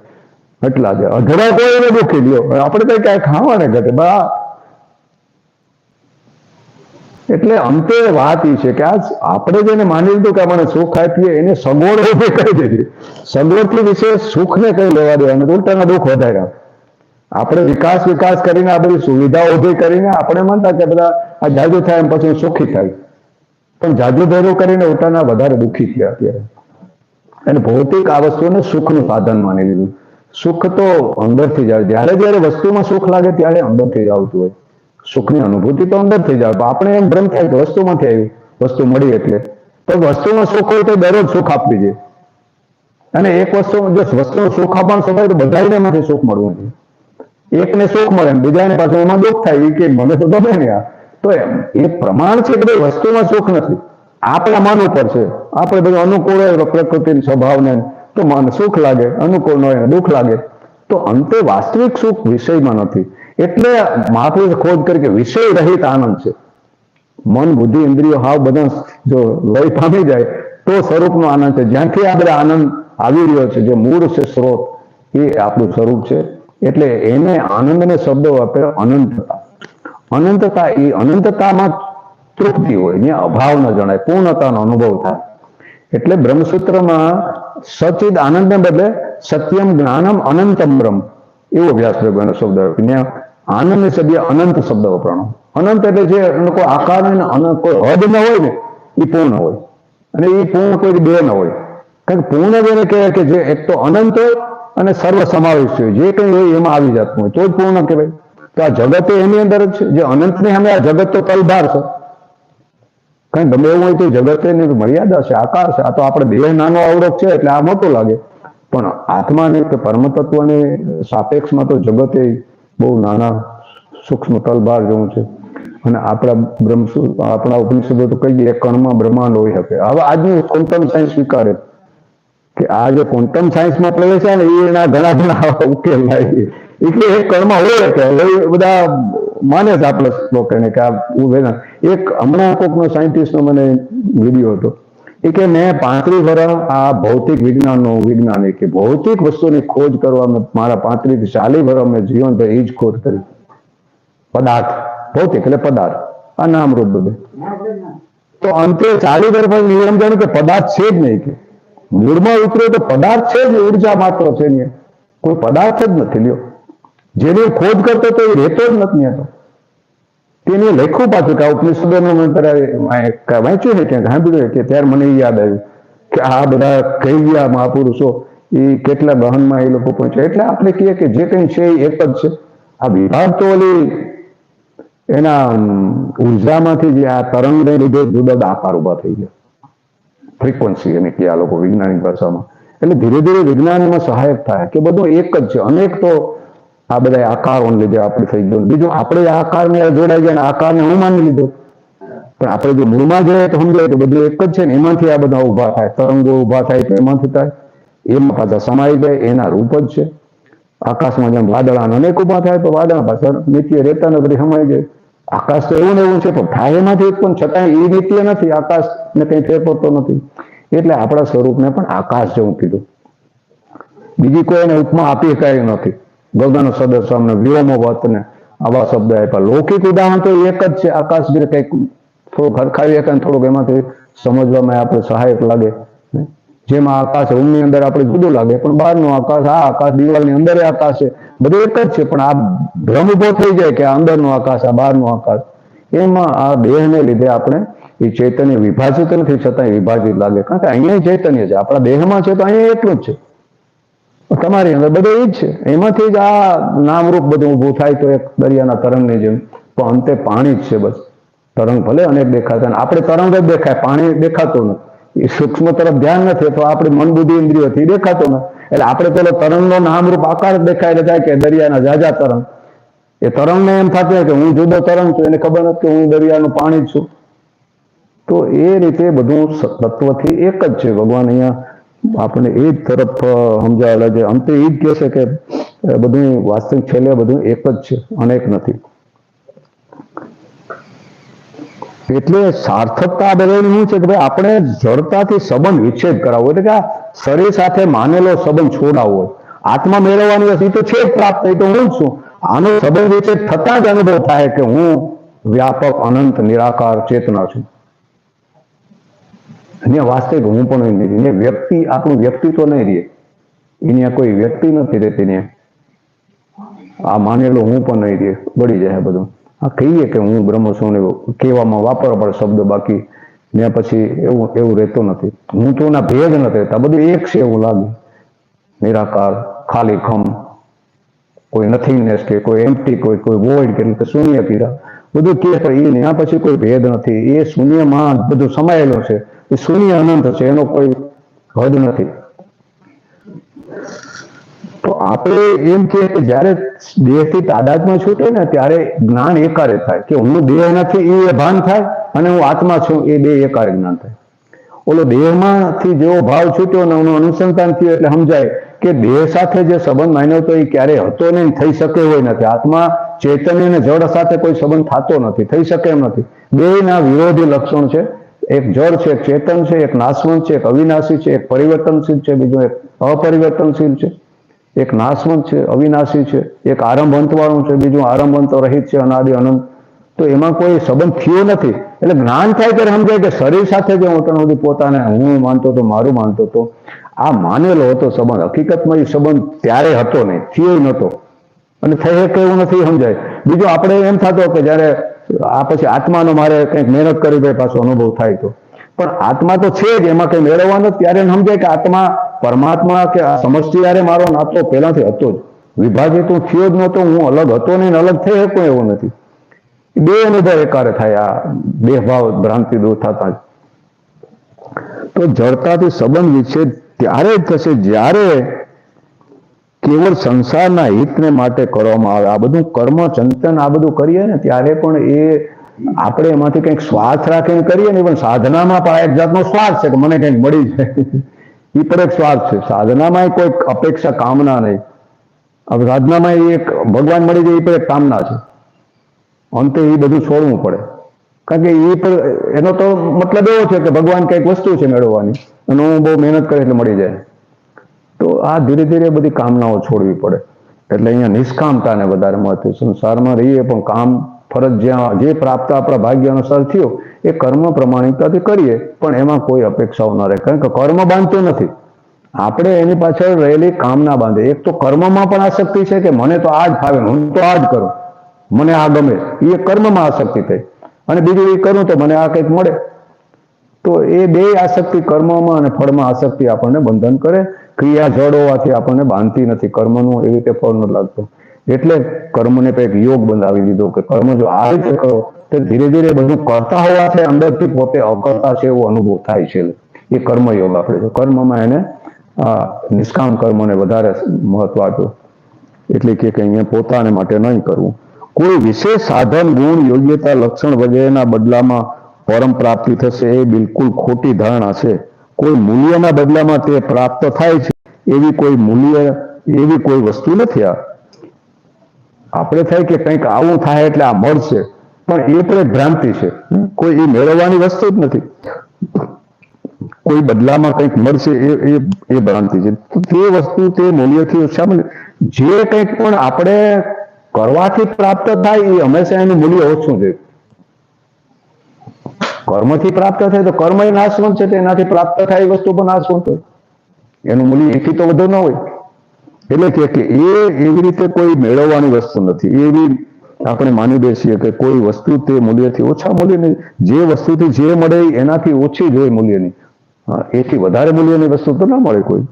એટલા છે. અધરા કોઈને દુખી લ્યો, આપણે કઈ કાંઈ ખાવાને ઘટે બા એટલે અંતે વાત એ છે કે આજ આપણે જેને માની લીધું કે મને સુખ આપીએ એને સગવડ ઉભી કરી દીધી. સગવડથી વિશેષ સુખને કઈ લેવા દેવાનું, ઉલટાના દુઃખ વધાર્યા. આપણે વિકાસ કરીને આ બધી સુવિધાઓ ઉભી કરીને આપણે માનતા કે બધા આ જાજુ થાય એમ પછી સુખી થાય, પણ જાજુ ભેરું કરીને ઉલટાના વધારે દુઃખી થયા અત્યારે. અને ભૌતિક આ વસ્તુને સુખનું સાધન માની લીધું. સુખ તો અંદરથી જ આવે. જ્યારે જ્યારે વસ્તુમાં સુખ લાગે ત્યારે અંદરથી જ આવતું હોય. સુખની અનુભૂતિ તો અંદરથી જ આવે. આપણે એમ ભ્રમ થાય કે વસ્તુમાંથી આવ્યું, વસ્તુ મળી એટલે. તો વસ્તુમાં સુખ હોય તો દરરોજ સુખ આપવી જોઈએ. અને એક વસ્તુમાં જો વસ્તુનું સુખ આપવાનું સમય તો બધાને એમાંથી સુખ મળવું જોઈએ. એકને સુખ મળે ને બીજાને પાછું એમાં દુઃખ થાય કે મને તો ગમે નહીં આ. તો એ પ્રમાણ છે કે વસ્તુમાં સુખ નથી, આપણા મન ઉપર છે. આપણે બધું અનુકૂળ હોય પ્રકૃતિના સ્વભાવને તો મન સુખ લાગે, અનુકૂળ ન હોય દુઃખ લાગે. તો અંતે વાસ્તવિક સુખ વિષયમાં નથી. એટલે મહાપુરુષે ખોજ કરી કે વિષય રહિત આનંદ છે. મન બુદ્ધિ ઇન્દ્રિયો હાવ બધા જો લય પામી જાય તો સ્વરૂપનો આનંદ છે. જ્યાંથી આ બધા આનંદ આવી રહ્યો છે, જે મૂળ છે સ્ત્રોત, એ આપણું સ્વરૂપ છે. એટલે એને આનંદને શબ્દો આપે અનંતતા. અનંતતા એ અનંતતામાં તૃપ્તિ હોય, ત્યાં અભાવ ન જણાય, પૂર્ણતાનો અનુભવ થાય. એટલે બ્રહ્મસૂત્રમાં સચિદ આનંદને બદલે સત્યમ જ્ઞાનમ અનંતમ બ્રહ્મ એવો અભ્યાસ પ્રયોગનો શબ્દ આવ્યો. ત્યાં આનંદની જગ્યાએ અનંત શબ્દ વપરાણો. અનંત એટલે જે કોઈ આકાર કોઈ હદ ન હોય ને એ પૂર્ણ હોય, અને એ પૂર્ણ કોઈ બે ન હોય. કારણ કે પૂર્ણ જેને કહેવાય કે જે એક તો અનંત હોય અને સર્વ સમાવેશ હોય, જે કંઈ હોય એમાં આવી જતું હોય તો જ પૂર્ણ કહેવાય. તો આ જગત એની અંદર જ છે. જે અનંતને સામે આ જગત તો તલભાર છે. કઈ ગમે એવું હોય તો જગત એની મર્યાદા છે, આકાર છે. આ તો આપણે દેહ નાનો આવડત છે એટલે આ મોટું લાગે, પણ આત્માને કે પરમ તત્વની સાપેક્ષમાં તો જગત એ બહુ નાના સૂક્ષ્મ તલભાર જેવું છે. અને આપણા ઉપનિષદો તો કહીએ કણમાં બ્રહ્માંડ હોઈ શકે. હવે આજનું ક્વોન્ટમ સાયન્સ સ્વીકારે કે આ જે ક્વોન્ટમ સાયન્સમાં પ્રવેશ છે ને એના ઘણા ઘણા ઉકેલ લાવી એટલે એ કણમાં હોય શકે. એ બધા માને છે આપણે લોકોને કે આ એક હમણાં કોકનો સાયન્ટિસ્ટનો મને વિડીયો હતો એ કે મેં 35 વર્ષ આ ભૌતિક વિજ્ઞાનનો વૈજ્ઞાનિક કે ભૌતિક વસ્તુની ખોજ કરવામાં મારા 35 થી 40 વર્ષ મેં જીવનભર એ જ ખોજ કરી. પદાર્થ ભૌતિક એટલે પદાર્થ આ નામરૂપ બધું. તો અંતે 40 વર્ષ પછી નિયમ જાણ્યું કે પદાર્થ છે જ નહીં. કે મૂળમાં ઉતર્યો તો પદાર્થ છે જ, ઉર્જા માત્ર છે નહીં, કોઈ પદાર્થ જ નથી. લ્યો જેની ખોજ કરતો તો એ રહેતો જ નથી. તેને લખ્યું પાછું કે ઉપનિષદોનું વાંચ્યું ને ક્યાંક સાંભળ્યું કે ત્યારે મને યાદ આવ્યું કે આ બધા કહી ગયા મહાપુરુષો એ કેટલા ગહનમાં એ લોકો પહોંચ્યા. એટલે આપણે કહીએ કે જે કંઈ છે એ એક જ છે. આ વિભાગ તો ઓલી એના ઉર્જામાંથી જે આ તરંગને લીધે જુદા આકાર ઉભા થઈ ગયા, ફ્રીક્વન્સી એને કે આ લોકો વૈજ્ઞાનિક ભાષામાં. એટલે ધીરે ધીરે વિજ્ઞાન એમાં સહાયક થાય કે બધું એક જ છે. અનેક તો આ બધા આકારોને લીધે આપણે થઈ ગયું. બીજું આપણે આ આકારને જોડાઈ ગયા, આકારને હું માની લીધો, પણ આપણે જો મૂળમાં જોઈએ તો સમજાય તો બધું એક જ છે ને. એમાંથી આ બધા ઉભા થાય, તરંગો ઉભા થાય તો એમાંથી થાય, એમાં પાછા સમાઈ જાય, એના રૂપ જ છે. આકાશમાં જેમ વાદળા અનેક ઉભા થાય તો વાદળા પાછળ નિત્ય રહેતા ને બધી સમાઈ જાય. આકાશ તો એવું ને એવું છે, પણ થાય એમાંથી પણ છતાં એ નિત્ય નથી. આકાશને કંઈ ફેર પડતો નથી. એટલે આપણા સ્વરૂપને પણ આકાશ જેવું કીધું. બીજી કોઈ એને ઉપમા આપી શકાય નથી. ગગન સદસ્ય અમને વ્યોમવત ને આવા શબ્દ આપ્યા. લૌકિક ઉદાહરણ તો એક જ છે. આકાશ જે કંઈક થોડુંક હરખાવી શકાય, થોડુંક એમાંથી સમજવામાં આપણે સહાયક લાગે. જેમાં આકાશ રૂમની અંદર આપણે જુદું લાગે, પણ બહારનું આકાશ, આ આકાશ દિવાલની અંદર આકાશ છે, બધું એક જ છે. પણ આ ભ્રમ ઉભો થઈ જાય કે આ અંદરનું આકાશ, આ બહારનું આકાશ. એમાં આ દેહને લીધે આપણે એ ચૈતન્ય વિભાજિત નથી, છતાં વિભાજિત લાગે. કારણ કે અહીંયા ચૈતન્ય છે, આપણા દેહમાં છે તો અહીંયા એટલું જ છે. તમારી અંદર બધું એ જ છે. એમાંથી જ આ નામરૂપ બધું ઊભું થાય તો એક દરિયાના તરંગની જેમ. પણ અંતે પાણી જ છે બસ. તરંગ ભલે અનેક દેખાતા, આપણે તરંગ જ દેખાય, પાણી દેખાતું નથી. એ સૂક્ષ્મ તરફ ધ્યાન નથી, તો આપણે મન બુદ્ધિ ઇન્દ્રિયોથી દેખાતો નથી. એટલે આપણે પેલો તરંગનો નામરૂપ આકાર જ દેખાય એટલે થાય કે દરિયાના ઝાઝા તરંગ. એ તરંગને એમ થતું કે હું જુદો તરંગ છું, એને ખબર નથી કે હું દરિયાનું પાણી જ છું. તો એ રીતે બધું તત્વથી એક જ છે. ભગવાન અહીંયા આપણે એ જ તરફ સમજાવેલા છે. અંતે એ જ કહે છે કે બધું વાસ્તવિક છેલ્લે બધું એક જ છે, અનેક નથી. એટલે સાર્થકતા બધાની શું છે કે ભાઈ આપણે જડતાથી સંબંધ વિચ્છેદ કરાવવો, એટલે કે આ શરીર સાથે માનેલો સંબંધ છોડાવવો. આત્મા મેળવવાની વસ્તુ તો છે જ પ્રાપ્ત થઈ, તો હું જ છું. આનો સંબંધ વિચ્છેદ થતા જ અનુભવ થાય કે હું વ્યાપક અનંત નિરાકાર ચેતના છું. અહીંયા વાસ્તવિક હું પણ નહીં રહે, વ્યક્તિ આપણું વ્યક્તિત્વ નહીં રહે, અહીંયા કોઈ વ્યક્તિ નથી રહેતી ને આ માનેલો હું પણ નહીં રહે, બળી જાય બધું. આ કહીએ કે હું બ્રહ્મ છું ને કહેવામાં વાપરવા પડે શબ્દ, બાકી ને પછી એવું રહેતું નથી. હું તો ના ભેદ નથી રહેતા, બધું એક છે એવું લાગે. નિરાકાર, ખાલી ખમ, કોઈ નથિંગનેસ કે કોઈ એમ્પ્ટી, કોઈ વોઇડ કે શૂન્ય કીધા બધું કે એના પછી કોઈ ભેદ નથી. એ શૂન્યમાં બધું સમાયેલું છે. એ શૂન્ય અનંત છે, એનો કોઈ હદ નથી. તો આપણે એમ કે જયારે દેહથી તાદાત્મ્ય છૂટે ને ત્યારે જ્ઞાન એકારે થાય કે હું દેહ નથી એ ભાન થાય અને હું આત્મા છું એ બે એકારે જ્ઞાન થાય. ઓલો દેહમાંથી જેવો ભાવ છૂટ્યો ને એનું અનુસંધાન થયું એટલે સમજાય કે દેહ સાથે જે સંબંધ માન્યો હતો એ ક્યારેય હતો નહીં, થઈ શકે હોય નથી. આત્મા ચૈતન્ય અને જળ સાથે કોઈ સંબંધ થતો નથી, થઈ શકે એમ નથી. બેયના વિરોધી લક્ષણ છે. એક જળ છે, એક ચેતન છે, એક નાશવંત છે, એક અવિનાશી છે, એક પરિવર્તનશીલ છે, બીજો એક અપરિવર્તનશીલ છે. એક નાશવંત છે, અવિનાશી છે, એક આરંભ અંતવાળું છે, બીજું આરંભ અંત રહિત છે, અનાદિ અનંત. તો એમાં કોઈ સંબંધ થયો નથી. એટલે જ્ઞાન થાય ત્યારે સમજાય કે શરીર સાથે જે હું તને બધી પોતાને હું માનતો હતો, મારું માનતો હતો, આ માનેલો હતો સંબંધ, હકીકતમાં એ સંબંધ ત્યારે હતો નહીં, થયો નહોતો અને થઈ શકે એવું નથી સમજાય. બીજું આપણે એમ થતો કે જયારે આ પછી આત્માનો મારે કંઈક મહેનત કરી ભાઈ પાછો અનુભવ થાય તો, પણ આત્મા તો છે જ, એમાં કંઈ મેળવવાનું ત્યારે સમજાય કે આત્મા પરમાત્મા કે આ સમષ્ટિ યારે મારો નાતો પહેલાથી હતો જ, વિભાજિત હું થયો જ નહોતો, હું અલગ હતો નહીં, અલગ થઈ શકું એવું નથી. બે અનુભવ એકારે થાય આ બે ભાવ ભ્રાંતિ દૂર થતા જ. તો જડતાથી સંબંધ વિચ્છેદ ત્યારે જ થશે જ્યારે કેવળ સંસારના હિતને માટે કરવામાં આવે. આ બધું કર્મ ચંતન આ બધું કરીએ ને ત્યારે પણ એ આપણે એમાંથી કંઈક સ્વાર્થ રાખીને કરીએ ને, પણ સાધનામાં પણ એક જાતનો સ્વાર્થ છે કે મને કંઈક મળી જાય, એ પણ એક સ્વાર્થ છે. સાધનામાં કોઈ અપેક્ષા કામના નહીં. હવે સાધનામાં એક ભગવાન મળી જાય એ પણ એક કામના છે. અંતે એ બધું છોડવું પડે, કારણ કે એ પણ એનો તો મતલબ એવો છે કે ભગવાન કંઈક વસ્તુ છે મેળવવાની અને હું બહુ મહેનત કરે એટલે મળી જાય. તો આ ધીરે ધીરે બધી કામનાઓ છોડવી પડે. એટલે અહીંયા નિષ્કામતાને વધારે મહત્વ. સંસારમાં રહીએ પણ કામ ફરજિયાત જે પ્રાપ્ત આપણા ભાગ્ય અનુસાર થયો એ કર્મ પ્રમાણિકતાથી કરીએ, પણ એમાં કોઈ અપેક્ષાઓ ન રહે, કારણ કે કર્મ બાંધતું નથી, આપણે એની પાછળ રહેલી કામના બાંધે. એક તો કર્મમાં પણ આસક્તિ છે કે મને તો આ જ ફાવે, હું તો આ જ કરું, મને આ ગમે, એ કર્મમાં આસક્તિ થઈ. અને બીજું એ કરું તો મને આ કંઈક મળે. તો એ બે આસક્તિ, કર્મમાં અને ફળમાં આસક્તિ આપણને બંધન કરે. ક્રિયા જડ હોવાથી આપણને બાંધતી નથી, કર્મનું એવી રીતે ફળ ન લાગતું. એટલે કર્મને કંઈક યોગ બનાવી દીધો કે કર્મ જો આ રીતે કરો તો ધીરે ધીરે બધું કરતા હોવાથી અંદરથી પોતે અકર્તા છે એવો અનુભવ થાય છે. એ કર્મયોગ આપણે છે. કર્મમાં એને નિષ્કામ કર્મને વધારે મહત્વ આપ્યું. એટલે કે અહીંયા પોતાને માટે નહીં કરવું. કોઈ વિશેષ સાધન, ગુણ, યોગ્યતા, લક્ષણ વગેરેના બદલામાં પરમ પ્રાપ્તિ થશે એ બિલકુલ ખોટી ધારણા છે. કોઈ મૂલ્યના બદલામાં તે પ્રાપ્ત થાય છે એવી કોઈ મૂલ્ય, એવી કોઈ વસ્તુ નથી. આપણે થાય કે કંઈક આવું થાય એટલે આ મળશે, પણ એ પણ એક ભ્રાંતિ છે. કોઈ એ મેળવવાની વસ્તુ જ નથી. કોઈ બદલામાં કંઈક મળશે એ ભ્રાંતિ છે. તે વસ્તુ તે મૂલ્યથી ઓછા મળે. જે કંઈક પણ આપણે કરવાથી પ્રાપ્ત થાય એ હંમેશા એનું મૂલ્ય ઓછું છે. કર્મથી પ્રાપ્ત થાય તો કર્મ એ નાશવંત છે, એનાથી પ્રાપ્ત થાય એ વસ્તુ પણ નાશવંત હોય, એનું મૂલ્ય એથી તો વધુ ન હોય. એટલે કે એ એવી રીતે કોઈ મેળવવાની વસ્તુ નથી. એવી આપણે માની બેસીએ કે કોઈ વસ્તુ તે મૂલ્યથી ઓછા મૂલ્યની, જે વસ્તુથી જે મળે એનાથી ઓછી જ હોય મૂલ્યની, એથી વધારે મૂલ્યની વસ્તુ તો ના મળે કોઈ.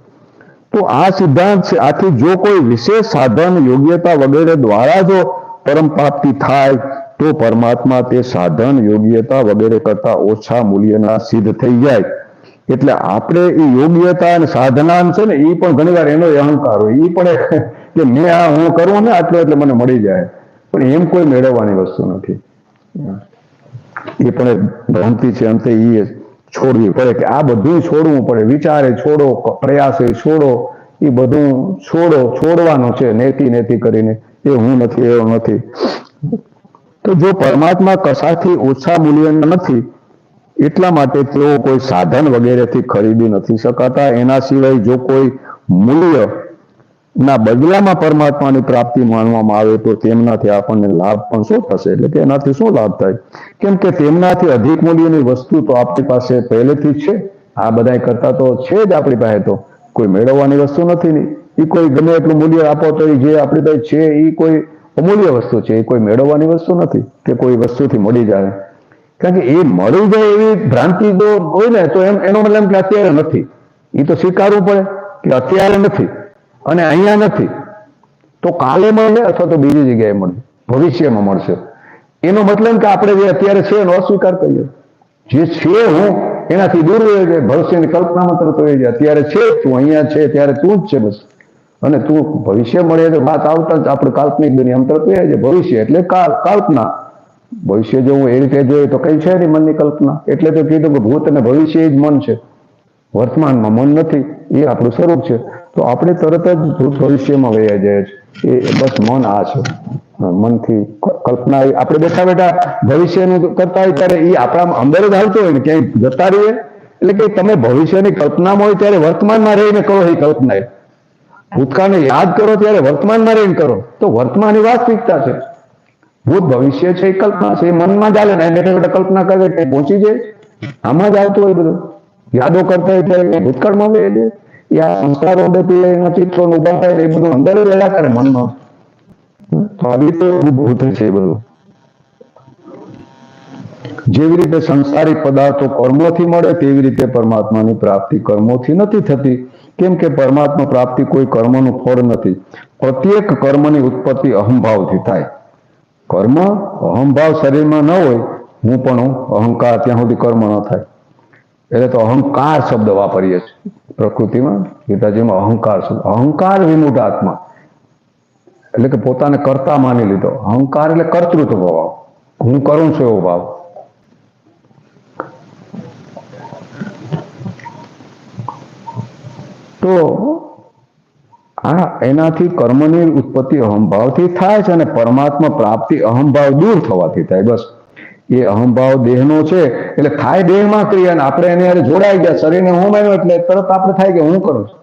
તો આ સિદ્ધાંત છે. આથી જો કોઈ વિશેષ સાધન, યોગ્યતા વગેરે દ્વારા જો પરમ પ્રાપ્તિ થાય તો પરમાત્મા તે સાધન, યોગ્યતા વગેરે કરતા ઓછા મૂલ્યના સિદ્ધ થઈ જાય. એટલે આપણે એ યોગ્યતા અને સાધના છે ને એ પણ ઘણી વાર એનો અહંકાર હોય. એ પણ કે મેં આ હું કરું ને આટલું એટલે મને મળી જાય, પણ એમ કોઈ મેળવવાની વસ્તુ નથી. એ પણ ભ્રાંતિ છે. અંતે એ છોડવી પડે કે આ બધું છોડવું પડે. વિચારે છોડો, પ્રયાસે છોડો, એ બધું છોડવાનું છે નેતિ કરીને. એ હું નથી, એવો નથી. તો જો પરમાત્મા કશાથી ઓછા મૂલ્યના નથી એટલા માટે તેઓ કોઈ સાધન વગેરેથી ખરીદી નથી શકાતા. એના સિવાય જો કોઈ મૂલ્ય ના બદલામાં પરમાત્માની પ્રાપ્તિ માનવામાં આવે તો તેમનાથી આપણને લાભ પણ શું થશે, એટલે કે એનાથી શું લાભ થાય? કેમ કે તેમનાથી અધિક મૂલ્યની વસ્તુ તો આપણી પાસે પહેલેથી જ છે. આ બધા કરતા તો છે જ આપણી પાસે, તો કોઈ મેળવવાની વસ્તુ નથી. એ કોઈ ગમે એટલું મૂલ્ય આપો તો જે આપણી પાસે છે એ કોઈ અમૂલ્ય વસ્તુ છે, એ કોઈ મેળવવાની વસ્તુ નથી કે કોઈ વસ્તુથી મળી જાય. કારણ કે એ મળી જાય એવી ભ્રાંતિ જો હોય ને તો એનો મતલબ કે અત્યારે નથી. એ તો સ્વીકારવું પડે કે અત્યારે નથી અને અહીંયા નથી, તો કાલે મળે અથવા તો બીજી જગ્યાએ મળે, ભવિષ્યમાં મળશે. એનો મતલબ કે આપણે જે અત્યારે છે એનો અસ્વીકાર કરીએ. જે છે હું એનાથી દૂર રહ્યો છે, ભવિષ્યની કલ્પનામાં તરત હોય છે. અત્યારે છે તું, અહીંયા છે ત્યારે તું જ છે બસ. અને તું ભવિષ્ય મળે તો વાત આવતા જ આપણે કાલ્પનિક દુનિયામાં તરત હોય છે. ભવિષ્ય એટલે કલ્પના. ભવિષ્ય જો હું એ રીતે જોઈએ તો કઈ છે નહીં મનની કલ્પના. એટલે તો કીધું કે ભૂત અને ભવિષ્ય એ જ મન છે, વર્તમાનમાં મન નથી. એ આપણું સ્વરૂપ છે. તો આપણે તરત જ ભૂત ભવિષ્યમાં વયા જાય છે. એ બસ મન આ છે. મનથી કલ્પના આપણે બેઠા બેઠા ભવિષ્યનું કરતા હોય ત્યારે એ આપણા અંદર જ હાલતો હોય ને ક્યાંય જતા રહીએ. એટલે કે તમે ભવિષ્યની કલ્પનામાં હોય ત્યારે વર્તમાનમાં રહીને કરો એ કલ્પના. ભૂતકાળને યાદ કરો ત્યારે વર્તમાનમાં રહીને કરો તો વર્તમાન એ વાસ્તવિકતા છે. ભૂત ભવિષ્ય છે એ કલ્પના છે, એ મનમાં ચાલે ને બેઠા બેઠા કલ્પના કરે કે પહોંચી જાય. આમાં જ આવતું હોય બધું. યાદો કરતા હોય ત્યારે ભૂતકાળમાં હોય સંસ્કારો એના ચિત્રો ઉભા થાય એ બધું અંદર રહ્યા કરે મનમાં. તો આવી રીતે ભૂત છે એ બધું. જેવી રીતે સંસારી પદાર્થો કર્મોથી મળે તેવી રીતે પરમાત્માની પ્રાપ્તિ કર્મોથી નથી થતી. કેમ કે પરમાત્મા પ્રાપ્તિ કોઈ કર્મનું ફળ નથી. પ્રત્યેક કર્મની ઉત્પત્તિ અહંભાવથી થાય. કર્મ અહંભાવ શરીરમાં ન હોય, હું પણ અહંકાર ત્યાં સુધી કર્મ ન થાય. એટલે તો અહંકાર શબ્દ વાપરીએ છીએ પ્રકૃતિમાં, ગીતાજીમાં અહંકાર શબ્દ. અહંકાર વિમૂઢ આત્મા એટલે કે પોતાને કર્તા માની લીધો. અહંકાર એટલે કર્તૃત્વ ભાવ, હું કરું છું એવો ભાવ. તો એનાથી કર્મની ઉત્પત્તિ અહંભાવથી થાય છે અને પરમાત્મા પ્રાપ્તિ અહંભાવ દૂર થવાથી થાય. બસ એ અહંભાવ દેહનો છે એટલે થાય દેહમાં ક્રિયા. આપણે એને જોડાઈ ગયા, શરીરને હું માન્યો એટલે તરત આપણે થાય કે હું કરું છું.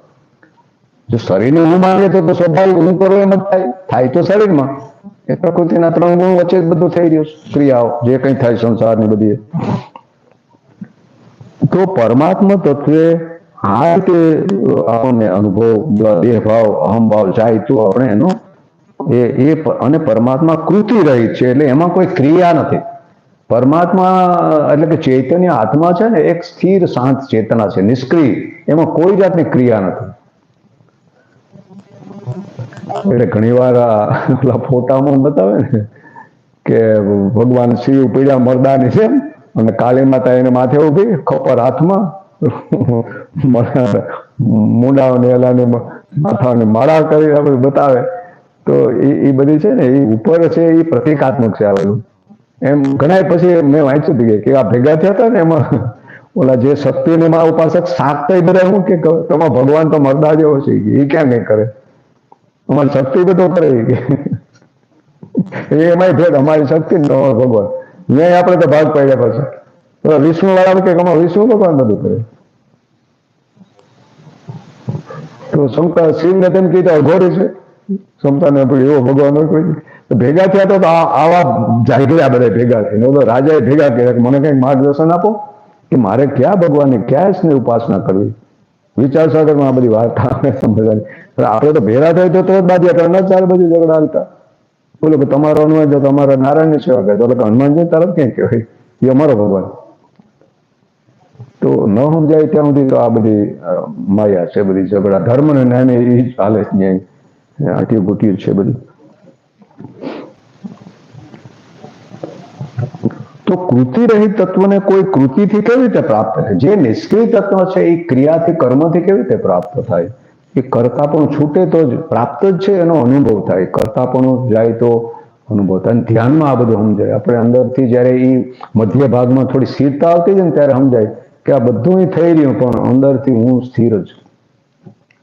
જો શરીરને હું માનીએ તો સ્વાભાવિક હું કરું એમ જ થાય તો શરીરમાં. એ પ્રકૃતિના 3 ગુણ વચ્ચે જ બધું થઈ રહ્યું છે, ક્રિયાઓ જે કંઈ થાય સંસારની બધી. તો પરમાત્મા તત્વે આ રીતે આપણને અનુભવ દેહભાવ અહમભાવ જાય તો આપણે એનો અને પરમાત્મા કૃતિ રહિત છે એટલે એમાં કોઈ ક્રિયા નથી. પરમાત્મા એટલે કે ચૈતન્ય આત્મા છે ને એક સ્થિર શાંત ચેતના છે, નિષ્ક્રિય. એમાં કોઈ જાતની ક્રિયા નથી. એટલે ઘણી વાર પેલા ફોટામાં બતાવે ને કે ભગવાન શિવ પીડા મરદાની છે અને કાળી માતા એને માથે ઉભી, ખપર હાથમાં, મુંડાઓને એલાની માથાની માળા કરી આપણે બતાવે. તો એ બધી છે ને એ ઉપર છે એ પ્રતિકાત્મક છે. આવેલું એમ ઘણા પછી મેં વાંચ્યું હતું કે આ ભેગા થયા હતા ને એમાં ઓલા જે શક્તિને માં ઉપાસક શાકતા બધા હું કે તમારા ભગવાન તો મરદા જેવો છે, એ ક્યાં નહીં કરે, અમારી શક્તિ બધો કરે એ એમાંય ભેદ. અમારી શક્તિ ને તમારો ભગવાન ન્યાય આપણે તો ભાગ પાડ્યા પછી વિષ્ણુ વાળા કે અમારો વિષ્ણુ ભગવાન બધું કરે. તો શંકર શિવને તેમ કીધું અઘોરી છે, ક્ષમતાને એવો ભગવાન હોય કોઈ. ભેગા થયા તો આવા જાગ્યા બધા ભેગા થઈને રાજાએ ભેગા કર્યા કે મને કંઈક માર્ગદર્શન આપો કે મારે ક્યાં ભગવાનની ક્યાં ઉપાસના કરવી. વિચાર સાગરમાં આ બધી વાર્તા સમજવાની. આપણે તો ભેગા થાય તો જ બાજ્યા ન ચાર બાજુ ઝઘડા હાલતા. બોલો કે તમારો હનુમાન જો તમારા નારાયણની સેવા કરે તો હનુમાનજી તરફ ક્યાં કહેવાય, એ અમારો ભગવાન. તો ન સમજાય ત્યાં સુધી તો આ બધી માયા છે, બધી ઝઘડા ધર્મ ને ન્યાય એ જ હાલે ન્યાય આટલી બુટી છે બધી. તો કૃતિ રહિત તત્વને કોઈ કૃતિથી કેવી રીતે પ્રાપ્ત થાય? જે નિષ્ક્રિય તત્વ છે એ ક્રિયાથી કર્મથી કેવી રીતે પ્રાપ્ત થાય? એ કરતાપણું છૂટે તો જ પ્રાપ્ત જ છે, એનો અનુભવ થાય. કરતાપણું જાય તો અનુભવ થાય. ધ્યાનમાં આ બધું સમજાય. આપણે અંદરથી જયારે એ મધ્ય ભાગમાં થોડી સ્થિરતા આવતી છે ને ત્યારે સમજાય કે આ બધું થઈ રહ્યું પણ અંદરથી હું સ્થિર જ.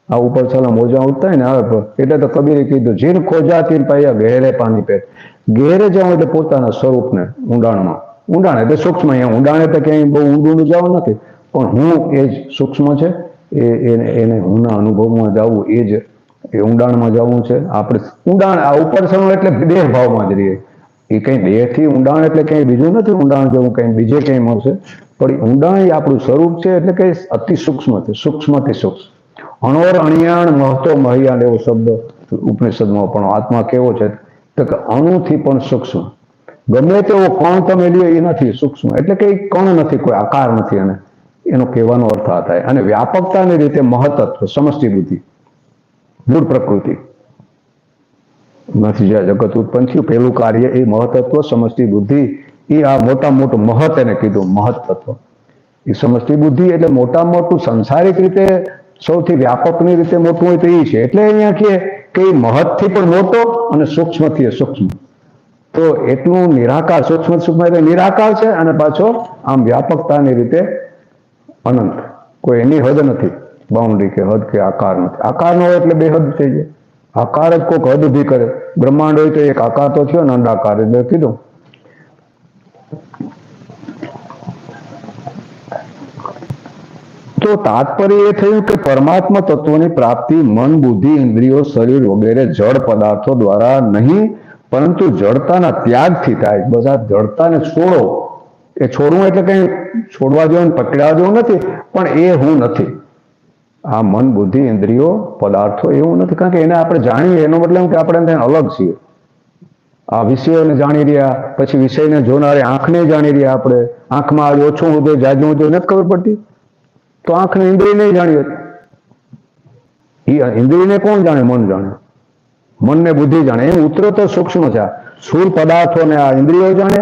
આ ઉપર છાલા મોજા ઉઠતા ને આવે એટલે તો કબીરે કીધું જીન ખોજાતી પાયા ગહેરે પાણી પે. ગહેરે જાઉં એટલે પોતાના સ્વરૂપને ઊંડાણમાં. ઊંડાણ એટલે સૂક્ષ્મ. અહીંયા ઊંડાણ એટલે ક્યાંય બહુ ઊંડું જવું નથી, પણ હું એ જ સૂક્ષ્મ છે એને હુંના અનુભવમાં જવું એ જ એ ઊંડાણમાં જવું છે. આપણે ઊંડાણ આ ઉપરસણું એટલે દેહ ભાવમાં જ રહીએ. એ કઈ દેહથી ઊંડાણ એટલે કઈ બીજું નથી. ઊંડાણ જવું કઈ બીજે કઈ મળશે, પણ ઊંડાણ એ આપણું સ્વરૂપ છે. એટલે કઈ અતિ સૂક્ષ્મ છે, સૂક્ષ્મથી સૂક્ષ્મ. અણોર અણિયાણ મહતો મહિયાણ એવો શબ્દ ઉપનિષદમાં પણ. આત્મા કેવો છે તો કે અણુથી પણ સૂક્ષ્મ. ગમે તેવો કણ તમે લ્યો એ નથી સૂક્ષ્મ, એટલે કે કણ નથી, કોઈ આકાર નથી. અને એનો કહેવાનો અર્થ આ થાય. અને વ્યાપકતાની રીતે મહતત્વ, સમષ્ટિ બુદ્ધિ, મૂળ પ્રકૃતિ માંથી જ્યાં જગત ઉત્પન્ન થયું, પહેલું કાર્ય એ મહતત્વ, સમષ્ટિ બુદ્ધિ. એ આ મોટા મોટું મહત એને કીધું, મહતત્વ. એ સમષ્ટિ બુદ્ધિ એટલે મોટા મોટું સંસારિક રીતે સૌથી વ્યાપકની રીતે મોટું હોય તો એ છે. એટલે અહીંયા કે મહતથી પણ મોટો અને સૂક્ષ્મથી સૂક્ષ્મ. તો એટલું નિરાકાર, સૂક્ષ્મ સૂક્ષ્મ એટલે નિરાકાર છે. અને પાછો આમ વ્યાપકતાની રીતે અનંત. કોઈ એની હદ નથી, બાઉન્ડ્રી કે હદ કે આકાર નથી. આકાર ન હોય એટલે બે હદ થઈ જાય. આકાર જ કોઈક હદ ઉભી કરે. બ્રહ્માંડ હોય તો એક આકાર તો થયો ને, અંડાકાર એટલે કીધું. તો તાત્પર્ય એ થયું કે પરમાત્મા તત્વની પ્રાપ્તિ મન, બુદ્ધિ, ઇન્દ્રિયો, શરીર વગેરે જળ પદાર્થો દ્વારા નહીં, પરંતુ જડતાના ત્યાગથી થાય. બધા જડતાને છોડો. એ છોડવું એટલે કઈ છોડવા જેવું, પકડવા જેવું નથી, પણ એ હું નથી. આ મન, બુદ્ધિ, ઇન્દ્રિયો, પદાર્થો એવું નથી. કારણ કે એને આપણે જાણીએ એનો મતલબ કે આપણે અલગ છીએ. આ વિષયોને જાણી રહ્યા, પછી વિષયને જોનારે આંખને જાણી રહ્યા. આપણે આંખમાં આજે ઓછું ઉદય, જાજુ ઉદય નથી ખબર પડતી, તો આંખને ઇન્દ્રિય નહીં જાણીએ. એ ઇન્દ્રિયને કોણ જાણે? મન જાણે. મનને બુદ્ધિ જાણે. એમ ઉતરો સૂક્ષ્મ છે. સ્થૂળ પદાર્થોને આ ઇન્દ્રિયો જાણે,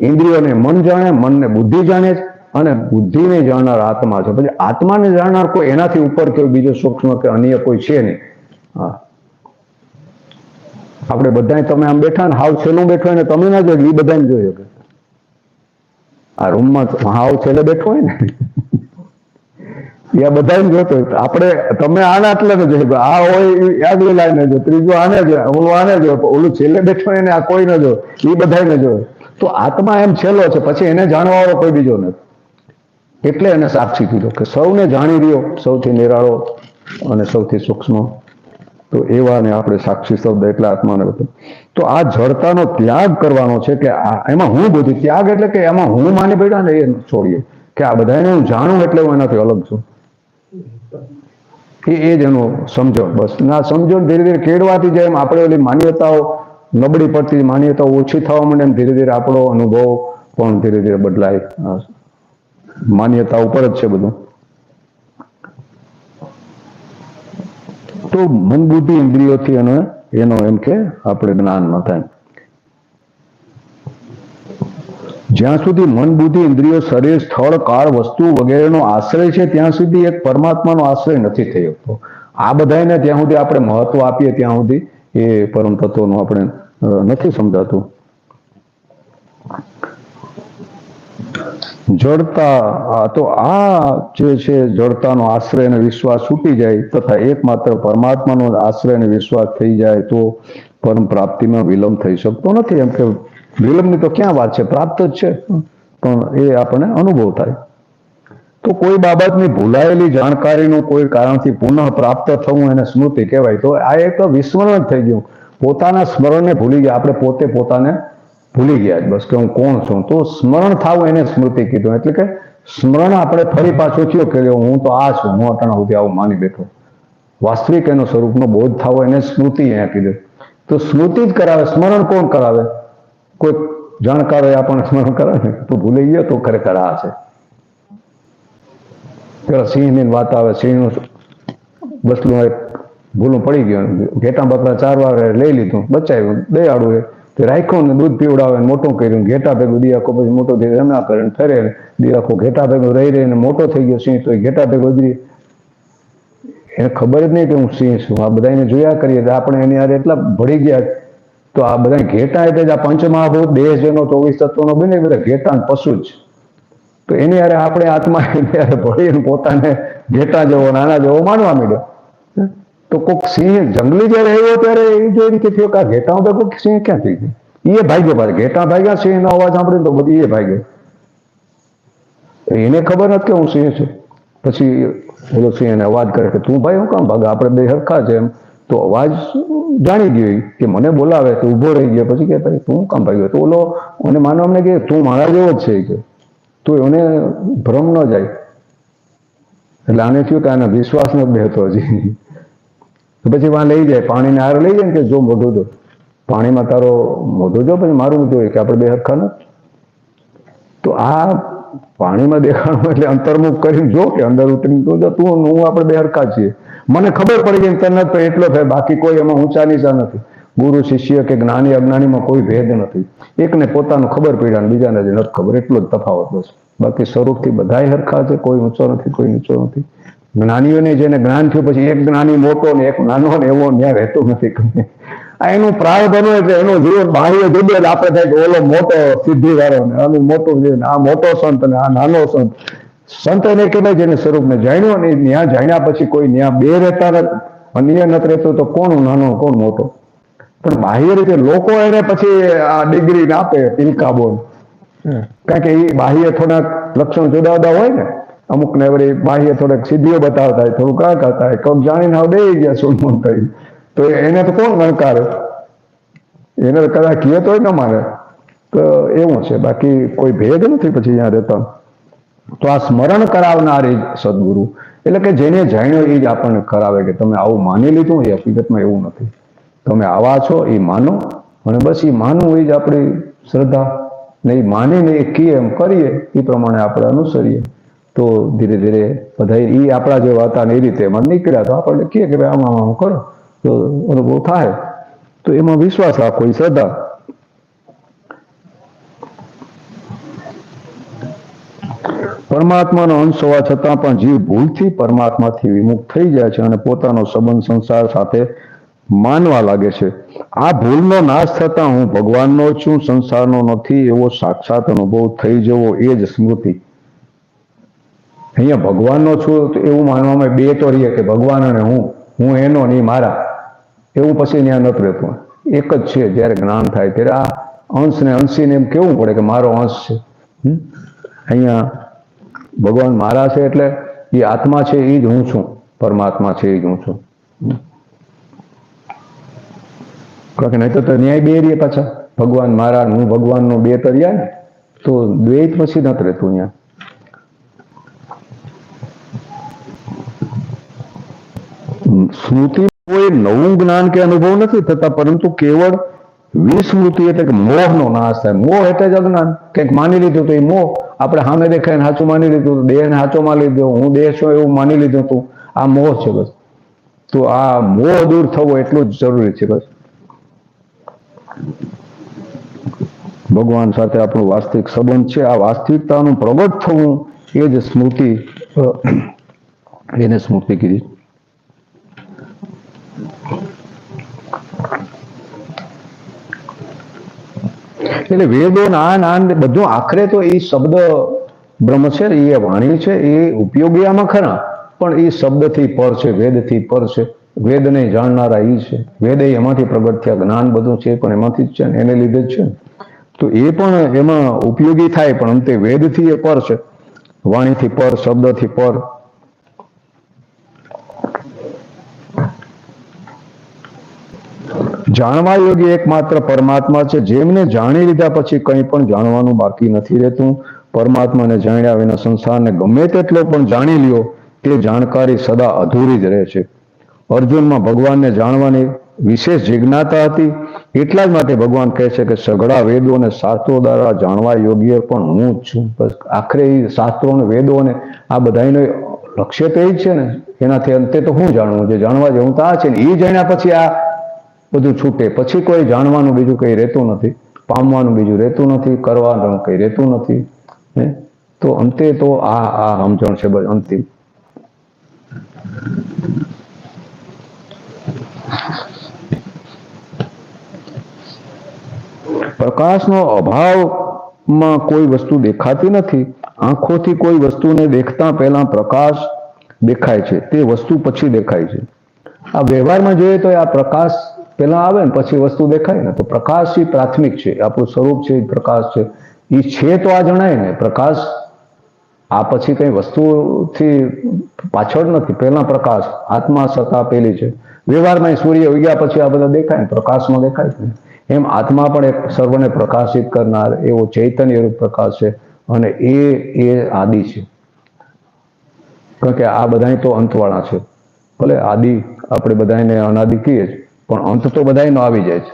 ઇન્દ્રિયોને મન જાણે, મનને બુદ્ધિ જાણે, અને બુદ્ધિને જાણનાર આત્મા છે. પછી આત્માને જાણનાર કોઈ એનાથી ઉપર કે બીજો સૂક્ષ્મ કે અન્ય કોઈ છે નહીં. હા, આપણે બધા તમે આમ બેઠા ને, હાવ છેલ્લું બેઠો ને તમે ના જોઈ, એ બધાને જોઈ શકે. આ રૂમમાં હાવ છેલ્લે બેઠો હોય ને, એ બધાને જોતો. આપણે તમે આના એટલે ને જોઈ, આ હોય આગલી લાઈને જો, ત્રીજો આને જો, ઓલું આને જો, ઓલું છેલ્લે બેઠો હોય ને આ કોઈ ન જો, એ બધાને જોવે. તો આત્મા એમ છેલ્લો છે, પછી એને જાણવા વાળો કોઈ બીજો નથી. એટલે એને સાક્ષી કીધો કે સૌને જાણી રહ્યો, સૌથી નિરાળો અને સૌથી સૂક્ષ્મ. તો એવાને આપણે સાક્ષી શબ્દ એટલે આત્માને હતો. તો આ જડતાનો ત્યાગ કરવાનો છે. કે એમાં હું બધી ત્યાગ એટલે કે એમાં હું માની પડ્યા ને એ છોડીએ. કે આ બધાને હું જાણું એટલે હું એનાથી અલગ છું. એ જ એનું સમજણ. બસ ના સમજણ ધીરે ધીરે કેળવાથી જાય. એમ આપણે ઓલી માન્યતાઓ નબળી પડતી, માન્યતાઓ ઓછી થવા માંડે, એમ ધીરે ધીરે આપણો અનુભવ પણ ધીરે ધીરે બદલાય. માન્યતા ઉપર જ છે બધું. તો મન, બુદ્ધિ, ઇન્દ્રિયોથી એનો એમ કે આપણે જ્ઞાન ન થાય. જ્યાં સુધી મન, બુદ્ધિ, ઇન્દ્રિયો, શરીર, સ્થળ, કાળ, વસ્તુ વગેરેનો આશ્રય છે, ત્યાં સુધી એક પરમાત્માનો આશ્રય નથી થઈ શકતો. આ બધાને ત્યાં સુધી આપણે મહત્વ આપીએ ત્યાં સુધી એ પરમ તત્વનું આપણે નથી સમજાતું. જડતા, તો આ જે છે જડતાનો આશ્રય અને વિશ્વાસ છૂટી જાય તથા એકમાત્ર પરમાત્માનો આશ્રય અને વિશ્વાસ થઈ જાય તો પરમ પ્રાપ્તિમાં વિલંબ થઈ શકતો નથી. એમ કે વિલંબની તો ક્યાં વાત છે, પ્રાપ્ત જ છે, પણ એ આપણને અનુભવ થાય. તો કોઈ બાબતની ભૂલાયેલી જાણકારીનું કોઈ કારણથી પુનઃ પ્રાપ્ત થવું એને સ્મૃતિ કહેવાય. તો આ એક વિસ્મરણ જ થઈ ગયું. પોતાના સ્મરણને ભૂલી ગયા. આપણે પોતે પોતાને ભૂલી ગયા બસ કે હું કોણ છું. તો સ્મરણ થવું એને સ્મૃતિ કીધું. એટલે કે સ્મરણ આપણે ફરી પાછું થયો કે હું તો આ છું, હું અટાણા સુધી આવું માની બેઠો. વાસ્તવિક એનો સ્વરૂપનો બોધ થવો એને સ્મૃતિ અહીંયા કીધું. તો સ્મૃતિ જ કરાવે. સ્મરણ કોણ કરાવે? કોઈ જાણકાર હોય આપણને સ્મરણ કરાવે ને, તો ભૂલી ગયો તો ખરેખર આ છે. પેલા સિંહની વાત આવે, સિંહનું બસલું ભૂલું પડી ગયું, ઘેટા બકરા ચારવા લઈ લીધું, બચાવ્યું, દયાળું તે રાખ્યું ને દૂધ પીવડાવે મોટું કર્યું. ઘેટા ભેગું દિયાખો પછી મોટો થઈ એમના કરે ફરે દિયાખો ઘેટા ભેગું રહી રહીને મોટો થઈ ગયો સિંહ. તો એ ઘેટા ભેગો જ એને ખબર જ નહીં કે હું સિંહ છું. આ બધાને જોયા કરીએ આપણે એની યાર એટલા ભળી ગયા. તો આ બધા ઘેટા એટલે જ આ પંચમહાભૂત દેહ જેનો 24 તત્વનો બને બધા ઘેટા ને પશુ જ. તો એની યારે આપણે આત્મા ભળીને પોતાને ઘેટા જેવો નાના જેવો માનવા માંડ્યો. તો કોઈક સિંહ જંગલી જયારે આવ્યો ત્યારે એ જોઈ રીતે થયો કે આ ઘેટાઓ ભેગો સિંહ ક્યાં થઈ ગયો. એ ભાગ્યો પાછો. ઘેટા ભાગ્યા, સિંહનો અવાજ સાંભળીને તો બધી એ ભાગ્યો. એને ખબર નથી કે હું સિંહ છું. પછી ઓલો સિંહ એને અવાજ કરે કે તું ભાઈ હું કામ ભાગે, આપણે બે હરખા છે એમ. તો અવાજ જાણી ગયો કે મને બોલાવે તો ઊભો રહી ગયો. પછી કે ભાઈ તું કામ ભાગ્યો? તો ઓલો અને માનો અમને કે તું મારા જેવો જ છે કે, તો એને ભ્રમ ન જાય. એટલે આને થયું કે આને વિશ્વાસ ન બેહતો હજી. તો પછી વાં લઈ જાય, પાણીને હારે લઈ જાય ને કે જો મોઢું જો, પાણીમાં તારો મોઢું જો, પછી મારું જોઈએ કે આપણે બે હરખા ન. તો આ પાણીમાં દેખાણું એટલે અંતર્મુખ કરીને જો કે અંદર ઉતરીને તો તું હું આપણે બે હરખા છીએ. મને ખબર પડી ગઈ તને તો એટલો થાય, બાકી કોઈ એમાં ઊંચા નીચા નથી. ગુરુ શિષ્ય કે જ્ઞાની અજ્ઞાનીમાં કોઈ ભેદ નથી. એકને પોતાનું ખબર પડ્યા ને બીજાને જે નથી ખબર, એટલો જ તફાવત બસ. બાકી સ્વરૂપથી બધાય હરખા છે, કોઈ ઊંચો નથી, કોઈ નીચો નથી. જ્ઞાનીઓને જેને જ્ઞાન થયું પછી એક જ્ઞાની મોટો ને એક નાનો ને એવો ન્યાય રહેતો નથી. આ એનું પ્રારબ્ધ હોય એટલે એનું જીવન બાહ્ય જુદે આપણે થાય કે ઓલો મોટો સિદ્ધિવાળો ને આનું મોટું જીવન, આ મોટો સંત ને આ નાનો સંત. સંત એને કહેવાય જેને સ્વરૂપને જાણ્યું, અને ન્યા જાણ્યા પછી કોઈ ન્યા બે રહેતા અન્ય નથી રહેતો તો કોણ નાનો કોણ મોટો. પણ બાહ્ય રીતે લોકો એને પછી આ ડિગ્રી ના આપે પિલકા બોલ, કારણ કે એ બાહ્ય થોડાક લક્ષણ જુદા જુદા હોય ને. અમુક ને વળી બાહ્ય થોડાક સિદ્ધિઓ બતાવતા હોય, થોડું કા કરતા હોય, કોક જાણીને હવે દઈ ગયા સોનમોન થઈ, તો એને તો કોણ ગણકારે? એને કદાચ કહેત હોય ને મારે તો એવું છે. બાકી કોઈ ભેદ નથી પછી અહીંયા રહેતા. તો આ સ્મરણ કરાવનારી સદગુરુ એટલે કે જેને જાણ્યો એ જ આપણને કરાવે કે તમે આવું માની લીધું. એ હકીકતમાં એવું નથી. તમે આવા છો એ માનો, અને બસ એ માનવું એ જ આપણી શ્રદ્ધા. ને એ માનીને એ કીએ એમ કરીએ એ પ્રમાણે આપણે અનુસરીએ તો ધીરે ધીરે બધા એ આપણા જેવા હતા ને એ રીતે એમાં નીકળ્યા તો આપણને કહીએ કે ભાઈ આમાં આમ કરો તો અનુભવ થાય. તો એમાં વિશ્વાસ રાખો, એ શ્રદ્ધા. પરમાત્માનો અંશ હોવા છતાં પણ જીવ ભૂલથી પરમાત્માથી વિમુખ થઈ જાય છે અને પોતાનો સંબંધ સંસાર સાથે માનવા લાગે છે. આ ભૂલનો નાશ થતા હું ભગવાનનો છું, સંસારનો નથી એવો સાક્ષાત અનુભવ થઈ જવો એ જ સ્મૃતિ. અહીંયા ભગવાનનો છું એવું માનવામાં બે તો રહીએ કે ભગવાન અને હું એનો નહીં મારા, એવું પછી ત્યાં નથી રહેતું. એક જ છે. જ્યારે જ્ઞાન થાય ત્યારે આ અંશ ને અંશીને એમ કેવું પડે કે મારો અંશ છે. અહીંયા ભગવાન મારા છે એટલે એ આત્મા છે એ જ હું છું, પરમાત્મા છે એ જ હું છું. કારણ કે નહીં તો ન્યાય બે રહીએ પાછા, ભગવાન મારા હું ભગવાનનો બે તો રહ્યા ને, તો દ્વૈત પછી નથી રહેતું અહીંયા. સ્મૃતિ કોઈ નવું જ્ઞાન કે અનુભવ નથી થતા, પરંતુ કેવળ વિસ્મૃતિ એટલે કે મોહનો નાશ થાય. મોહ એટલે જ અજ્ઞાન. કંઈક માની લીધું તો એ મોહ. આપણે સામે દેખાઈને સાચું માની લીધું, દેહને સાચો માની લીધો, હું દેહ છું એવું માની લીધું હતું, આ મોહ છે બસ. તો આ મોહ દૂર થવો એટલું જ જરૂરી છે બસ. ભગવાન સાથે આપણો વાસ્તવિક સંબંધ છે. આ વાસ્તવિકતાનું પ્રગટ થવું એ જ સ્મૃતિ, એને સ્મૃતિ કીધી. એટલે વેદો નાન બધું આખરે તો એ શબ્દ બ્રહ્મ છે, એ વાણી છે, એ ઉપયોગી આમાં ખરા, પણ એ શબ્દથી પર છે, વેદથી પર છે. વેદને જાણનારા એ છે. વેદ એમાંથી પ્રગટ થયા, જ્ઞાન બધું છે પણ એમાંથી જ છે ને, એને લીધે જ છે ને. તો એ પણ એમાં ઉપયોગી થાય, પણ અંતે વેદથી એ પર છે, વાણીથી પર, શબ્દથી પર. જાણવા યોગ્ય એકમાત્ર પરમાત્મા છે. જેમને જાણી લીધા પછી કંઈ પણ જાણવાનું બાકી નથી રહેતું. પરમાત્માને જાણ્યા વિના સંસારને ગમે તેટલો પણ જાણી લ્યો, તે જાણકારી સદા અધૂરી જ રહે છે. અર્જુનમાં ભગવાનને જાણવાની વિશેષ જિજ્ઞાસા હતી. એટલા જ માટે ભગવાન કહે છે કે સઘળા વેદો અને શાસ્ત્રો દ્વારા જાણવા યોગ્ય પણ હું જ છું. બસ આખરે એ શાસ્ત્રો અને વેદો અને આ બધાનું લક્ષ્ય તો એ જ છે ને. એનાથી અંતે તો હું જાણવું, જે જાણવા જેવું તો આ છે ને. એ જાણ્યા પછી આ બધું છૂટે, પછી કોઈ જાણવાનું બીજું કંઈ રહેતું નથી, પામવાનું બીજું રહેતું નથી, કરવાનું કંઈ રહેતું નથી. તો અંતે તો આ સમજણ છે બસ અંતિમ. પ્રકાશનો અભાવમાં કોઈ વસ્તુ દેખાતી નથી. આંખોથી કોઈ વસ્તુને દેખતા પહેલા પ્રકાશ દેખાય છે, તે વસ્તુ પછી દેખાય છે. આ વ્યવહારમાં જોઈએ તો આ પ્રકાશ પેલા આવે ને પછી વસ્તુ દેખાય ને. તો પ્રકાશ એ પ્રાથમિક છે, આપણું સ્વરૂપ છે, પ્રકાશ છે, એ છે તો આ જણાય ને. પ્રકાશ આ પછી કઈ વસ્તુથી પાછળ નથી, પહેલા પ્રકાશ, આત્મા સત્તા પેલી છે. વ્યવહારમાં સૂર્ય ઉગ્યા પછી આ બધા દેખાય, પ્રકાશમાં દેખાય છે. એમ આત્મા પણ એક સર્વને પ્રકાશિત કરનાર એવો ચૈતન્ય રૂપ પ્રકાશ છે, અને એ આદિ છે. કારણ કે આ બધા તો અંતવાળા છે. ભલે આદિ આપણે બધાને અનાદિ કહીએ છીએ, પણ અંત તો બધાનો આવી જાય છે.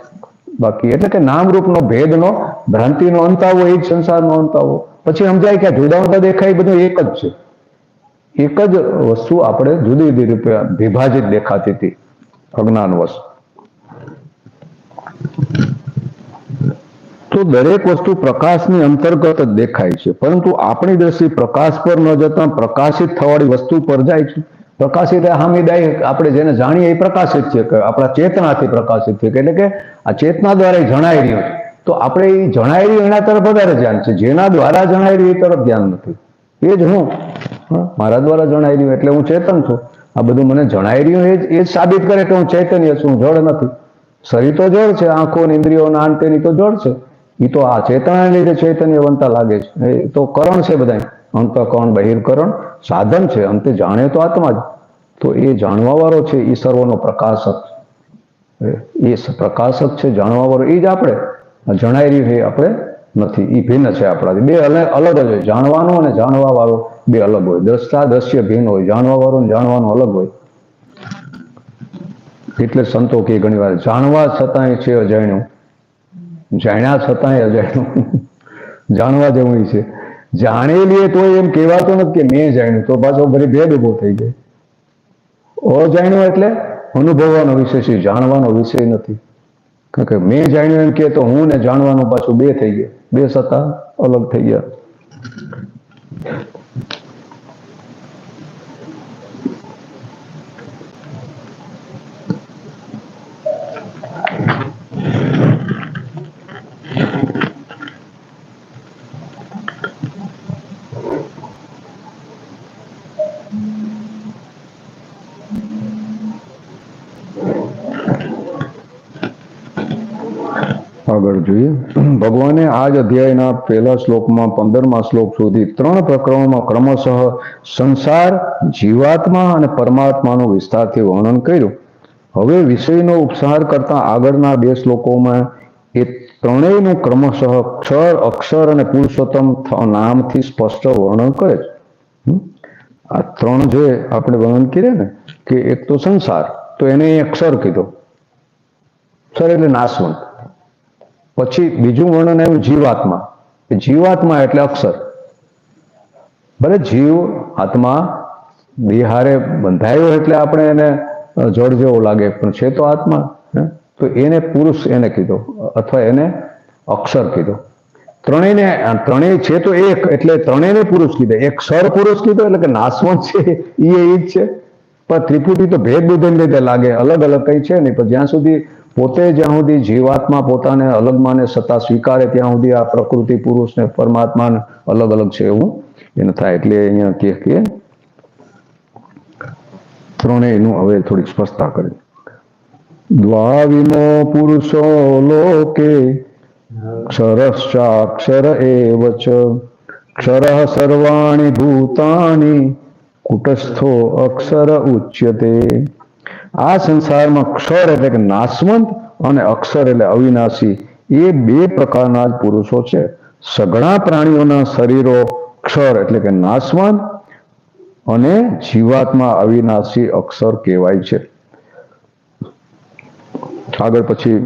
બાકી એટલે કે નામ રૂપનો ભેદનો, ભ્રાંતિનો અંત આવો એ જ સંસારનો અંત આવો. પછી સમજાય કે જુદા જુદા દેખાય બધું એક જ છે. એક જ વસ્તુ આપણે જુદી જુદી રૂપે વિભાજિત દેખાતી હતી અજ્ઞાનવશ. તો દરેક વસ્તુ પ્રકાશની અંતર્ગત જ દેખાય છે, પરંતુ આપણી દ્રષ્ટિ પ્રકાશ પર ન જતા પ્રકાશિત થવાળી વસ્તુ પર જાય છે. પ્રકાશિત હામીદાય આપણે જેને જાણીએ એ પ્રકાશિત છે, કે આપણા ચેતનાથી પ્રકાશિત છે, એટલે કે આ ચેતના દ્વારા જણાઈ રહ્યું છે. તો આપણે એ જણાઈ રહ્યું એના તરફ વધારે ધ્યાન છે, જેના દ્વારા જણાઈ રહ્યું એ તરફ ધ્યાન નથી. એ જ હું મારા દ્વારા જણાઈ રહ્યું એટલે હું ચેતન છું. આ બધું મને જણાઈ રહ્યું એ જ સાબિત કરે કે હું ચૈતન્ય છું, હું જળ નથી. શરીર તો જળ છે, આંખો ઇન્દ્રિયોના અંતેની તો જળ છે. એ તો આ ચેતનાને લીધે ચૈતન્ય બનતા લાગે છે. એ તો કરણ છે બધા, અંતઃકરણ બહિર્કરણ સાધન છે. અંતે જાણે તો આત્મા જ. તો એ જાણવા વાળો છે એ સર્વનો પ્રકાશક, એ પ્રકાશક છે, જાણવા વાળો એ જ આપણે. જણાઈ રહ્યું એ આપણે નથી, એ ભિન્ન છે આપણાથી. બે અલગ જ હોય, જાણવાનો અને જાણવા વાળો બે અલગ હોય. દ્રષ્ટા દ્રશ્ય ભિન્ન હોય, જાણવા વાળો ને જાણવાનું અલગ હોય. એટલે સંતો કે ઘણી વાર જાણવા છતાંય છે અજાણ્યું, જાણ્યા છતાંય અજાણ્યું. જાણવા જેવું છે. જાણેલી તો એમ કહેવાતો નથી કે મેં જાણ્યું, તો પાછો ફરી ભેદ ઉભો થઈ જાય. અજાણ્યો એટલે અનુભવવાનો વિષય છે, જાણવાનો વિષય નથી. કારણ કે મેં જાણ્યું એમ કે તો હું ને જાણવાનું પાછું બે થઈ ગયા, બે સત્તા અલગ થઈ ગયા. આગળ જોઈએ. ભગવાને આ જ અધ્યાયના પહેલા શ્લોકમાં 15મા શ્લોક સુધી 3 પ્રકરણોમાં ક્રમશઃ સંસાર, જીવાત્મા અને પરમાત્માનું વિસ્તારથી વર્ણન કર્યું. હવે વિષયનો ઉપસાર કરતા આગળના 2 શ્લોકોમાં એ ત્રણેયનું ક્રમશઃ ક્ષર, અક્ષર અને પુરુષોત્તમ નામથી સ્પષ્ટ વર્ણન કરે છે. આ 3 જે આપણે વર્ણન કરીએ ને, કે એક તો સંસાર, તો એને અક્ષર કીધો, અક્ષર એટલે નાશવંત. પછી બીજું વર્ણન આવ્યું જીવાત્મા, જીવાત્મા એટલે અક્ષર. ભલે જીવ આત્મા વિહારે બંધાયો એટલે આપણે એને જળ જેવો લાગે, પણ છે તો આત્મા. તો એને પુરુષ એને કીધો, અથવા એને અક્ષર કીધો. ત્રણેય છે તો એક, એટલે ત્રણેયને પુરુષ કીધા. એક સર પુરુષ કીધો એટલે કે નાશવંત છે એ જ છે. પણ ત્રિપુટી તો ભેદ બુદ્ધિને લીધે લાગે, અલગ અલગ કઈ છે નહીં. પણ જ્યાં સુધી પોતે જ્યાં સુધી જીવાત્મા પોતાને અલગ માને, સત્તા સ્વીકારે, ત્યાં સુધી આ પ્રકૃતિ પુરુષ ને પરમાત્મા અલગ અલગ છે એવું એને થાય. એટલે અહીંયા કે ત્રણેયનું હવે થોડીક સ્પષ્ટતા કરી. દ્વાવિમો પુરુષો લોકે ક્ષરશ્ચાક્ષર એવ ચ ક્ષરઃ સર્વાણિ ભૂતાનિ કુટસ્થો અક્ષર ઉચ્યતે. આ સંસારમાં ક્ષર એટલે કે નાશવંત અને અક્ષર એટલે અવિનાશી, એ 2 પ્રકારના જ પુરુષો છે. સઘળા પ્રાણીઓના શરીરો ક્ષર એટલે કે નાશવંત અને જીવાત્મા અવિનાશી અક્ષર કહેવાય છે. આગળ પછી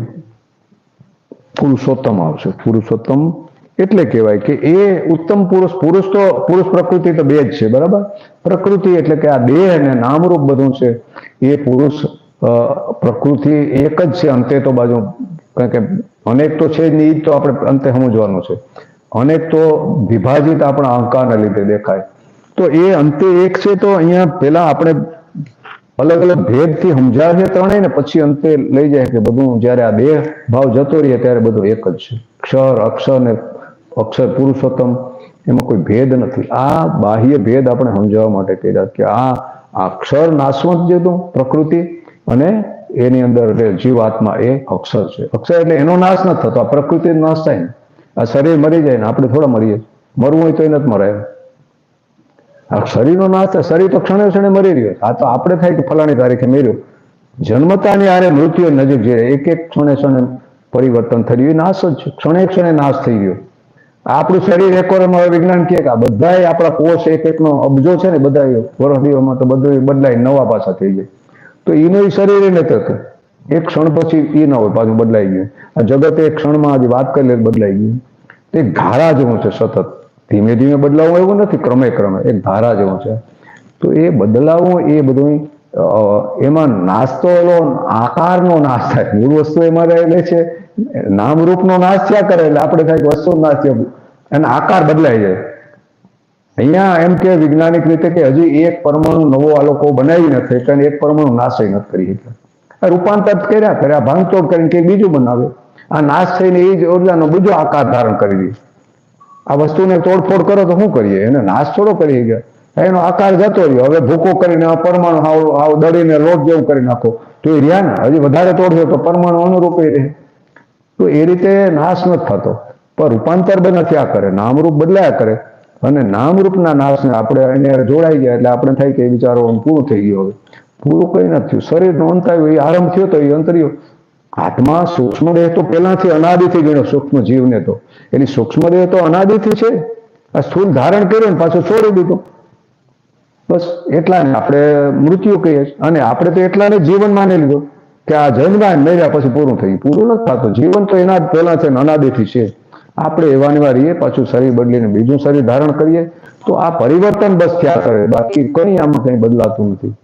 પુરુષોત્તમ આવશે. પુરુષોત્તમ એટલે કહેવાય કે એ ઉત્તમ પુરુષ. પુરુષ પ્રકૃતિ તો 2 જ છે, બરાબર. પ્રકૃતિ એટલે કે આ દેહ અને નામરૂપ બધું છે, એ પુરુષ પ્રકૃતિ એક જ છે અંતે તો બાજુ. કારણ કે અનેક તો છે જ નહીં, એ તો આપણે અંતે સમજવાનું છે. અનેક તો વિભાજિત આપણા અહંકારને લીધે દેખાય. તો એ અંતે એક છે. તો અહીંયા પેલા આપણે અલગ અલગ ભેદથી સમજાવીએ ત્રણેય, ને પછી અંતે લઈ જાય કે બધું જ્યારે આ દેહ ભાવ જતો રહીએ ત્યારે બધું એક જ છે. ક્ષર, અક્ષર ને અક્ષર પુરુષોત્તમ, એમાં કોઈ ભેદ નથી. આ બાહ્ય ભેદ આપણે સમજાવવા માટે કર્યા કે આ અક્ષર નાશવંત જેવું પ્રકૃતિ, અને એની અંદર જીવાત્મા એ અક્ષર છે. અક્ષર એટલે એનો નાશ નથી થતો, આ પ્રકૃતિનો નાશ થાય ને. આ શરીર મરી જાય ને આપણે થોડા મરીએ, મરવું હોય તો એ નથી મરાય. આ શરીરનો નાશ થાય, શરીર તો ક્ષણે ક્ષણે મરી રહ્યો. આ તો આપણે થાય કે ફલાણી તારીખે મર્યો. જન્મતાની આરે મૃત્યુ નજીક છે, એક એક ક્ષણે ક્ષણે પરિવર્તન થઈ રહ્યું, નાશ જ છે, ક્ષણે ક્ષણે નાશ થઈ ગયો. આપણું શરીર એક વર્ષમાં વિજ્ઞાન કહે કે બધા આપણા કોષ એક એકનો અબજો છે ને, બધા વર્ષદીઓમાં તો બધું બદલાય નવા પાછા થઈ જાય. તો એનું શરીર એ નથી થતું, એક ક્ષણ પછી એ ના હોય, પાછું બદલાઈ ગયું. આ જગત એક ક્ષણમાં આજે વાત કરી બદલાઈ ગયું. તે ધારા જેવું છે, સતત ધીમે ધીમે બદલાવું એવું નથી, ક્રમે ક્રમે એક ધારા જેવું છે. તો એ બદલાવું એ બધું એમાં નાશ તો એલો આકારનો નાશ થાય, મૂળ વસ્તુ એમાં રહેલી છે, નામરૂપનો નાશ થયા કરે એટલે આપણે થાય કે વસ્તુ નાશ થયા અને આકાર બદલાઈ જાય. અહીંયા એમ કે વૈજ્ઞાનિક રીતે કે હજી એક પરમાણુ નવો આ લોકો બનાવી નથી કારણ એક પરમાણુ નાશ નથી કરી શક્યા. રૂપાંતર કર્યા ભાંગતોડ કરીને કંઈક બીજું બનાવે, આ નાશ થઈને એ જ ઉર્જાનો બીજો આકાર ધારણ કરી દે. આ વસ્તુને તોડફોડ કરો તો શું કરીએ, એને નાશ થોડો કરી ગયા, એનો આકાર જતો રહ્યો. હવે ભૂકો કરીને પરમાણુ હાવ દળીને લોટ જેવું કરી નાખો તો એ રહ્યા ને, હજી વધારે તોડશો તો પરમાણુ અનુરૂપ રહે. તો એ રીતે નાશ નથી થતો, પણ રૂપાંતર બંધ થયા કરે, નામરૂપ બદલાયા કરે. અને નામરૂપના નાશને આપણે એને જોડાઈ ગયા એટલે આપણે થાય કે વિચારો પૂરું થઈ ગયું. હવે પૂરું કઈ નથી થયું, શરીરનો અંત આવ્યો, એ આરંભ થયો તો એ અંતર્યો. આત્મા સૂક્ષ્મ દેહ તો પહેલાથી અનાદિથી ગણ્યો, સૂક્ષ્મ જીવને તો એની સૂક્ષ્મ દેહ તો અનાદિથી છે. આ સ્થૂળ ધારણ કર્યો ને પાછું છોડી દીધું, બસ એટલાને આપણે મૃત્યુ કહીએ. અને આપણે તો એટલાને જીવન માની લીધું કે આ જન્મ્યા મેળ્યા પછી પૂરું થયું. પૂરું નથી થતું, જીવન તો એના જ પહેલા છે, અનાદિથી છે. આપણે એવા ને રહીએ, પાછું શરીર બદલીને બીજું શરીર ધારણ કરીએ તો આ પરિવર્તન બસ થયા કરે, બાકી કઈ આમાં કઈ બદલાતું નથી.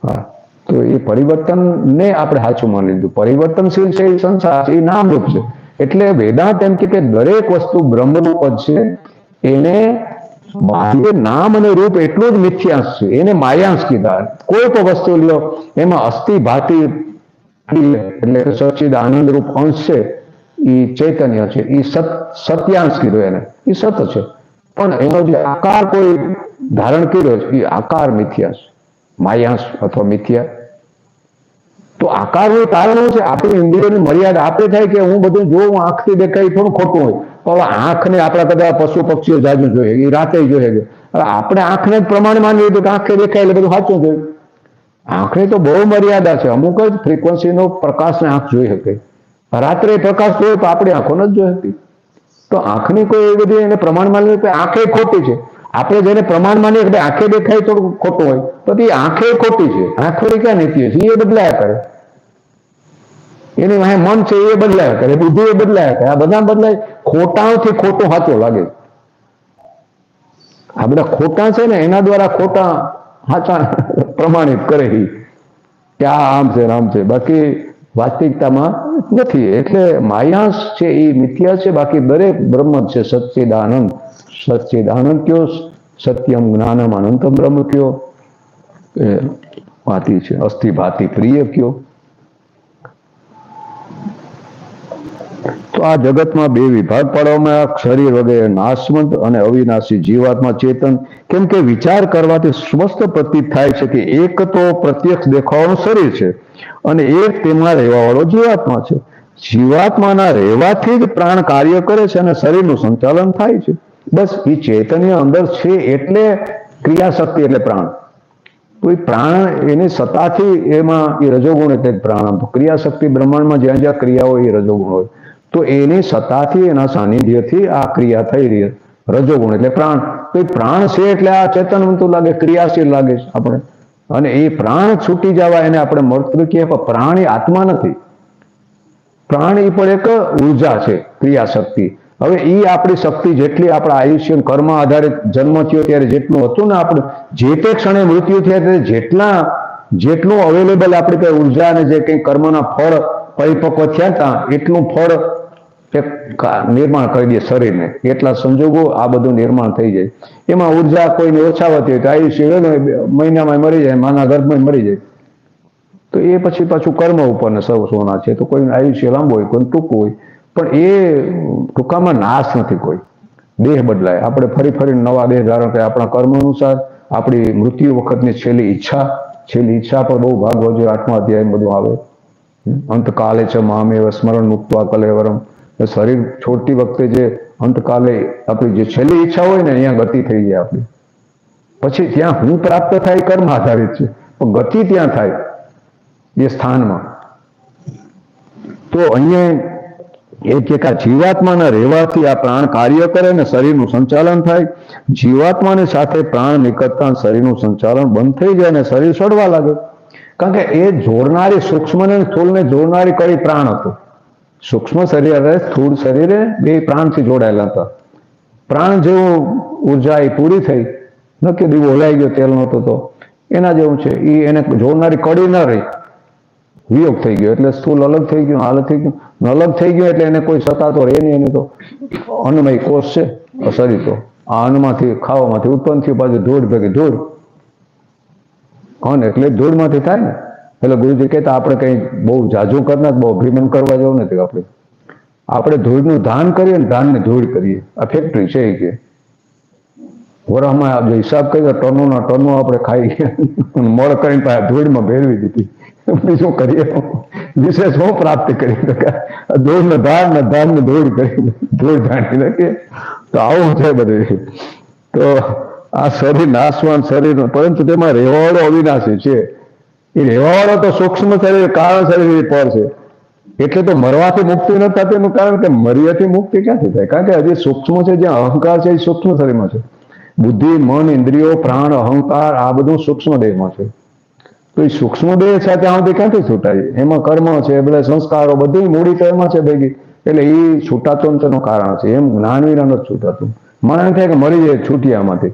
હા, તો એ પરિવર્તનને આપણે સાચું માની લીધું. પરિવર્તનશીલ છે એ સંસાર, એ નામરૂપ છે. એટલે વેદાંત એમ કે દરેક વસ્તુ બ્રહ્મરૂપ જ છે, એને બાહ્ય નામ અને રૂપ એટલું જ મિથ્યાંશ છે, એને માયાંશ કીધા. કોઈ પણ વસ્તુ લો એમાં અસ્થિ ભાતિ એટલે સચ્ચિદ આનંદ રૂપ અંશ છે, એ ચૈતન્ય છે, એ સત્यांश કીધો એને, એ સત છે. પણ એનો જે આકાર કોઈ ધારણ કર્યો છે એ આકાર મિથ્યા છે, માયાંશ અથવા મિથ્યા. તો આકારનું કારણ છે આપણી ઇન્દ્રિયોની મર્યાદા. આપણે થાય કે હું બધું જોઉં, આંખથી દેખાય થોડું ખોટું હોય, પણ આંખને આપણા કદાચ પશુ પક્ષીઓ જાજુ જોઈએ, એ રાતે જોઈએ. હવે આપણે આંખને જ પ્રમાણ માની લીધું કે આંખે દેખાય એટલે બધું સાચું જોયું. આંખની તો બહુ મર્યાદા છે, અમુક જ ફ્રીક્વન્સીનો પ્રકાશને આંખ જોઈ શકે. રાત્રે પ્રકાશ જોયો તો આપણી આંખો નથી જોઈ શકતી. તો આંખની કોઈ એવી બધી એને પ્રમાણ માની કે આંખે ખોટી છે. આપણે જેને પ્રમાણ માનીએ કે આંખે દેખાય થોડું ખોટું હોય તો એ આંખે ખોટી છે. આંખોની ક્યાં નીતિ છે, એ બદલાયા કરે. એની વાહે મન છે એ બદલાયા કરે, બુદ્ધિ એ બદલાયા કરે. આ બધા બદલાય, ખોટાથી ખોટું સાચું લાગે. આ બધા ખોટા છે ને એના દ્વારા ખોટા સાચા પ્રમાણિત કરે કે આ આમ છે આમ છે, બાકી વાસ્તવિકતામાં નથી. એટલે માયાંશ છે એ મિથ્યા છે, બાકી દરેક બ્રહ્મ છે. સચ્ચિદાનંદ, સચ્ચિદાનંદ કયો, સત્યમ જ્ઞાનમ અનંત બ્રહ્મ કયો, ભાતિ છે, અસ્થિ ભાતિ પ્રિય કયો. તો આ જગતમાં બે વિભાગ પાડવામાં, શરીર વગેરે નાશવંત અને અવિનાશી, જીવાત્મા ચેતન. કેમ કે વિચાર કરવાથી સ્પષ્ટ પ્રતીત થાય છે કે એક તો પ્રત્યક્ષ દેખાવાનું શરીર છે અને એક તેમાં રહેવા વાળો જીવાત્મા છે. જીવાત્માના રહેવાથી જ પ્રાણ કાર્ય કરે છે અને શરીરનું સંચાલન થાય છે. બસ એ ચૈતન્ય અંદર છે એટલે ક્રિયાશક્તિ એટલે પ્રાણ. કોઈ પ્રાણ એની સત્તાથી એમાં એ રજોગુણ એટલે પ્રાણ. ક્રિયાશક્તિ બ્રહ્માંડમાં જ્યાં જ્યાં ક્રિયા હોય એ રજોગુણ હોય, તો એની સત્તાથી એના સાનિધ્યથી આ ક્રિયા થઈ રહી, રજોગુણ એટલે પ્રાણ. તો એ પ્રાણ છે એટલે આ ચેતનવંતું લાગે, ક્રિયાશીલ લાગે છે આપણે. અને એ પ્રાણ છૂટી જવા એને આપણે મૃત્યુ કહીએ, પણ પ્રાણ એ આત્મા નથી. પ્રાણ એ પણ એક ઉર્જા છે, ક્રિયાશક્તિ. હવે એ આપણી શક્તિ જેટલી આપણા આયુષ્ય કર્મ આધારિત જન્મ થયો ત્યારે જેટલું હતું ને, આપણે જે તે ક્ષણે મૃત્યુ થયા ત્યારે જેટલું અવેલેબલ આપણી કઈ ઉર્જા અને જે કંઈ કર્મના ફળ પરિપક્વ થયા હતા એટલું ફળ નિર્માણ કરી દે શરીરને. એટલા સંજોગો આ બધું નિર્માણ થઈ જાય. એમાં ઉર્જા કોઈને ઓછાવતી હોય તો આયુષ્ય મહિનામાં મરી જાય, માના ગર્ભમાં મરી જાય. તો એ પછી પાછું કર્મ ઉપર ને સૌ સોના છે. તો કોઈનું આયુષ્ય લાંબુ હોય, કોઈનું ટૂંકું હોય, પણ એ ટૂંકામાં નાશ નથી. કોઈ દેહ બદલાય, આપણે ફરી ફરી નવા દેહ ધારણ કરે આપણા કર્મ અનુસાર. આપણી મૃત્યુ વખતની છેલ્લી ઈચ્છા પર બહુ ભાગ હોય. 8મા અધ્યાય બધું આવે. અંતકાલે છે મામેવ સ્મરણ મુક્ત્વા કલેવરમ. શરીર છોડતી વખતે જે અંતકાલે આપણી જે છેલ્લી ઈચ્છા હોય ને અહીંયા ગતિ થઈ જાય આપણી. પછી ત્યાં હું પ્રાપ્ત થાય કર્મ આધારિત છે, પણ ગતિ ત્યાં થાય એ સ્થાનમાં. તો અહીંયા એ કે જીવાત્માના રહેવાથી આ પ્રાણ કાર્ય કરે ને શરીરનું સંચાલન થાય. જીવાત્માની સાથે પ્રાણ નીકળતા શરીરનું સંચાલન બંધ થઈ જાય અને શરીર સડવા લાગે. કારણ કે એ જોડનારી સૂક્ષ્મ ને સ્થૂળને જોડનારી કડી પ્રાણ હતું. સૂક્ષ્મ શરીર અને સ્થૂળ શરીરે બે પ્રાણથી જોડાયેલા હતા. પ્રાણ જેવું ઉર્જા એ પૂરી થઈ, નક્કી દીવો ઓલાઈ ગયો, તેલ નહોતો તો એના જેવું છે. એ એને જોડનારી કડી ન રહી, વિયોગ થઈ ગયો એટલે સ્થૂલ અલગ થઈ ગયું, હાલત થઈ ગયું. અલગ થઈ ગયું એટલે એને કોઈ સતાતો રહે નહીં. એને તો અન્નમય કોષ છે શરીર, તો આ અન્નમાંથી ખાવામાંથી ઉત્પન્ન થયું, પાછું ધૂળ ભેગી ધૂળ, અન્ન એટલે ધૂળમાંથી થાય ને. એટલે ગુરુજી કહેતા આપણે કઈ બહુ જાજુ કરનાર, બહુ અભિમાન કરવા જેવું નથી. આપણે ધૂળનું ધાન કરીએ ને ધાનને ધૂળ કરીએ. આ ફેક્ટરી છે એ કે વરામાં જે હિસાબ કર્યો ટનોના ટનો આપણે ખાઈ ગયા, મળ કરીને ધૂળમાં ભેળવી દીધી. બીજું કરીએ વિશેષ હું પ્રાપ્તિ કરી ધૂળ ને ધાન ને ધાન ને ધૂળ કરી ધૂળ ધાણી નાખીએ. તો આવું છે બધું. તો આ શરીર નાશવાન શરીર, પરંતુ તેમાં રહેવાવાળો અવિનાશી છે. એ રહેવાવાળો તો સૂક્ષ્મ શરીર કારણ શરીર પર છે. એટલે તો મરવાથી મુક્તિ ન થતી એનું કારણ કે મર્યાથી મુક્તિ ક્યાંથી થાય? કારણ કે હજી સૂક્ષ્મ છે, જ્યાં અહંકાર છે એ સૂક્ષ્મ શરીરમાં છે. બુદ્ધિ, મન, ઇન્દ્રિયો, પ્રાણ, અહંકાર આ બધું સૂક્ષ્મ દેહમાં છે. તો એ સૂક્ષ્મ દેહ છે ત્યાં સુધી ક્યાંથી છૂટાય? એમાં કર્મ છે, બધા સંસ્કારો, બધી મૂડી તો એમાં છે ભેગી. એટલે એ છૂટાતું તેનું કારણ છે. એમ જ્ઞાન વિના નથી છૂટાતું. મને એમ થાય કે મરી જાય છૂટીએ આમાંથી,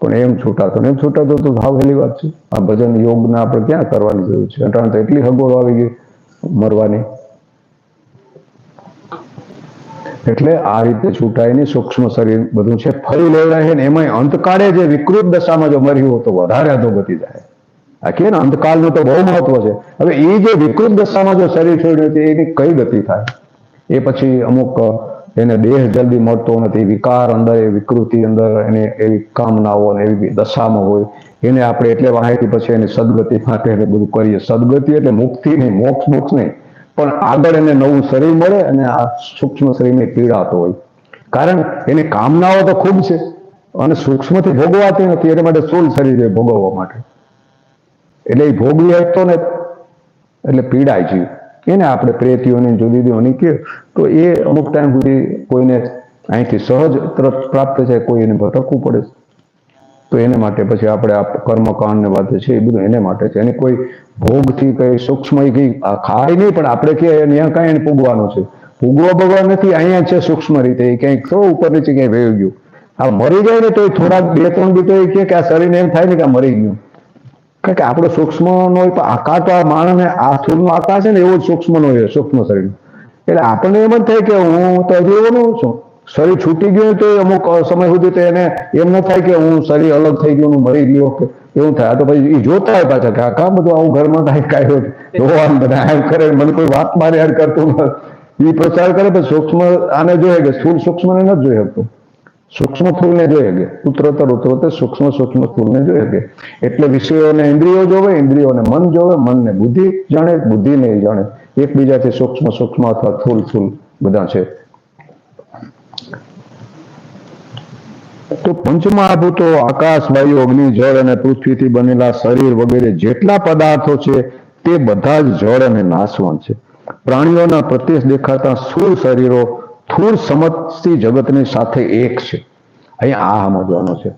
પણ એમ છૂટાતું એમ છૂટાતું તો ભાવ હેલી વાત છે. આ ભજન યોગના આપણે ક્યાં કરવાની જરૂર છે? અટાણે તો એટલી હગવડો આવી ગઈ મરવાની. એટલે આ રીતે છૂટાય નહીં. સૂક્ષ્મ શરીર બધું છે, ફરી લેવડાય છે ને. એમાં અંતકાળે જે વિકૃત દશામાં જો મર્યું હોય તો વધારે અધોગતિ જાય. આ કે ને અંતકાળનું તો બહુ મહત્વ છે. હવે એ જે વિકૃત દશામાં જો શરીર છોડ્યું છે એની કઈ ગતિ થાય? એ પછી અમુક એને દેહ જલ્દી મળતો નથી, વિકાર અંદર, એ વિકૃતિ અંદર, એને એવી કામનાઓ અને એવી દશામાં હોય, એને આપણે એટલે વાહેથી પછી એની સદગતિ માટે એને બધું કરીએ. સદગતિ એટલે મુક્તિ નહીં, મોક્ષ મોક્ષ નહીં, પણ આગળ એને નવું શરીર મળે અને આ સૂક્ષ્મ શરીરની પીડાતો હોય. કારણ એની કામનાઓ તો ખૂબ છે અને સૂક્ષ્મથી ભોગવાતી નથી, એના માટે સ્થૂળ શરીર ભોગવવા માટે. એટલે એ ભોગવી શકતો ને એટલે પીડાય છે. એને આપણે પ્રેતીઓની જુદી જુદી કહે તો એ અમુક ટાઈમ સુધી કોઈને અહીંથી સહજ તરફ પ્રાપ્ત થાય, કોઈ એને ભટકવું પડે. તો એને માટે પછી આપણે આ કર્મકાંડ ને વાત છે એ બધું એને માટે છે. એની કોઈ ભોગથી કઈ સૂક્ષ્મ કઈ ખાય નહીં, પણ આપણે કે ત્યાં કાંઈ એને પૂગવાનું છે. પૂગવા ભગવાન નથી, અહીંયા છે સૂક્ષ્મ રીતે. એ ક્યાંક તો ઉપર નીચે ક્યાંય વહી ગયું. આ મરી જાય ને તો થોડાક 2-3 દી તો એ કે આ શરીરને એમ થાય ને કે આ મરી ગયું. કારણ કે આપણો સૂક્ષ્મ નો આકાર તો આ માણસને આ સ્થૂળનો આકાર છે ને એવો જ સૂક્ષ્મ નો હોય, સૂક્ષ્મ શરીર. એટલે આપણને એમ જ થાય કે હું તો હજી એવો ન છું. શરીર છૂટી ગયું તો અમુક સમય સુધી તો એને એમ ન થાય કે હું શરીર અલગ થઈ ગયું, હું મરી ગયો કે એવું થાય. તો પછી એ જોતા હોય પાછા કે આ કામ બધું આવું ઘરમાં થાય કાંઈ જોવાનું બધા એમ કરે, મને કોઈ વાત મારે યાદ કરતું નથી. એ પ્રચાર કરે તો સૂક્ષ્મ આને જોઈએ કે સ્થૂળ સૂક્ષ્મને નથી જોઈ શકતું. સૂક્ષ્મ સ્થૂળને જોઈએ કે ઉતરોતર સૂક્ષ્મ સ્થૂળને જોઈએ કે. એટલે વિષયોને ઇન્દ્રિયો જોવે, ઇન્દ્રિયોને મન જોવે, મનને બુદ્ધિ જાણે, બુદ્ધિને જાણે. એકબીજાથી સૂક્ષ્મ અથવા સ્થૂળ બધા છે. તો પંચમહાભૂતો આકાશ, વાયુ, અગ્નિ, જળ અને પૃથ્વીથી બનેલા શરીર વગેરે જેટલા પદાર્થો છે તે બધા જ જળ અને નાશવાન છે. પ્રાણીઓના પ્રત્યક્ષ દેખાતા સ્થૂળ શરીરો સ્થૂળ સમષ્ટિ જગતની સાથે એક છે. અહીંયા આ સમજવાનો છે.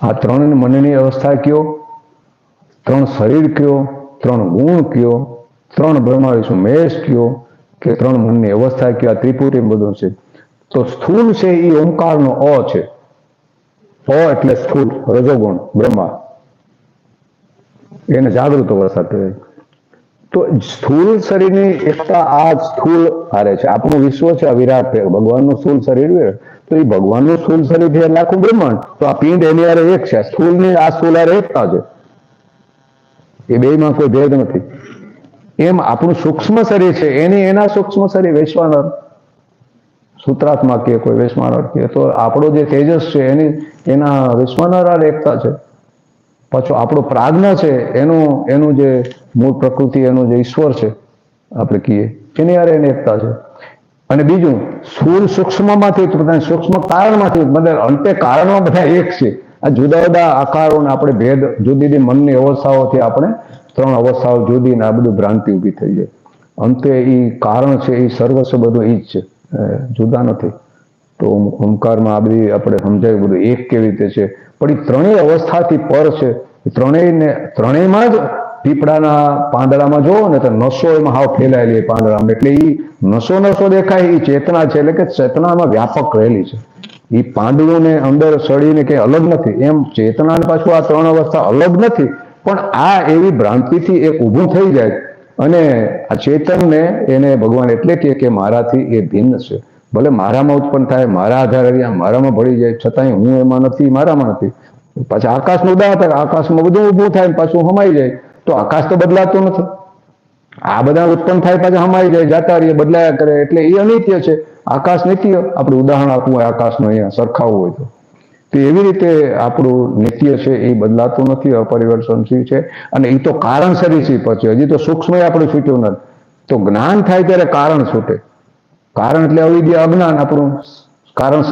આ ત્રણ મનની અવસ્થા કયો, 3 શરીર કયો, 3 ગુણ કયો, 3 બ્રહ્મા વિષ્ણુ મહેશ કયો કે 3 મનની અવસ્થા કયો, આ ત્રિપુટી બધું છે. તો સ્થૂળ છે એ ઓમકારનો અ છે. અ એટલે સ્થૂળ, રજોગુણ બ્રહ્મા, એને જાગૃત અવસ્થા કહેવાય. તો સ્થૂળ શરીરની એકતા આ સ્થૂળ હારે છે. આપણું વિશ્વ છે આ વિરાટ, ભગવાનનું સ્થૂળ શરીર. તો એ ભગવાનનું સ્થૂળ શરીર છે આખું બ્રહ્માંડ. તો આ પિંડ એની હારે એક છે. સ્થૂળની આ સ્થૂળ હારે એકતા છે. એ બેમાં કોઈ ભેદ નથી. એમ આપણું સૂક્ષ્મ શરીર છે એના સૂક્ષ્મ શરીર વૈશ્વાનર, સૂત્રાત્મા કે કોઈ વૈશ્વાનર કે, તો આપણો જે તેજસ છે એના વૈશ્વાનર હારે એકતા છે. પાછું આપણો પ્રાજ્ઞ છે એનું જે મૂળ પ્રકૃતિ, એનું જે ઈશ્વર છે આપણે કહીએ, એની હારે એની એકતા છે. અને બીજું સ્થૂળ સૂક્ષ્મમાંથી સૂક્ષ્મ કારણમાંથી બધા અંતે કારણમાં બધા એક છે. આ જુદા જુદા આકારોને આપણે ભેદ જુદી જુદી મનની અવસ્થાઓથી આપણે 3 અવસ્થાઓ જુદી ને આ બધું ભ્રાંતિ ઊભી થઈ જાય. અંતે એ કારણ છે, એ સર્વસ્વ બધું એ જ છે, જુદા નથી. તો ઓમકારમાં આ બધી આપણે સમજાયું બધું એક કેવી રીતે છે, પણ એ ત્રણેય અવસ્થાથી પર છે. ત્રણેયમાં જ પીપળાના પાંદડામાં જોવો ને તો નસો એમાં હાવ ફેલાયેલી પાંદડામાં, એટલે એ નસો દેખાય એ ચેતના છે, એટલે કે ચેતનામાં વ્યાપક રહેલી છે. એ પાંદડું ને અંદર સળીને કઈ અલગ નથી, એમ ચેતનાને પાછું આ 3 અવસ્થા અલગ નથી, પણ આ એવી ભ્રાંતિથી એક ઊભું થઈ જાય અને આ ચેતનને એને ભગવાન એટલે કે મારાથી એ ભિન્ન છે. ભલે મારામાં ઉત્પન્ન થાય, મારા આધારે મારામાં ભળી જાય, છતાંય હું એમાં નથી, મારામાં નથી. પાછા આકાશનું ઉદાહરણ, આકાશમાં બધું ઊભું થાય પાછું હમાઈ જાય, તો આકાશ તો બદલાતું નથી. આ બધા ઉત્પન્ન થાય પાછા હમાઈ જાય, જાતા રહીએ, બદલાયા કરે, એટલે એ અનિત્ય છે. આકાશ નિત્ય. આપણે ઉદાહરણ આપવું હોય આકાશનું અહીંયા સરખાવવું હોય તો એવી રીતે આપણું નિત્ય છે, એ બદલાતું નથી, અપરિવર્તનશીલ છે. અને એ તો કારણ શરીર પર છે, હજી તો સૂક્ષ્મ આપણે છૂટ્યું નથી. તો જ્ઞાન થાય ત્યારે કારણ છૂટે. કારણ એટલે અવિદ્યા અજ્ઞાન, આપણું કારણ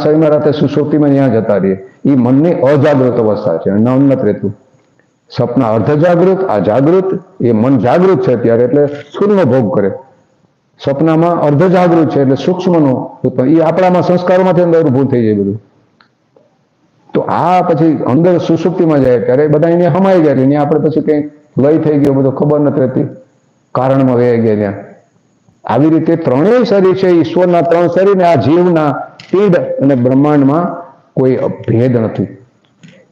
શરીરમાં રાતે સુષુપ્તિમાં ત્યાં જતા રહીએ. એ મનની અજાગૃત અવસ્થા છે, ન નથી રહેતું. સપના અર્ધ જાગૃત, આ જાગૃત, એ મન જાગૃત છે ત્યારે એટલે સ્થૂળનો ભોગ કરે. સપનામાં અર્ધ જાગૃત છે એટલે સૂક્ષ્મનો, એ આપણામાં સંસ્કારોમાંથી અંદર ઊભું થઈ જાય બધું. તો આ પછી અંદર સુષુપ્તિમાં જાય ત્યારે બધા એને હમાઈ જાય, ત્યાં આપણે પછી કંઈક લય થઈ ગયો બધું ખબર નથી રહેતી, કારણમાં વહી ગયા ત્યાં. આવી રીતે ત્રણેય શરીર છે, ઈશ્વરના 3 શરીર ને આ જીવના પિંડ અને બ્રહ્માંડમાં કોઈ ભેદ નથી.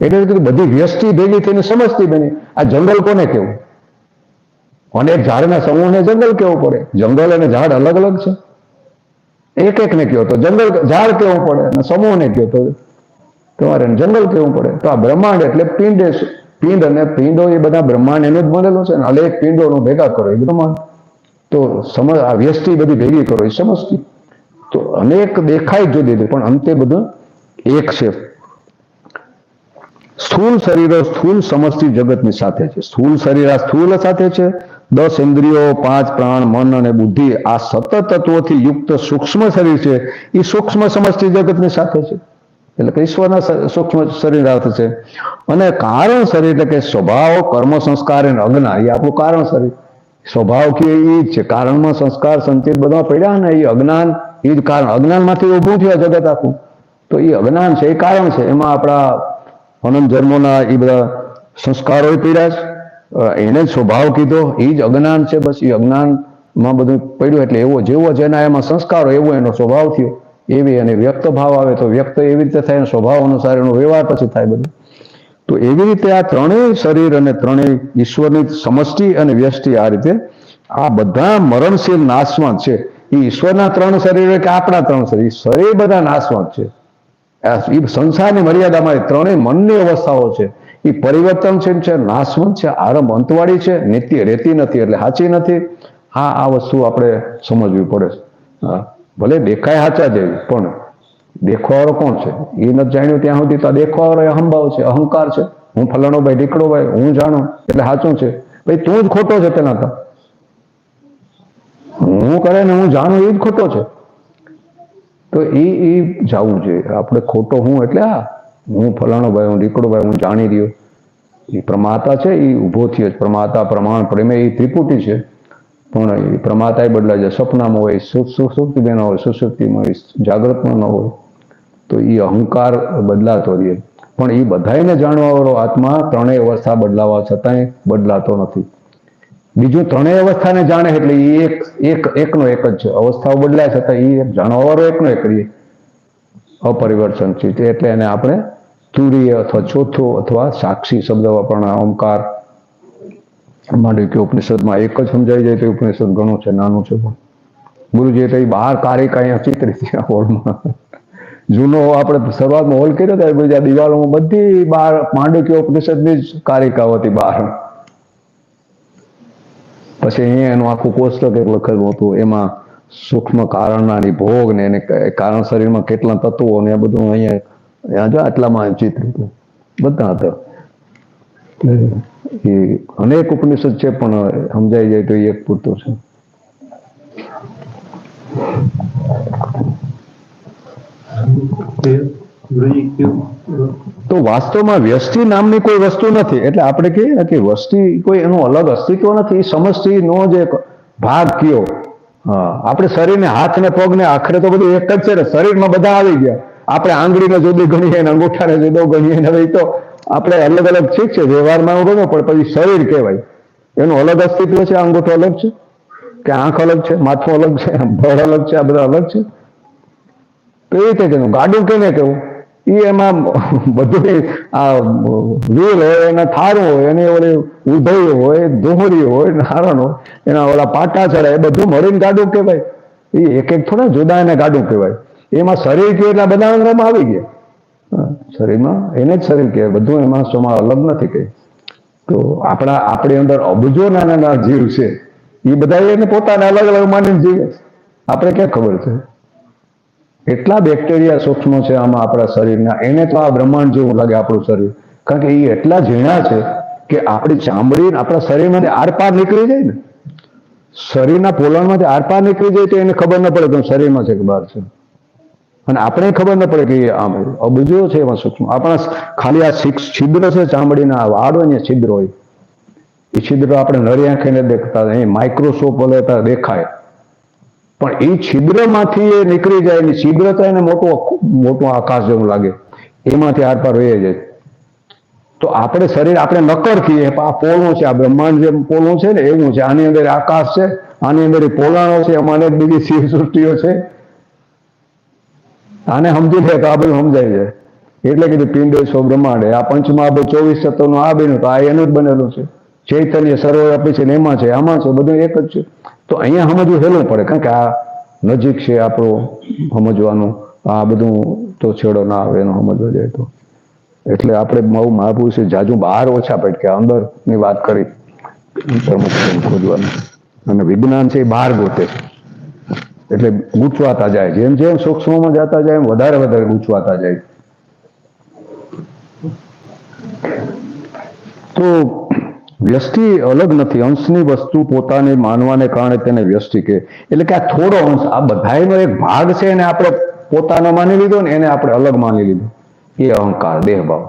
એટલે બધી વ્યષ્ટિ ભેગી થઈને સમજતી બની. આ જંગલ કોને કેવું? અનેક ઝાડના સમૂહને જંગલ કેવું પડે? જંગલ અને ઝાડ અલગ અલગ છે. એકને કહો તો જંગલ ઝાડ કેવું પડે, અને સમૂહને કહો તો તમારે જંગલ કેવું પડે. તો આ બ્રહ્માંડ એટલે પિંડ અને પિંડો એ બધા બ્રહ્માંડ એનું જ બનેલું છે ને. અનેક પિંડોનું ભેગા કરો એ બ્રહ્માંડ. તો સમજ, આ વ્યષ્ટિ બધી ભેગી કરો એ સમજતી. તો અનેક દેખાય જુદી, પણ અંતે બધું એક છે. સ્થૂળ શરીરો સ્થૂળ સમષ્ટિ જગતની સાથે છે. સ્થૂળ શરીર આ સ્થૂળ સાથે છે. 10 ઇન્દ્રિયો, 5 પ્રાણ, મન અને બુદ્ધિ આ સતત તત્વોથી યુક્ત સૂક્ષ્મ શરીર છે, એ સૂક્ષ્મ સમષ્ટિ જગતની સાથે છે. એટલે કે ઈશ્વરના સૂક્ષ્મ શરીર અર્થ છે. અને કારણ શરીર એટલે કે સ્વભાવ, કર્મ, સંસ્કાર અને અજ્ઞાન, એ આપણું કારણ શરીર. સ્વભાવ કે એ જ છે, કારણમાં સંસ્કાર સંચિત બધા પડ્યા ને, એ અજ્ઞાન, એ જ કારણ. અજ્ઞાનમાંથી ઊભું થયું જગત આખું. તો એ અજ્ઞાન છે, એ કારણ છે. એમાં આપણા અનંત જન્મોના એ બધા સંસ્કારો પીડ્યા છે, એને જ સ્વભાવ કીધો, એ જ અજ્ઞાન છે. બસ એ અજ્ઞાનમાં બધું પડ્યું, એટલે એવો જેવો જેના એમાં સંસ્કારો એવો એનો સ્વભાવ થયો. એવી અને વ્યક્ત ભાવ આવે તો વ્યક્ત એવી રીતે થાય, સ્વભાવ અનુસાર એનો વ્યવહાર પછી થાય બધું. તો એવી રીતે આ ત્રણેય શરીર અને ત્રણેય ઈશ્વરની સમષ્ટિ અને વ્યષ્ટિ, આ રીતે આ બધા મરણશીલ નાશવંત છે. એ ઈશ્વરના 3 શરીર કે આપણા 3 શરીર બધા નાશવંત છે. એ સંસારની મર્યાદામાં ત્રણેય મનની અવસ્થાઓ છે, એ પરિવર્તનશીલ છે, નાશવંત છે, આરંભ અંતવાળી છે, નિત્ય રહેતી નથી, એટલે સાચી નથી. આ વસ્તુ આપણે સમજવી પડે છે. ભલે દેખાય સાચા જેવી, પણ દેખવાવાળો કોણ છે એ નથી જાણ્યું ત્યાં સુધી. તો દેખવાવાળો અહંભાવ છે, અહંકાર છે. હું ફલાણો ભાઈ, ઢીકડો ભાઈ, હું જાણું એટલે સાચું છે. ભાઈ તું જ ખોટો છે. પેલા તો હું કરે ને હું જાણું એ જ ખોટો છે. તો એ જવું જોઈએ આપણે. ખોટો હું એટલે હું ફલાણો ભાઈ, હું ઢીકડો ભાઈ, હું જાણી રહ્યો. એ પ્રમાતા છે, એ ઊભો થયો. પ્રમાતા, પ્રમાણ, પ્રેમે એ ત્રિપુટી છે. પણ એ પ્રમાતા એ બદલાય જાય. સપનામાં હોય, સુષુપ્તિમાં હોય, સુષુપ્તિમાં હોય, જાગ્રતમાં ન હોય. તો એ અહંકાર બદલાતો રહે. પણ એ બધાને જાણવાવાળો આત્મા ત્રણેય અવસ્થા બદલાવા છતાંય બદલાતો નથી. બીજું ત્રણેય અવસ્થાને જાણે એટલે એ એકનો એક જ છે. અવસ્થાઓ બદલાય છતાં એ જાણવાવાળો એકનો એક રહીએ, અપરિવર્તનશીલ. એટલે એને આપણે તુરીય અથવા ચોથો અથવા સાક્ષી શબ્દ વાપરણા. ઓમકાર માંડવી ઉપનિષદમાં એક જ સમજાઈ જાય તો ઉપનિષદ ઘણું છે, નાનું છે. પણ ગુરુજીએ તો બહાર કારિકા અહીંયા ચિત્રિત છે હોલમાં. જૂનો આપણે શરૂઆતમાં હોલ કર્યો હતો, બીજા દિવાલોમાં બધી બહાર માંડવી ઉપનિષદની જ કારિકાઓ હતી બહાર. પછી અહીંયા એનું આખું કોષ્ટક એક લખેલું હતું, એમાં સૂક્ષ્મ કારણના ભોગ ને એને કારણ શરીરમાં કેટલા તત્વો ને એ બધું અહીંયા જો આટલામાં ચિત્રિત બધા હતા. એ અનેક ઉપનિષદ છે, પણ સમજાઈ જાય તો એ એક પૂરતો છે. તો વાસ્તવમાં વ્યષ્ટિ નામની કોઈ વસ્તુ નથી. એટલે આપણે કહીએ ને કે વસ્તી કોઈ એનું અલગ અસ્તિત્વ નથી. સમષ્ટિનો જે ભાગ કયો, આપણે શરીરને હાથ ને પગ ને આખરે તો બધું એક જ છે ને. શરીરમાં બધા આવી ગયા. આપણે આંગળીને જુદી ગણીએ ને અંગૂઠાને જુદો ગણીએ ને. હવે તો આપણે અલગ અલગ ઠીક છે, વ્યવહારમાં ગણો, પણ પછી શરીર કહેવાય. એનું અલગ અસ્તિત્વ છે. અંગૂઠો અલગ છે કે આંખ અલગ છે, માથું અલગ છે, ભળ અલગ છે, આ બધા અલગ છે. તો એ રીતે કેવું ગાડું કેને કેવું, એ એમાં બધું આ વ્હીલ હોય, એના થારું હોય, એની ઓલી ઉધઈ હોય, દોહરી હોય, નારણ હોય, એના ઓલા પાટા ચડે, એ બધું મળીને ગાડું કહેવાય. એ એક એક થોડા જુદા એને ગાડું કહેવાય. એમાં શરીર કહેવાય એટલે બધા અંગમાં આવી ગયા. શરીરમાં એને જ શરીર કહેવાય. બધું એમાં સોમાં અલગ નથી કઈ. તો આપણી અંદર અબજો નાના નાના જીવ છે, એ બધા એને પોતાને અલગ અલગ માનીને જીવે. આપણે ક્યાં ખબર છે? એટલા બેક્ટેરિયા સૂક્ષ્મ છે આમાં આપણા શરીરના. એને તો આ બ્રહ્માંડ જેવું લાગે આપણું શરીર, કારણ કે એ એટલા ઝીણા છે કે આપણી ચામડી આપણા શરીરમાંથી આરપાર નીકળી જાય ને, શરીરના પોલાણમાંથી આરપાર નીકળી જાય તો એને ખબર ન પડે કે શરીરમાં છે કે બહાર છે. અને આપણે ખબર ન પડે કે આમ અબજો છે એમાં સૂક્ષ્મ. આપણા ખાલી આ છિદ્ર છે ચામડીના, વાળ હોય ને છિદ્ર હોય, એ છિદ્ર આપણે નરી આંખે નથી દેખતા, અહીં માઇક્રોસ્કોપ વડે દેખાય. પણ એ છિદ્રમાંથી એ નીકળી જાય. એની છિદ્ર તો એને મોટું આકાશ જેવું લાગે, એમાંથી આરપાર વહી જાય. તો આપણે શરીર આપણે નક્કર કહીએ, આ પોલું છે, આ બ્રહ્માંડ જે પોલું છે ને એવું છે. આની અંદર આકાશ છે, આની અંદર પોલાણો છે, અમારે બીજી શિવ સૃષ્ટિઓ છે. આને સમજી લે તો આ બધું સમજાય જાય. એટલે કીધું પિંડેશ્વર બ્રહ્માંડ. આ પંચમહાભૂત 24 તત્વનું આ બન્યું, તો આ એનું જ બનેલું છે. ચૈતન્ય સરોવર આપે છે ને એમાં છે, આમાં છે, બધું એક જ છે. તો અહીંયા સમજવું હેલું પડે, કારણ કે આ નજીક છે આપણું સમજવાનું. આ બધું તો છેડો ના આવે એનો સમજવા જાય તો. એટલે આપણે બહુ મહાપુરુષે જાજુ બહાર ઓછા પટક્યા, અંદરની વાત કરી ખોજવાનું. અને વિજ્ઞાન છે એ બહાર ગોતે છે, એટલે ગૂંચવાતા જાય. જેમ જેમ સૂક્ષ્મમાં જતા જાય એમ વધારે વધારે ગૂંચવાતા જાય. તો વ્યષ્ટિ અલગ નથી. અંશની વસ્તુ પોતાને માનવાને કારણે તેને વ્યષ્ટિ કહે. એટલે કે આ થોડો અંશ, આ બધાનો એક ભાગ છે, એને આપણે પોતાનો માની લીધો ને, એને આપણે અલગ માની લીધો. એ અહંકાર, દેહભાવ.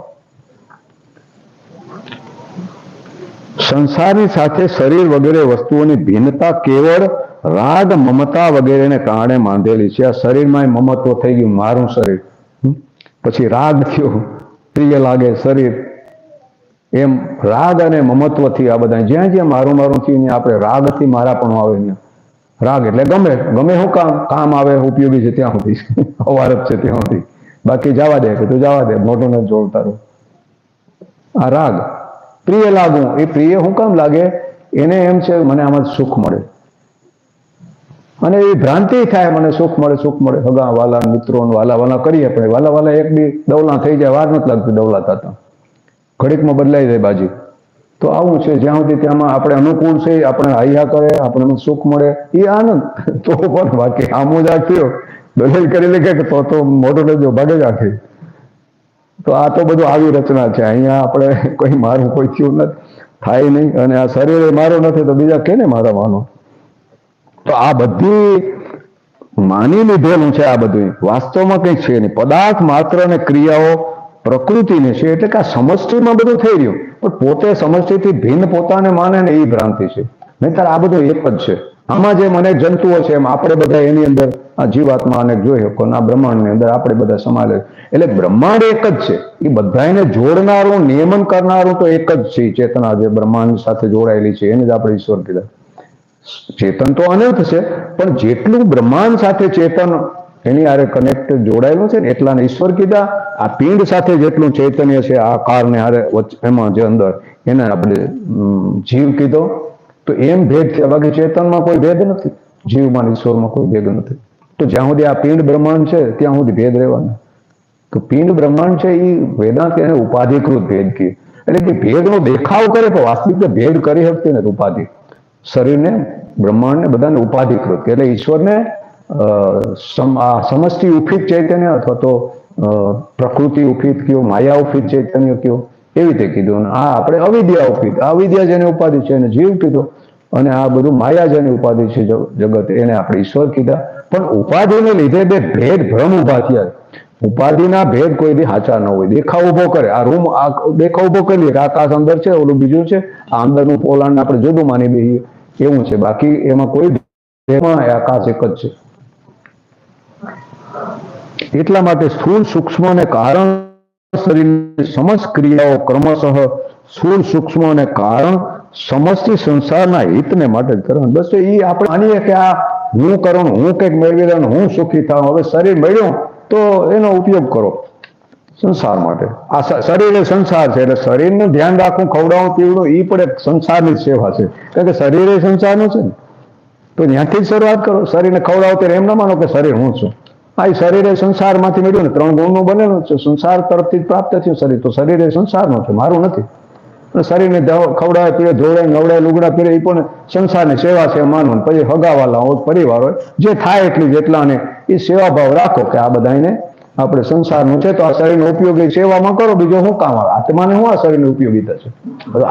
સંસારની સાથે શરીર વગેરે વસ્તુઓની ભિન્નતા કેવળ રાગ, મમતા વગેરેને કારણે માંધેલી છે. આ શરીરમાં મમત્વ થઈ ગયું, મારું શરીર. પછી રાગ થયો, પ્રિય લાગે શરીર. એમ રાગ અને મમત્વથી આ બધા જ્યાં જ્યાં મારું મારું થયું ત્યાં આપણે રાગથી મારા પણ આવે. રાગ એટલે ગમે શું કામ આવે, ઉપયોગી છે ત્યાં સુધી, અવાર જ છે ત્યાં સુધી. બાકી જવા દે કે તું જવા દે, મોટું નથી જોડતા રહો. આ રાગ. પ્રિય લાગવું, એ પ્રિય શું કામ લાગે? એને એમ છે મને આમાં સુખ મળે, અને એ ભ્રાંતિ થાય મને સુખ મળે, સુખ મળે. હગા વાલા મિત્રો વાલા વાલા કરીએ, પણ વાલા વાલા એક બી ડવલા થઈ જાય, વાર નથી લાગતી ડવલા થતા, ઘડીકમાં બદલાઈ જાય બાજી. તો આવું છે. જ્યાં સુધી ત્યાંમાં આપણે અનુકૂળ છે, આપણે હૈયા કરે, આપણને સુખ મળે, એ આનંદ. તો પણ બાકી આમું જ થયો, દલીલ કરી લે કે તો મોટું લેજો ભાગે જ આખી. તો આ તો બધું આવી રચના છે. અહીંયા આપણે કોઈ મારું કોઈ થયું નથી, થાય નહીં. અને આ શરીર મારું નથી તો બીજા કેને મારા માનો? તો આ બધી માની લીધેલું છે. આ બધું વાસ્તવમાં કંઈ છે નહીં. પદાર્થ માત્ર અને ક્રિયાઓ પ્રકૃતિની છે. એટલે કે આ સમષ્ટિમાં બધું થઈ રહ્યું, પણ પોતે સમષ્ટિથી ભિન્ન પોતાને માને ને એ ભ્રાંતિ છે. નહીંતર આ બધું એક જ છે. આમાં જેમ અનેક જંતુઓ છે એમ આપણે બધા એની અંદર આ જીવાત્મા અનેક જોઈ શકો, આ બ્રહ્માંડની અંદર આપણે બધા સમાલે. એટલે બ્રહ્માંડ એક જ છે. એ બધાને જોડનારું, નિયમન કરનારું તો એક જ છે. ચેતના જે બ્રહ્માંડ સાથે જોડાયેલી છે એને જ આપણે ઈશ્વર કીધા. ચેતન તો અનંત છે, પણ જેટલું બ્રહ્માંડ સાથે ચેતન એની હારે કનેક્ટ જોડાયેલું છે ને એટલાને ઈશ્વર કીધા. આ પિંડ સાથે જેટલું ચૈતન્ય છે આ કારને હારે એમાં જે અંદર, એને આપણે જીવ કીધો. તો એમ ભેદ છે. બાકી ચેતનમાં કોઈ ભેદ નથી, જીવમાં ઈશ્વરમાં કોઈ ભેદ નથી. તો જ્યાં સુધી આ પિંડ બ્રહ્માંડ છે ત્યાં સુધી ભેદ રહેવાનો. તો પિંડ બ્રહ્માંડ છે એ વેદાંત એને ઉપાધિકૃત ભેદ કહે. એટલે કે ભેદનો દેખાવ કરે પણ વાસ્તવિક ભેદ કરી શકતી નથી. ઉપાધિ શરીરને, બ્રહ્માંડને બધાને ઉપાધિકૃત. એટલે ઈશ્વરને સમષ્ટિ ઉપહિત ચૈતન્ય અથવા તો પ્રકૃતિ ઉપહિત કયો, માયા ઉપહિત ચૈતન્ય કયો, એવી રીતે કીધું. આ આપણે અવિદ્યા ઉપહિત, અવિદ્યા જેને ઉપાધિ છે એને જીવ કીધો, અને આ બધું માયા જેની ઉપાધિ છે જગત એને આપણે ઈશ્વર કીધા. પણ ઉપાધિને લીધે બે ભેદ ભ્રમ ઉભા થયા. ઉપાધિના ભેદ કોઈ દી સાચા ન હોય. દેખાવ ઉભો કરે, આ રૂમ આ દેખાવ ઉભો કરીએ કે આકાશ અંદર છે, ઓલું બીજું છે, આ અંદરનું પોલાણ આપણે જુદું માની દઈએ એવું છે. બાકી એમાં કોઈ આકાશ એક જ છે. એટલા માટે સ્થૂળ સૂક્ષ્મ અને કારણ શરીરની સમસ્ત ક્રિયાઓ ક્રમશઃ સ્થૂળ સૂક્ષ્મ અને કારણ સમસ્ત સંસારના હિતને માટે જ કરવાનું. બસ એ આપણે માનીએ કે આ હું કરું, હું કંઈક મેળવી રહ્યો, હું સુખી થાઉં. હવે શરીર મળ્યું તો એનો ઉપયોગ કરો સંસાર માટે. આ શરીર એ સંસાર છે એટલે શરીરનું ધ્યાન રાખવું, ખવડાવવું, પીવડવું એ પણ એક સંસારની જ સેવા છે. કારણ કે શરીર એ સંસારનું છે ને, તો ત્યાંથી જ શરૂઆત કરો. શરીરને ખવડાવો ત્યારે એમ ના માનો કે શરીર હું છું. આ શરીર એ સંસારમાંથી મળ્યું ને, 3 ગુણનું બનેલું છે, સંસાર તરફથી પ્રાપ્ત થયું શરીર. તો શરીર એ સંસારનું છે, મારું નથી. શરીરને ખવડાવે પીવે, ધોળે નવડાય, લુગડા પીરે એ પણ સંસારની સેવા છે માનવું. પછી હગાવાલા હોય, પરિવાર હોય, જે થાય એટલી જેટલાને એ સેવા ભાવ રાખો કે આ બધાને આપણે સંસારનું છે તો આ શરીરનો ઉપયોગી સેવામાં કરો, બીજો શું કામ આવે? આત્માને શું આ શરીરની ઉપયોગીતા છે?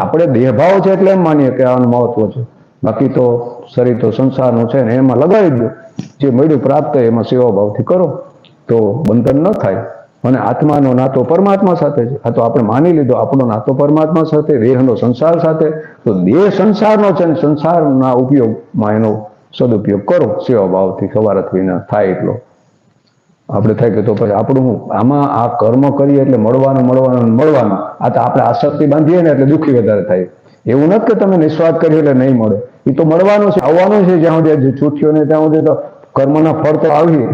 આપણે દેહભાવ છે એટલે એમ માનીએ કે આનું મહત્વ છે. બાકી તો શરીર તો સંસારનું છે ને એમાં લગાવી દો. જે મળ્યું પ્રાપ્ત એમાં સેવા ભાવથી કરો તો બંધન ન થાય. અને આત્માનો નાતો પરમાત્મા સાથે છે. આ તો આપણે માની લીધો આપણો નાતો પરમાત્મા સાથે, દેહનો સંસાર સાથે. તો દેહ સંસારનો છે ને સંસારના ઉપયોગમાં એનો સદુપયોગ કરો સેવા ભાવથી, સવારત વિના થાય એટલો. આપણે થાય કે તો પછી આપણું આમાં આ કર્મ કરીએ એટલે મળવાનું. આ તો આપણે આસક્તિ બાંધીએ ને એટલે દુઃખી વધારે થાય. એવું નથી કે તમે નિસ્વાર્થ કરીએ એટલે નહીં મળે, એ તો મળવાનું છે, આવવાનું છે. જ્યાં સુધી છૂટ્યો ને ત્યાં સુધી તો કર્મના ફળ તો આવીએ.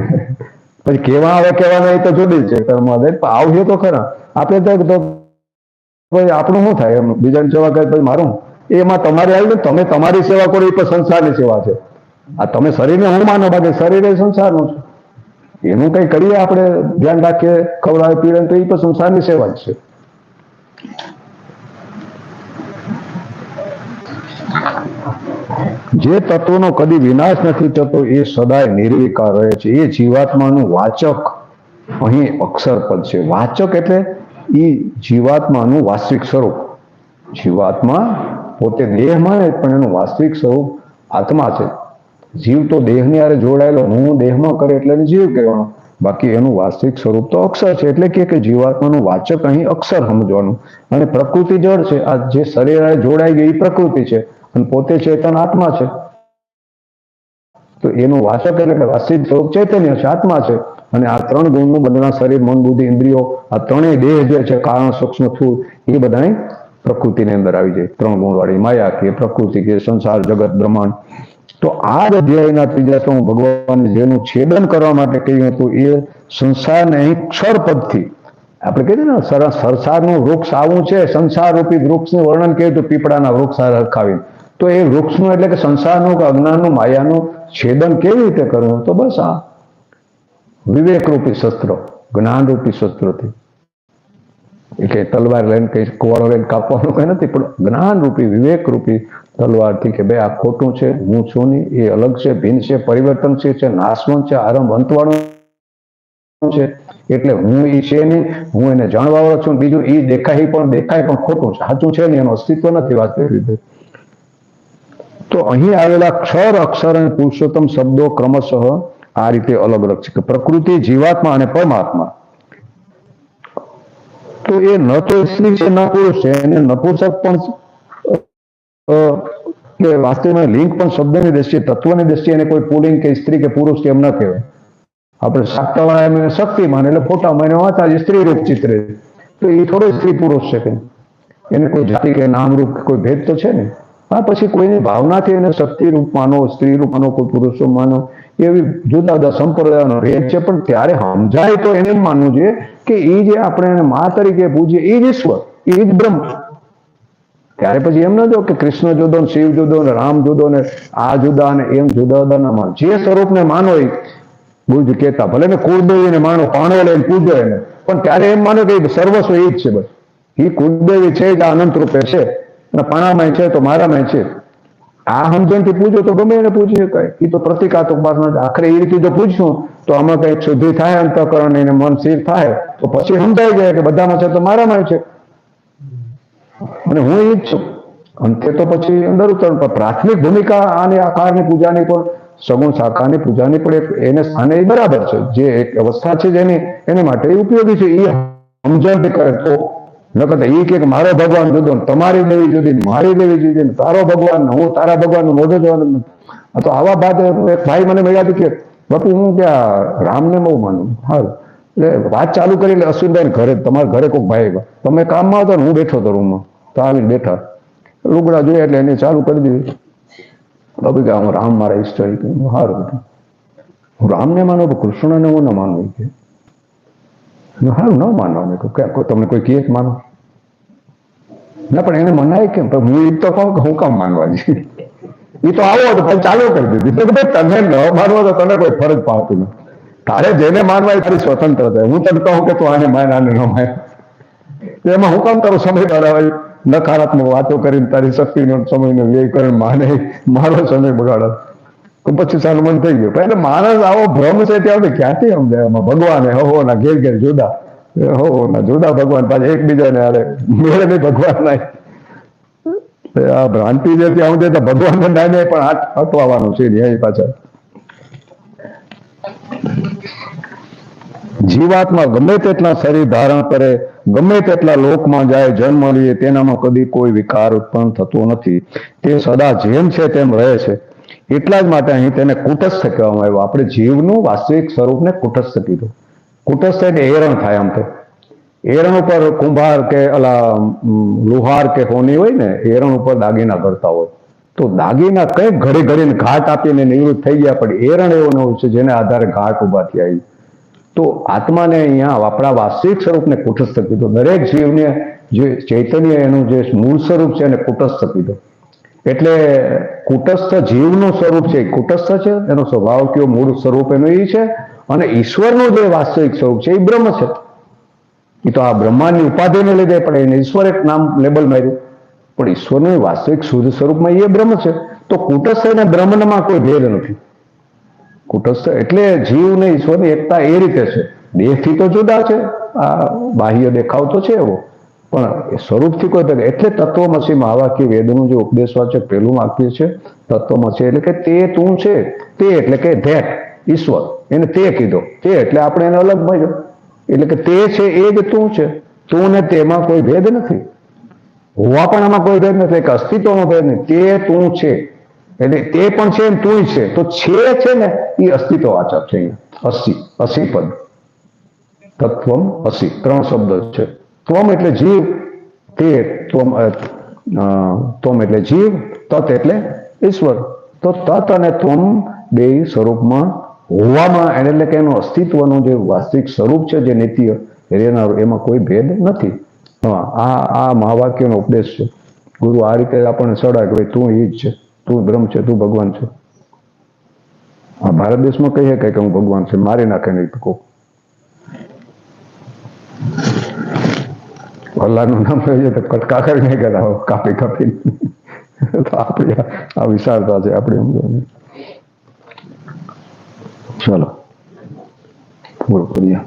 પછી કેવા આવે કેવા નહીં તો જુદી જ છે કર્મ. આવીએ તો ખરા. આપણે તો આપણું શું થાય એમ બીજાની સેવા કરે પછી મારું એમાં તમારે આવી, તમે તમારી સેવા કરો એ પણ સંસારની સેવા છે. આ તમે શરીરને હું માનો, બાકી શરીર એ સંસારનું છે. એનું કંઈ કરીએ આપણે ધ્યાન રાખીએ, ખવડાવે પીવે તો એ પણ સંસારની સેવા જ છે. જે તત્વનો કદી વિનાશ નથી થતો એ સદાય નિર્વિકાર રહે છે. એ જીવાત્માનું વાચક અહીં અક્ષર પદ છે. વાચક એટલે એ જીવાત્માનું વાસ્તવિક સ્વરૂપ. જીવાત્મા પોતે દેહ માને પણ એનું વાસ્તવિક સ્વરૂપ આત્મા છે. જીવ તો દેહની હારે જોડાયેલો, હું દેહમાં કરે એટલે જીવ કહેવાનો. બાકી એનું વાસ્તવિક સ્વરૂપ તો અક્ષર છે. એટલે કે જીવાત્માનું વાચક અહીં અક્ષર સમજવાનું. અને પ્રકૃતિ જળ છે. આ જે શરીર હારે જોડાઈ ગઈ એ પ્રકૃતિ છે અને પોતે ચેતન આત્મા છે. તો એનું વાચક એટલે કે વાસ્તવિક સ્વરૂપ ચૈતન્ય છે, આત્મા છે. અને આ 3 ગુણનું બંનેના શરીર, મન, બુદ્ધિ, ઇન્દ્રિયો, આ ત્રણેય દેહ જે છે, કારણ, સૂક્ષ્મ, સ્થૂળ, એ બધા પ્રકૃતિની અંદર આવી જાય. 3 ગુણ વાળી માયા કે પ્રકૃતિ કે સંસાર, જગત, બ્રહ્માંડ. તો આ અધ્યાયના 3 ભગવાને જેનું છેદન કરવા માટે કહ્યું હતું એ સંસારને અહીં ક્ષર પદથી આપણે કહીએ ને, સંસારનું વૃક્ષ આવું છે, સંસાર રૂપી વૃક્ષનું વર્ણન કર્યું હતું પીપળાના વૃક્ષ રખાવીને. તો એ વૃક્ષનું એટલે કે સંસારનું કે અજ્ઞાનનું, માયાનું છેદન કેવી રીતે કરવું? તો બસ આ વિવેક રૂપી શસ્ત્ર, જ્ઞાન રૂપી શસ્ત્રથી. એટલે તલવાર લઈને કઈ કુવાડો લઈને કાપવાનું કઈ નથી, પણ જ્ઞાન રૂપી, વિવેક રૂપી તલવારથી કે ભાઈ આ ખોટું છે, હું છું નહીં, એ અલગ છે, ભિન્ન છે, પરિવર્તનશીલ છે, નાશવંત છે, આરંભ અંતવાળું છે. એટલે હું એ છે નહીં, હું એને જાણવાવાળો છું. બીજું એ દેખાય પણ ખોટું છે, સાચું છે નહીં, એનું અસ્તિત્વ નથી વાસ્તવિક રીતે. તો અહીં આવેલા ક્ષર, અક્ષર અને પુરુષોત્તમ શબ્દો ક્રમશઃ આ રીતે અલગ અલગ છે કે પ્રકૃતિ, જીવાત્મા અને પરમાત્મા. તો એ ન તો સ્ત્રી છે ન પુરુષ છે, એને નપુંસક પણ કે વાસ્તવમાં લિંગ પણ શબ્દની દ્રષ્ટિએ, તત્વની દ્રષ્ટિએ એને કોઈ પુલ્લિંગ કે સ્ત્રી કે પુરુષ કે એમ ન કહેવાય. આપણે સાક્તાવાળા એમ શક્તિમાન એટલે ફોટામાં એને વાંચા સ્ત્રી રૂપ ચિત્રે, તો એ થોડો સ્ત્રી પુરુષ છે કે એને કોઈ જાતિ કે નામ રૂપ કોઈ ભેદ તો છે ને. હા, પછી કોઈની ભાવનાથી એને શક્તિ રૂપ માનો, સ્ત્રી રૂપ માનો, કોઈ પુરુષ રૂપ માનો, એવી જુદા જુદા સંપ્રદાયનો ભેદ છે. પણ ત્યારે સમજાય તો એને માનવું જોઈએ કે એ જે આપણે એને મા તરીકે પૂજીએ એ જ ઈશ્વર, એ જ બ્રહ્મ. ત્યારે પછી એમ ન જો કે કૃષ્ણ જુદો ને શિવ જુદો ને રામ જુદો ને આ જુદા ને એમ જુદા જુદા ના માનો. જે સ્વરૂપને માનો એ બુદ્ધ કહેતા, ભલે ને કુળદેવીને માનો, પાણો લઈને પૂજો એને, પણ ત્યારે એમ માનો કે સર્વસ્વ એ જ છે. બસ એ કુળદેવી છે જ અનંત રૂપે છે અને પાણામાં છે તો મારામાં છે. આ સમજણથી પૂજો તો ગમે એને પૂછી શકાય. એ તો પ્રતિકાત્મક ઉપાસના. આખરે એ રીતે જો પૂછશું તો આમાં કઈક શુદ્ધિ થાય, અંતઃકરણ એને મન સ્થિર થાય તો પછી સમજાઈ જાય કે બધામાં છે તો મારામાં છે અને હું એ જ છું. અંતે તો પછી અંદર ઉતરણ. પ્રાથમિક ભૂમિકા આની આકારની પૂજાની પણ સગુણ શાખાની પૂજાની પણ એક એને સ્થાને એ બરાબર છે, જે એક અવસ્થા છે જેની એને માટે એ ઉપયોગી છે, એ સમજણ કરે તો. નકર એ કે મારો ભગવાન જુદો, તમારી દેવી જુદી, મારી દેવી જુદી, તારો ભગવાન હું તારા ભગવાન મોઢું જવાનું. તો આવા બાદ એક ભાઈ મને મળ્યા કે બાપુ હું ત્યાં રામને બહુ માનું. હાલ એટલે વાત ચાલુ કરી એટલે અશ્વિનભાઈ ઘરે, તમારા ઘરે કોઈ ભાઈ તમે કામમાં હતો ને હું બેઠો હતો રૂમમાં, તો આવીને બેઠા લુગડા જોયા એટલે એને ચાલુ કરી દીધી. બાપુ કે હું રામ મારા ઈષ્ટ સારું, હું રામને માનો કૃષ્ણને હું ન માનું કે સારું ન માનવાનું. તમને કોઈ કહે માનો ના, પણ એને મનાય કેમ? હું એ તો કહું કે હું કામ માનવા છે, એ તો આવો હતો પણ ચાલુ કરી દીધી. તને ન માનવો તો તને કોઈ ફરજ પાડતું નથી, તારે જેને માનવા એ તારી સ્વતંત્રતા. હું તને કહું કે તું આને માન આને ન માન, એમાં હું કામ તારો સમય બગાડવા, નકારાત્મક વાતો કરીને તારી શક્તિનો સમયનો વ્યય કરીને માને મારો સમય બગાડે. પછી સારું મન થઈ ગયું. એટલે માણસ આવો ભ્રમ છે ત્યાં ક્યાંથી સમજાય? એમાં ભગવાન હો ના ઘેર ઘેર જુદા, હો ના જુદા ભગવાન, પાછા એકબીજાને અરે મેળે નહીં ભગવાન નહીં. આ ભ્રાંતિ જે ત્યાં સુધી ભગવાન નાને પણ હાથ હટવાનું છે અહીં પાછળ. જીવાત્મા ગમે તેટલા શરીર ધારણ કરે, ગમે તેટલા લોકમાં જાય, જન્મ લે, તેનામાં કદી કોઈ વિકાર ઉત્પન્ન થતો નથી. તે સદા જેમ છે તેમ રહે છે. એટલા જ માટે અહીં તેને કુટસ્થ કહેવામાં આવ્યું. આપણે જીવનું વાસ્તવિક સ્વરૂપને કુટસ્થ કીધું. કુટસ્થ એટલે એરણ થાય. આમ તો એરણ ઉપર કુંભાર કે અલા લુહાર કે હોની હોય ને, એરણ ઉપર દાગીના ભરતા હોય, તો દાગીના કઈક ઘડી ઘડીને ઘાટ આપીને નિવૃત્ત થઈ ગયા, પણ એરણ એવો ન હોય છે જેને આધારે ઘાટ ઉભા થયા. તો આત્માને અહીંયા આપણા વાસ્તવિક સ્વરૂપને કુટસ્થ કીધું. દરેક જીવને જે ચૈતન્ય એનું જે મૂળ સ્વરૂપ છે એને કુટસ્થ કીધું. એટલે કુટસ્થ જીવનું સ્વરૂપ છે, કુટસ્થ છે, એનો સ્વભાવ કયો, મૂળ સ્વરૂપ એનું એ છે. અને ઈશ્વરનું જે વાસ્તવિક સ્વરૂપ છે એ બ્રહ્મ છે. એ તો આ બ્રહ્માંડની ઉપાધિને લીધે પણ એને ઈશ્વર એક નામ લેબલ માર્યું, પણ ઈશ્વરનું વાસ્તવિક શુદ્ધ સ્વરૂપમાં એ બ્રહ્મ છે. તો કુટસ્થ અને બ્રહ્મમાં કોઈ ભેદ નથી. કુટસ્થ એટલે જીવ ને ઈશ્વરની એકતા એ રીતે છે. દેહથી તો જુદા છે, આ બાહ્ય દેખાવ તો છે એવો, પણ સ્વરૂપથી કોઈ. એટલે તત્વમસીમાં આ વાક્ય વેદનું જે ઉપદેશવાચક પહેલું વાક્ય છે તત્વમસી, એટલે કે તે તું છે. તે એટલે કે ધેટ ઈશ્વર, એને તે કીધો. તે એટલે આપણે એને અલગ ભાઈ, એટલે કે તે છે એ જ તું છે. તું ને તેમાં કોઈ ભેદ નથી, હોવા પણ આમાં કોઈ ભેદ નથી, એક અસ્તિત્વનો ભેદ નહીં. તે તું છે એટલે તે પણ છે એમ તું છે. તો છે ને એ અસ્તિત્વ વાચક છે. અસી, અસી પદ, તત્વમ અસી, ત્રણ શબ્દ છે. ત્વમ એટલે જીવ, તે ત્વમ એટલે જીવ, તત એટલે ઈશ્વર. તો તત અને ત્વમ બે સ્વરૂપમાં હોવામાં, એટલે કે એનું અસ્તિત્વનું જે વાસ્તવિક સ્વરૂપ છે, જે નિત્ય રહેનારું, એમાં કોઈ ભેદ નથી. આ મહાવાક્યનો ઉપદેશ છે. ગુરુ આ રીતે આપણને સડાય કે ભાઈ તું એ જ છે, તું બ્રહ્મ છે, તું ભગવાન છે. આ ભારત દેશમાં કહીએ કે હું ભગવાન છે, મારી નાખે નહીં તો અલ્લાહનું નામ કહીએ તો કટકા કરી નહીં કરતા, કાપી કાપી. તો આપણી આ વિશાળતા છે આપણી. ચલો પૂરું કરીએ.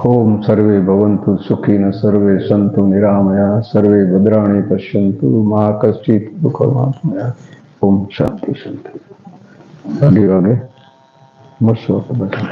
ઓમ સર્વે ભવન્તુ સુખીન, સર્વે સંતુ નિરામયા, સર્વે ભદ્રાણી પશ્યન્તુ, મા કશ્ચિત દુઃખમાત્મયા. ઓમ શાંતિ શાંતિ. વાગે મળશો બધા.